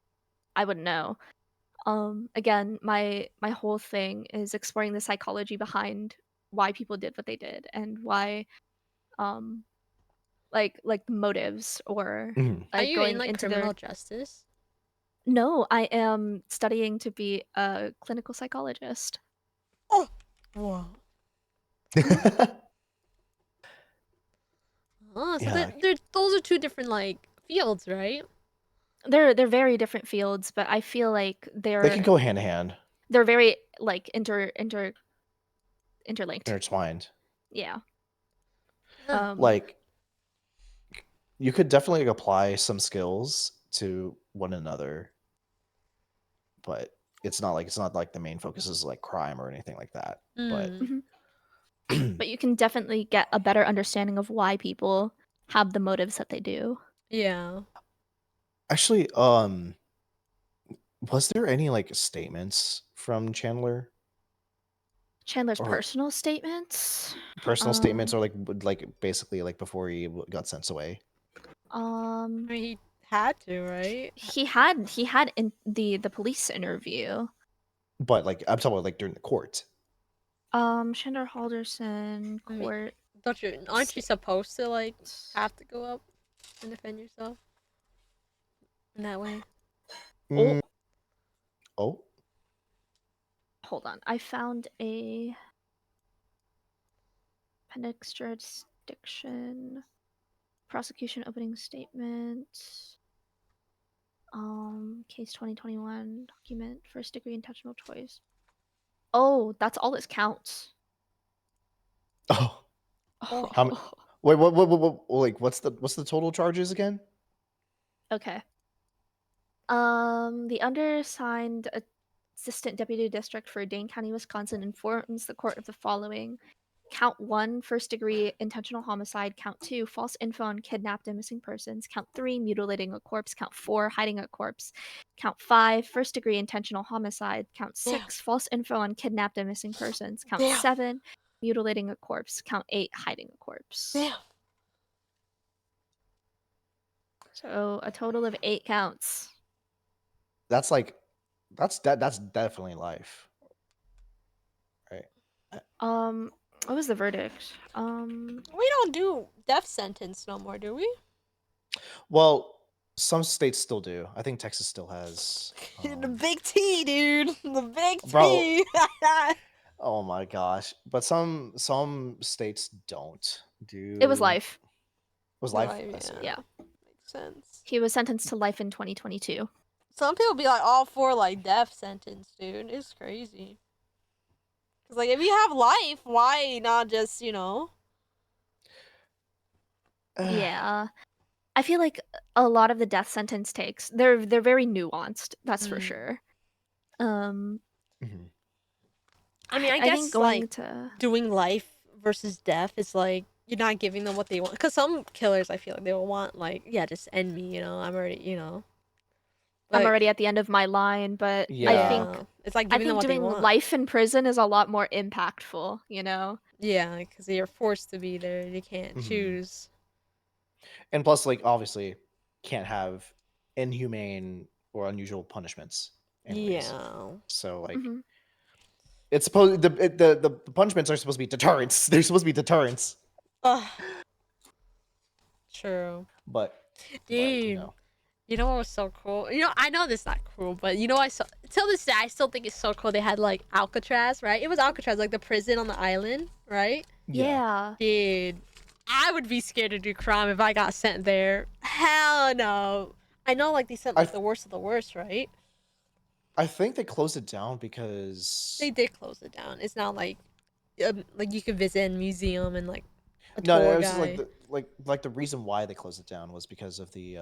S3: know. Again, my whole thing is exploring the psychology behind why people did what they did and why um like the motives or
S2: Mhm.
S1: Are
S3: like
S1: you in
S3: going
S1: like
S3: into
S1: criminal
S3: their.
S1: justice?
S3: No, I am studying to be a clinical psychologist.
S1: Oh, whoa. Oh, so
S2: Yeah,
S1: those are two different like fields, right?
S3: They're very different fields, but I feel like
S2: they can go hand in hand,
S3: they're very like interlinked.
S2: intertwined.
S3: Yeah.
S1: Huh.
S2: Like you could definitely apply some skills to one another, but it's not like the main focus is like crime or anything like that. But
S1: Hmm.
S3: Mhm. But you can definitely get a better understanding of why people have the motives that they do.
S1: Yeah.
S2: actually, was there any like statements from Chandler?
S3: Chandler's
S2: Or
S3: personal statements.
S2: personal statements,
S3: Um,
S2: or like basically like before he got sent away?
S1: I mean, he had to, right?
S3: he had in the police interview.
S2: But like I'm talking about like during the court.
S3: Chandler Halderson
S1: I mean,
S3: court.
S1: aren't you supposed to like have to go up and defend yourself in that way?
S2: Mm, oh,
S3: Hold on. I found a appendix jurisdiction, prosecution opening statement, case 2021 document, first degree intentional choice. Oh, that's all this counts.
S2: oh,
S1: Oh.
S2: how many? Wait, what? Like, what's the total charges again?
S3: Okay. The undersigned assistant deputy district for Dane County, Wisconsin, informs the court of the following: Count 1, first degree intentional homicide. Count 2, false info on kidnapped and missing persons. Count 3, mutilating a corpse. Count 4, hiding a corpse. Count 5, first degree intentional homicide. Count 6, false info on kidnapped and missing persons. Count
S1: Damn.
S3: 7, mutilating a corpse. Count 8, hiding a corpse.
S1: Damn.
S3: So a total of 8 counts.
S2: That's that's definitely life, right?
S3: What was the verdict?
S1: We don't do death sentence no more, do we?
S2: Well, some states still do. I think Texas still has.
S1: The big T, dude. The big
S2: Bro.
S1: T.
S2: Oh my gosh! But some states don't do.
S3: It was life.
S2: Was life?
S1: Right,
S2: I see.
S3: Yeah.
S1: Makes sense.
S3: He was sentenced to life in 2022.
S1: Some people be like all for like death sentence, dude. It's crazy. Cause like if you have life, why not just
S3: Yeah. I feel like a lot of the death sentence takes they're very nuanced, that's for
S1: Mm.
S3: sure.
S2: Mhm.
S1: I mean, I
S3: think
S1: guess
S3: going
S1: like
S3: to
S1: doing life versus death is like you're not giving them what they want. Cause some killers, I feel like they will want like, yeah, just end me. I'm already.
S3: I'm
S1: But
S3: already at the end of my line, but I
S2: Yeah.
S3: think
S1: it's like giving them what they
S3: doing
S1: want.
S3: life in prison is a lot more impactful, you know?
S1: Yeah, because you're forced to be there. You can't
S2: Mhm.
S1: choose.
S2: And plus, like obviously, can't have inhumane or unusual punishments. Anyways.
S1: Yeah.
S2: So like,
S3: Mhm.
S2: it's supposed the punishments are supposed to be deterrents. They're supposed to be deterrents.
S1: Ugh. True.
S2: But
S1: Dude. You know what was so cool? I know this is not cool, but I saw till this day I still think it's so cool. They had like Alcatraz, right? It was Alcatraz, like the prison on the island, right?
S3: Yeah.
S1: Dude, I would be scared to do crime if I got sent there. Hell no. I know, like they said, like the worst of the worst, right?
S2: I think they closed it down because
S1: They did close it down. It's not like you could visit a museum and like a
S2: no,
S1: tour
S2: it was just
S1: guide.
S2: like the reason why they closed it down was because of the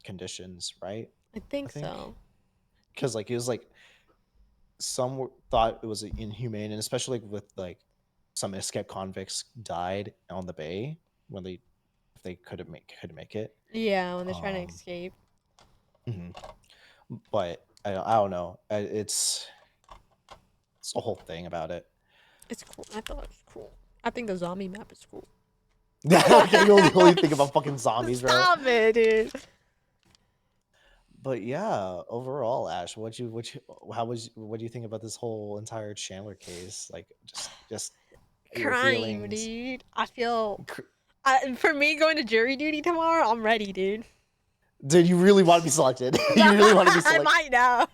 S2: conditions, right?
S1: I think so.
S2: Because like it was like thought it was inhumane, and especially with like some escaped convicts died on the bay when if they couldn't make it.
S1: Yeah, when they're trying to escape.
S2: Mhm. But I don't know. It's a whole thing about it.
S1: It's cool. I thought it was cool. I think the zombie map is cool.
S2: Okay, you only think about fucking zombies, bro.
S1: Stop it, dude.
S2: But yeah, overall, Ash, what do you think about this whole entire Chandler case? Like, just your
S1: Crime,
S2: feelings.
S1: dude. I feel For me going to jury duty tomorrow, I'm ready, dude.
S2: Dude, you really want to be selected? You really want to be
S1: I
S2: selected?
S1: might now.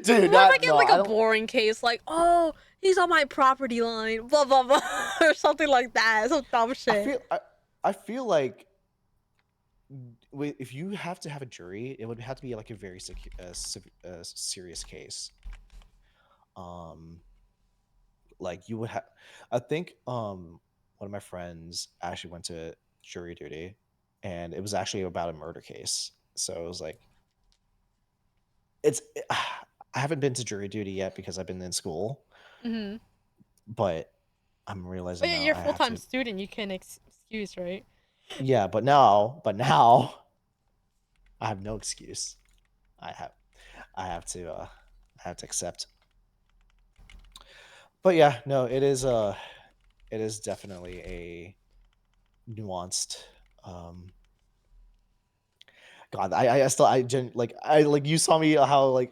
S2: Dude,
S1: What if I get
S2: no,
S1: like
S2: I
S1: a
S2: don't.
S1: boring case, like, oh, he's on my property line, blah blah blah, or something like that, some dumb shit.
S2: I feel like if you have to have a jury, it would have to be like a very serious case. Like you would have. I think one of my friends actually went to jury duty, and it was actually about a murder case. So it was like, it's. I haven't been to jury duty yet because I've been in school,
S1: Mm-hmm.
S2: but I'm realizing
S1: But
S2: now
S1: you're a
S2: I have
S1: full-time
S2: to.
S1: student, you can excuse, right?
S2: Yeah, but now I have no excuse. I have to accept. But yeah, no, it is definitely a nuanced God, I still like you saw me how like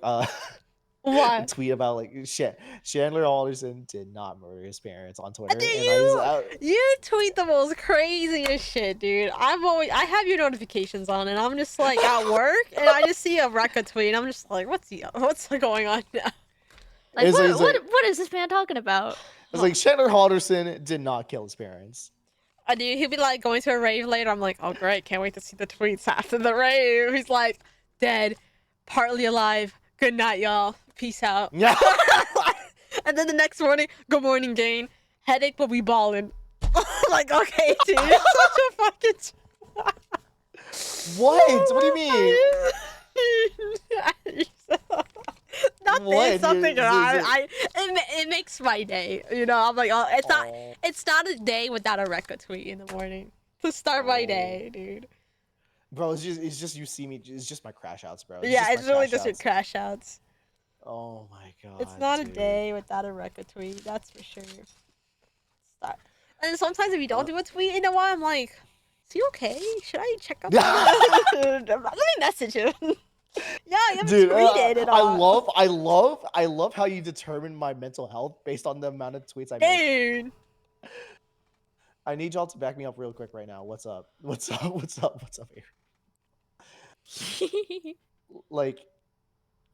S1: What?
S2: tweet about like shit. Chandler Alderson did not murder his parents on Twitter,
S1: Dude,
S2: and I was
S1: you tweet the most craziest shit, dude. I have your notifications on, and I'm just like at work, and I just see a Rekka tweet, and I'm just like, what's going on now?
S3: Like,
S2: It's
S3: what,
S2: like-
S3: what is this man talking about?
S2: it's like Chandler Alderson did not kill his parents.
S1: Dude, he'll be like going to a rave later. I'm like, oh great, can't wait to see the tweets after the rave. He's like, dead, partly alive. Good night, y'all. Peace out.
S2: Yeah.
S1: And then the next morning, good morning, Dane. Headache, but we ballin'. Like, okay, dude, you're such a fucking.
S2: What? What do you mean?
S1: Not
S2: What?
S1: this, something
S2: You-
S1: wrong. It makes my day. You know, I'm like, oh,
S2: Oh.
S1: it's not a day without a Rekka tweet in the morning to start my
S2: Oh.
S1: day, dude.
S2: Bro, it's just you see me. It's just my crash outs, bro.
S1: Yeah, it's
S2: my
S1: really
S2: crash
S1: just your
S2: outs.
S1: crash outs.
S2: Oh my god.
S1: It's not a
S2: dude.
S1: day without a Rekka tweet, that's for sure. Start. And sometimes if you don't do a tweet in a while, I'm like, is he okay? Should I check up on him? Let me message him. Yeah, you haven't
S2: Dude,
S1: tweeted at all.
S2: I love how you determine my mental health based on the amount of tweets I make.
S1: Dude.
S2: I need y'all to back me up real quick right now. What's up? What's up? What's up? What's up here? Like,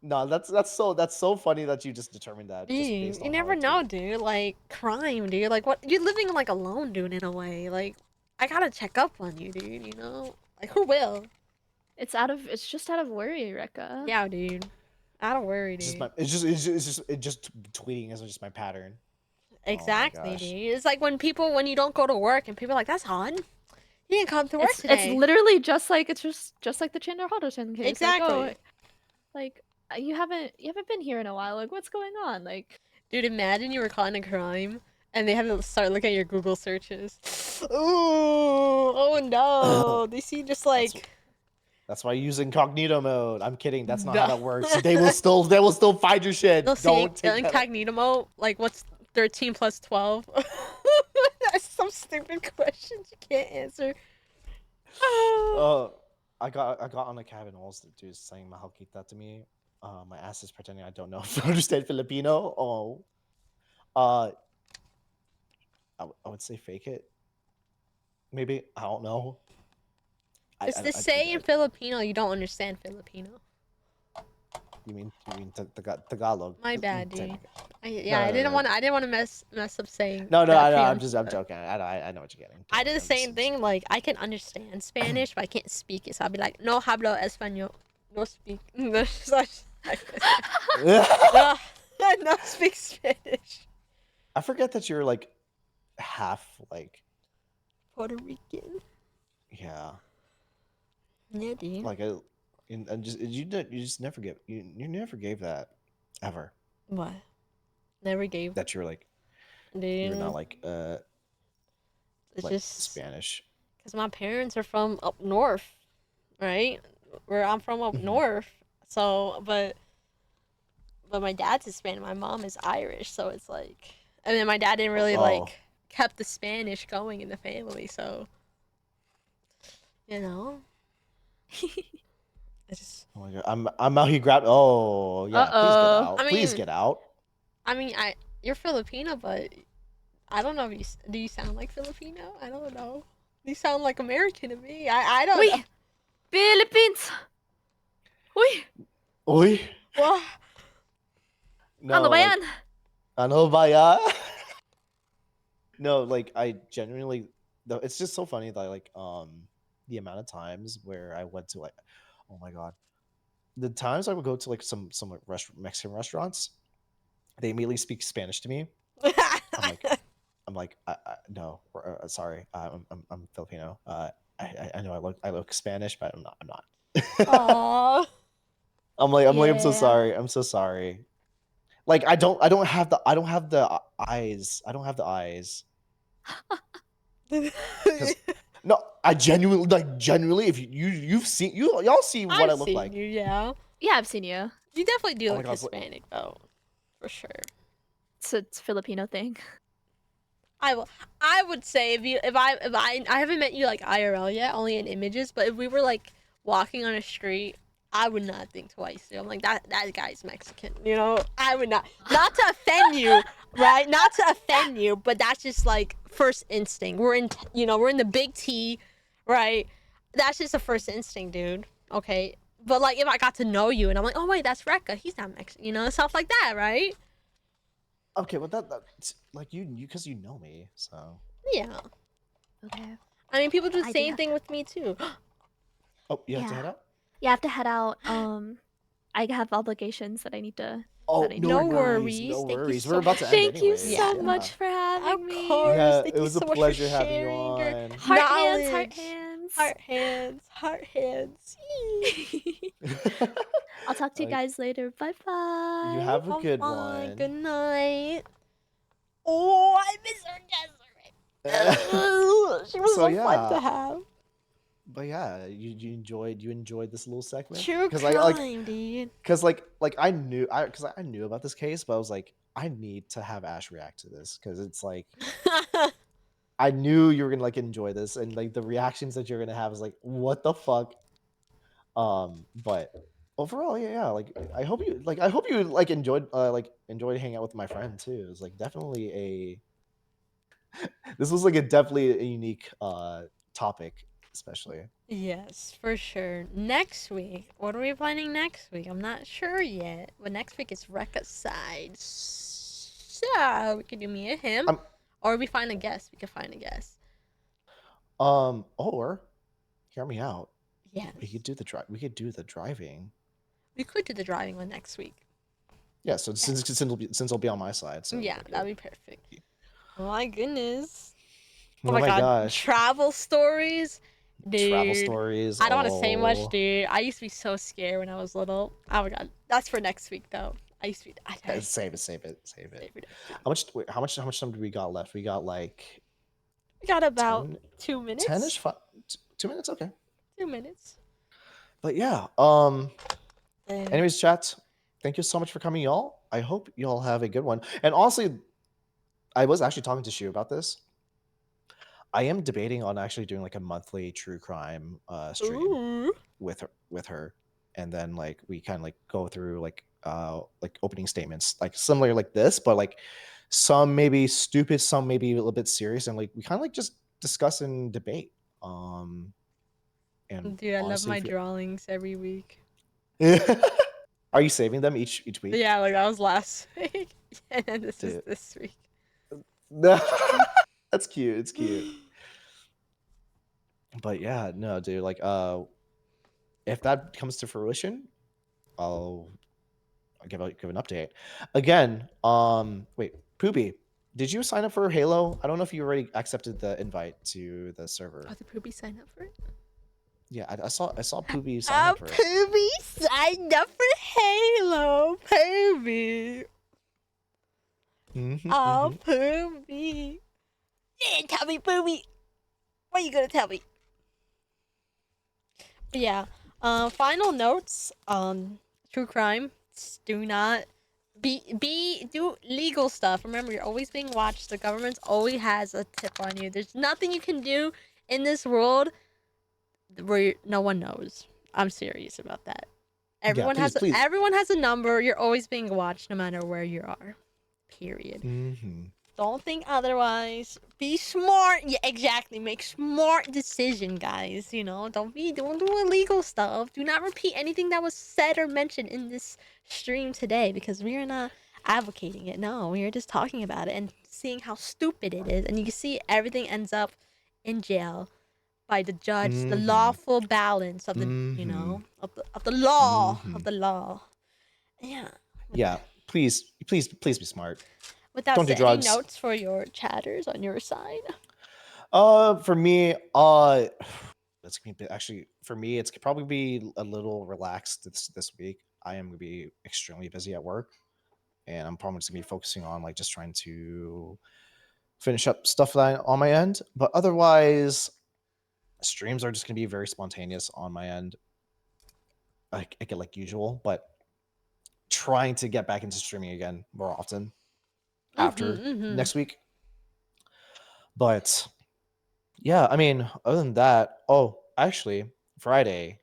S2: no, that's so funny that you just determined that. Just
S1: Dude,
S2: based
S1: you
S2: on how
S1: never
S2: I
S1: know,
S2: tweet.
S1: dude. Like, crime, dude. Like, what? You're living like alone, dude, in a way. Like, I gotta check up on you, dude, you know? Like, who will?
S3: It's just out of worry, Rekka.
S1: Yeah, dude. I don't worry,
S2: It's
S1: dude.
S2: just tweeting is just my pattern.
S1: Exactly,
S2: gosh.
S1: dude. It's like when you don't go to work and people are like, that's odd. He didn't come to work
S3: It's
S1: today.
S3: literally just like the Chandler Alderson case.
S1: Exactly.
S3: Like, you haven't been here in a while. Like, what's going on? Like,
S1: Dude, imagine you were caught in a crime and they had to start looking at your Google searches. Ooh, oh no. They see just like
S2: That's why you use incognito mode. I'm kidding. That's not
S1: No.
S2: how that works. They will still find your shit.
S1: they'll see
S2: Don't take that.
S1: incognito mode. Like, what's 13 plus 12? That's some stupid questions you can't answer.
S2: I got on a cabin walls. The dude's saying Mahalkita to me. My ass is pretending I don't know if I understand Filipino. I would say fake it. Maybe I don't know.
S1: It's to say in Filipino you don't understand Filipino.
S2: You mean Tagalog?
S1: My bad, dude.
S2: Technically.
S1: I didn't want to mess up saying.
S2: No,
S1: Filipino.
S2: I'm joking. I know what you're getting.
S1: I did the same thing. Like, I can understand Spanish, but I can't speak it. So I'll be like, no hablo español. No speak. No, no speak Spanish.
S2: I forget that you're like half like
S1: Puerto Rican.
S2: yeah.
S1: Yeah, dude.
S2: Like and just you just never you never gave that ever.
S1: What? Never gave.
S2: That you're like
S1: Dude.
S2: you're not like
S1: It's
S2: like
S1: just
S2: Spanish.
S1: because my parents are from up north, right? Where I'm from up north. So, but my dad's Hispanic, my mom is Irish, so it's like, and then my dad didn't really like kept the Spanish going in the family, so you know. It's just,
S2: Oh my god, I'm out here grabbed. Oh yeah,
S3: Uh-oh.
S2: please get out.
S1: I mean, you're Filipino, but I don't know if do you sound like Filipino? I don't know. You sound like American to me. I don't
S3: Uy,
S1: know.
S3: Philippines. Uy,
S2: Uy.
S1: What?
S2: No,
S3: ano ba
S2: like
S3: yan?
S2: ano ba ya? No, like I genuinely though it's just so funny that like the amount of times where I went to like oh my god. The times I would go to like some like Mexican restaurants, they immediately speak Spanish to me. I'm like no, sorry, I'm Filipino. I know I look Spanish, but I'm not.
S1: Aww.
S2: I'm so
S1: Yeah.
S2: sorry. I'm so sorry. Like I don't have the eyes. I don't have the eyes. No, I genuinely if you've seen y'all see what I
S1: I've
S2: look
S1: seen
S2: like.
S1: you, yeah.
S3: Yeah, I've seen you.
S1: You definitely do
S2: Oh my
S1: look
S2: God,
S1: Hispanic though, for sure.
S3: It's a Filipino thing.
S1: I would say if I haven't met you like IRL yet, only in images, but if we were like walking on a street, I would not think twice. I'm like that guy's Mexican, you know? I would not to offend you, right? Not to offend you, but that's just like first instinct. We're in the big T, right? That's just a first instinct, dude. Okay? But like if I got to know you and I'm like, "Oh wait, that's Rekka. He's not Mexican." You know, stuff like that, right?
S2: Okay, well that's like you because you know me, so.
S1: Yeah.
S3: Okay.
S1: I mean, people do the
S3: I do
S1: same
S3: have
S1: thing
S3: to-
S1: with me too.
S2: Oh, you have to
S3: Yeah.
S2: head out.
S3: You have to head out. I have obligations that I need to.
S2: Oh,
S3: that I need
S1: No
S3: to work on.
S1: worries.
S2: no
S1: Thank you
S2: worries.
S1: so
S2: We're about to
S1: much.
S2: end
S3: Thank you
S2: anyways.
S3: so
S1: Yeah.
S3: much for having
S1: Of
S3: me.
S1: course.
S2: Yeah,
S1: Thank
S2: it
S1: you
S2: was a
S1: so much
S2: pleasure
S1: for
S2: having you
S1: sharing your
S2: on.
S3: Heart hands,
S1: knowledge. Heart hands. Heart hands.
S3: I'll talk to you
S2: Like,
S3: guys later. Bye bye.
S2: you have a
S1: Have
S2: good
S1: fun.
S2: one.
S1: Good night. Oh, I miss her Desiree. She was
S2: So,
S1: so fun to
S2: yeah.
S1: have.
S2: But yeah, you enjoyed this little segment
S1: True
S2: because
S1: crime, dude.
S2: because I knew I knew about this case, but I was like I need to have Ash react to this because it's like I knew you were gonna like enjoy this and like the reactions that you're gonna have is like what the fuck. But overall, yeah, like I hope you enjoyed hanging out with my friend too. It was like definitely this was like a definitely a unique topic, especially.
S1: Yes, for sure. Next week, what are we planning next week? I'm not sure yet. But next week is Recaside. So we could do me and him.
S2: I'm-
S1: Or we find a guest. We could find a guest.
S2: Or hear me out.
S1: Yeah.
S2: We could do the driving.
S1: We could do the driving one next week.
S2: Yeah, so since it'll be on my side, so
S1: Yeah,
S2: we're
S1: that'd
S2: good.
S1: be perfect. Oh my goodness.
S2: Oh my
S1: god.
S2: gosh.
S1: Travel stories. Dude.
S2: Travel stories.
S1: I don't want to say much,
S2: oh.
S1: dude. I used to be so scared when I was little. Oh my god. That's for next week though. I used to be
S2: Save it.
S1: Save it next week.
S2: How much time do we got left? We got like
S1: We got about
S2: 10,
S1: 2 minutes.
S2: 10ish 2 minutes, okay.
S1: 2 minutes.
S2: But yeah,
S1: Damn.
S2: anyways, chat, thank you so much for coming, y'all. I hope y'all have a good one. And honestly, I was actually talking to Shu about this. I am debating on actually doing like a monthly true crime stream
S1: Ooh.
S2: with her, and then like we kind of like go through like opening statements, like similar like this, but like some maybe stupid, some maybe a little bit serious, and like we kind of like just discuss and debate. And
S1: Dude, I love
S2: honestly,
S1: my drawings every week.
S2: Are you saving them each week?
S1: Yeah, like that was last week. And then this is
S2: Dude.
S1: this week.
S2: That's cute. It's cute. But yeah, no, dude, like if that comes to fruition, I'll give an update. Again, wait, Poopy, did you sign up for Halo? I don't know if you already accepted the invite to the server.
S1: Oh, the Poopy signed up for it?
S2: Yeah, I saw Poopy sign up for it.
S1: Poopy signed up for Halo. Poopy. Oh, Poopy. Yeah, tell me, Poopy. What are you gonna tell me? But yeah. Final notes. True crime. Do not do legal stuff. Remember, you're always being watched. The government always has a tip on you. There's nothing you can do in this world where no one knows. I'm serious about that. Everyone
S2: please.
S1: everyone has a number. You're always being watched no matter where you are. Period. Don't think otherwise. Be smart. Yeah, exactly. Make smart decision, guys. You know, don't do illegal stuff. Do not repeat anything that was said or mentioned in this stream today because we are not advocating it. No, we are just talking about it and seeing how stupid it is. And you can see everything ends up in jail by the judge, the lawful balance of the, you know, of the law, of the law. Yeah.
S2: Yeah. Please be smart.
S1: With that
S2: Don't do
S1: said, any
S2: drugs.
S1: notes for your chatters on your side?
S2: For me, that's gonna be actually for me. It's probably be a little relaxed this week. I am gonna be extremely busy at work, and I'm probably just gonna be focusing on like just trying to finish up stuff that on my end. But otherwise, streams are just gonna be very spontaneous on my end, like usual. But trying to get back into streaming again more often after next week. But yeah, I mean, other than that, oh, actually, Friday,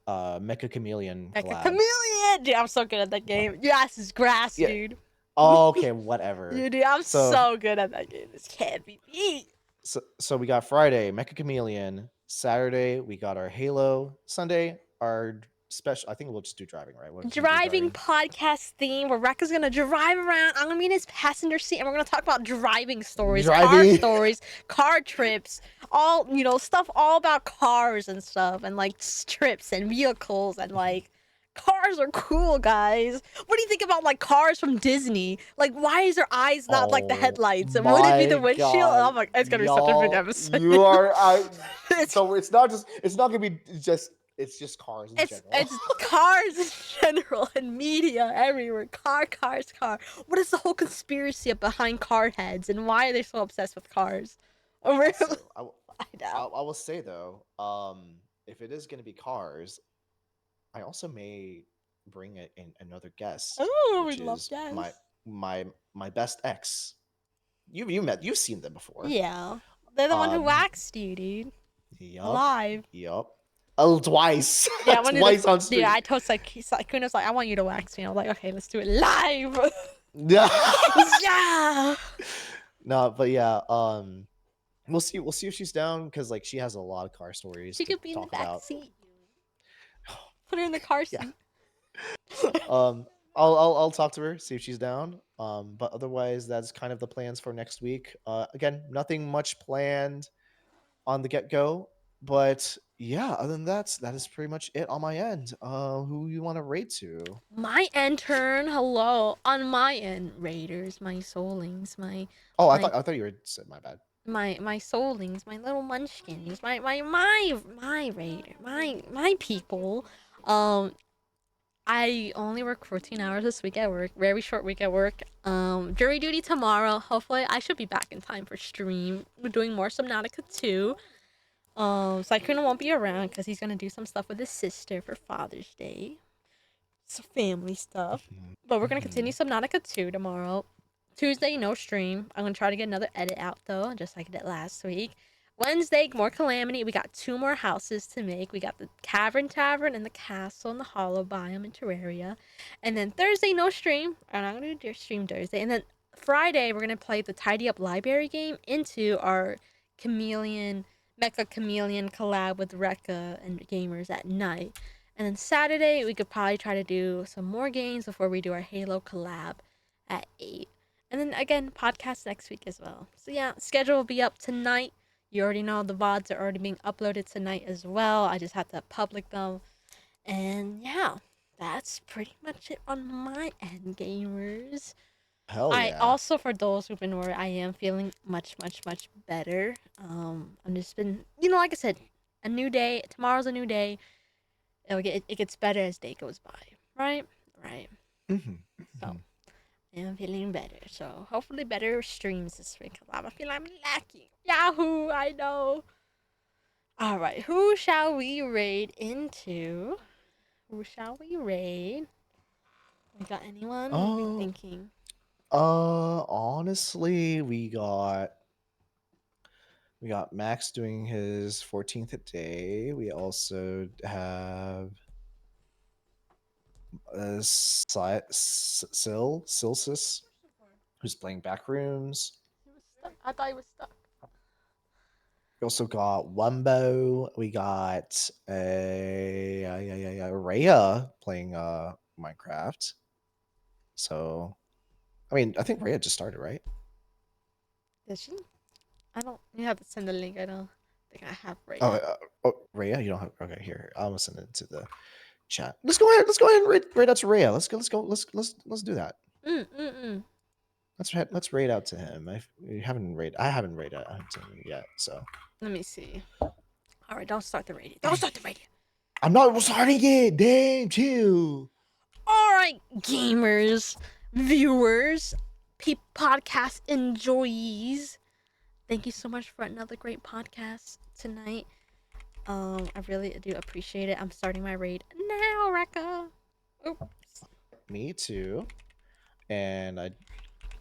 S2: Mecha Chameleon
S1: Like a
S2: collab.
S1: chameleon! Dude, I'm so good at that game. Your ass is grass,
S2: Yeah.
S1: dude.
S2: Oh, okay, whatever.
S1: Dude, I'm so good at that game. This can't be beat.
S2: So we got Friday, Mecha Chameleon. Saturday, we got our Halo. Sunday, our special. I think we'll just do driving, right? What do we do
S1: Driving podcast theme where Rekka's gonna drive around. I'm gonna be in his passenger seat and we're gonna talk about driving stories, car
S2: Driving.
S1: stories, car trips, all, you know, stuff all about cars and stuff, and like trips and vehicles and like. Cars are cool, guys. What do you think about like cars from Disney? Like, why is their eyes not like the headlights? And would it be the windshield?
S2: God.
S1: Oh my! It's gonna be such a big episode.
S2: You are. So it's not gonna be just. It's just cars in general.
S1: It's cars in general and media everywhere. Car. What is the whole conspiracy behind car heads and why are they so obsessed with cars?
S2: Also,
S1: I know.
S2: I will say though, if it is gonna be cars, I also may bring in another guest.
S1: Oh, we
S2: which
S1: love
S2: is
S1: guests.
S2: my best ex. You've seen them before.
S1: Yeah, they're the one who
S2: Um,
S1: waxed you, dude.
S2: Yup.
S1: Alive.
S2: Yup. Oh, twice.
S1: Yeah,
S2: Twice on stream.
S1: Yeah, I told Kuno's like, I want you to wax me. I was like, okay, let's do it live.
S2: Yeah.
S1: Yeah.
S2: No, but yeah. We'll see if she's down because like she has a lot of car stories.
S1: She
S2: to
S1: could be in the
S2: talk
S1: back
S2: about.
S1: seat. Put her in the car seat.
S2: Yeah. I'll talk to her, see if she's down. But otherwise, that's kind of the plans for next week. Again, nothing much planned on the get go, but yeah, other than that is pretty much it on my end. Who you want to rate to?
S1: My end turn. Hello. On my end, Raiders, my soulings,
S2: Oh,
S1: my-
S2: I thought you were said my bad.
S1: my soulings, my little munchkins, my raider, my people. I only work 14 hours this week at work. Very short week at work. Jury duty tomorrow. Hopefully, I should be back in time for stream. We're doing more Subnautica 2. Saikuna won't be around because he's gonna do some stuff with his sister for Father's Day. Some family stuff. But we're gonna continue Subnautica 2 tomorrow. Tuesday, no stream. I'm gonna try to get another edit out though, just like I did last week. Wednesday, more Calamity. We got 2 more houses to make. We got the Cavern Tavern and the Castle and the Hollow Biome in Terraria. And then Thursday, no stream. I'm not gonna do stream Thursday. And then Friday, we're gonna play the Tidy Up Library game into our Mecha Chameleon collab with Rekka and gamers at night. And then Saturday, we could probably try to do some more games before we do our Halo collab at 8. And then again, podcast next week as well. So yeah, schedule will be up tonight. You already know the VODs are already being uploaded tonight as well. I just have to public them. And yeah, that's pretty much it on my end, gamers.
S2: Hell yeah.
S1: I also, for those who've been worried, I am feeling much better. I'm just been, you know, like I said, a new day. Tomorrow's a new day. It gets better as day goes by. Right. So I'm feeling better. So hopefully better streams this week. I feel I'm lacking. Yahoo! I know. All right. Who shall we raid into? Who shall we raid? We got anyone? What are we thinking?
S2: Honestly, we got Max doing his 14th day. We also have Silsis who's playing Backrooms.
S1: He was stuck. I thought he was stuck.
S2: We also got Wumbo. We got Rhea playing Minecraft. So, I mean, I think Rhea just started, right?
S1: Did she? I don't. You have to send the link. I don't think I have right
S2: Oh,
S1: now.
S2: Rhea, you don't have. Okay, here, I'm gonna send it to the chat. Let's go ahead. Let's go ahead and raid out to Rhea. Let's go. Let's do that. Let's raid out to him. I haven't raided out to him yet. So
S1: Let me see. All right, don't start the radio. Don't start the radio.
S2: I'm not starting it. Damn, chill.
S1: All right, gamers, viewers, podcast enjoyees. Thank you so much for another great podcast tonight. I really do appreciate it. I'm starting my raid now, Rekka. Oops.
S2: Me too. And I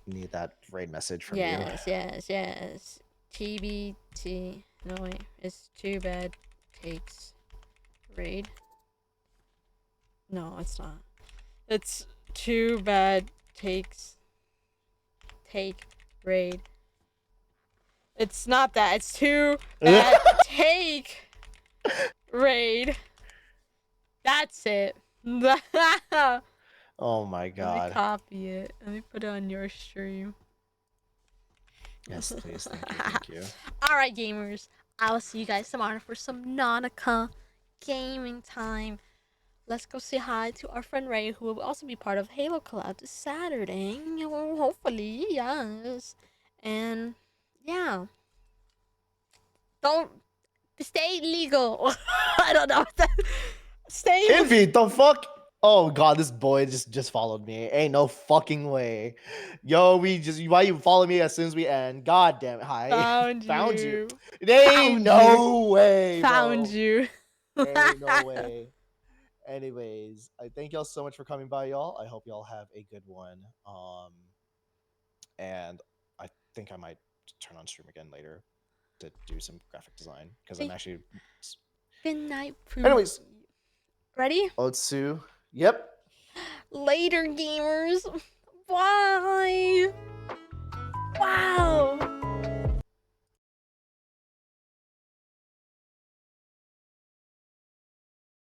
S2: need that raid message from you.
S1: Yes. TBT. No wait, it's too bad. Takes raid. No, it's not. It's too bad. Take raid. It's not that. It's too bad. Take raid. That's it.
S2: Oh my
S1: Let me
S2: god.
S1: copy it. Let me put it on your stream.
S2: Yes, please. Thank you.
S1: All right, gamers. I will see you guys tomorrow for some Nautica gaming time. Let's go say hi to our friend Ray, who will also be part of Halo Collab this Saturday. Hopefully, yes. And yeah, don't stay legal. I don't know. Stay.
S2: Envy, the fuck? Oh god, this boy just followed me. Ain't no fucking way. Yo, why you follow me as soon as we end? God damn it. Hi.
S1: Found you.
S2: There ain't no way.
S1: Found
S2: bro.
S1: you.
S2: Ain't no way. Anyways, I thank y'all so much for coming by, y'all. I hope y'all have a good one. And I think I might turn on stream again later to do some graphic design because I'm actually.
S1: Good night, Pooh.
S2: Anyways,
S1: ready?
S2: Otsu. Yep.
S1: Later, gamers. Bye.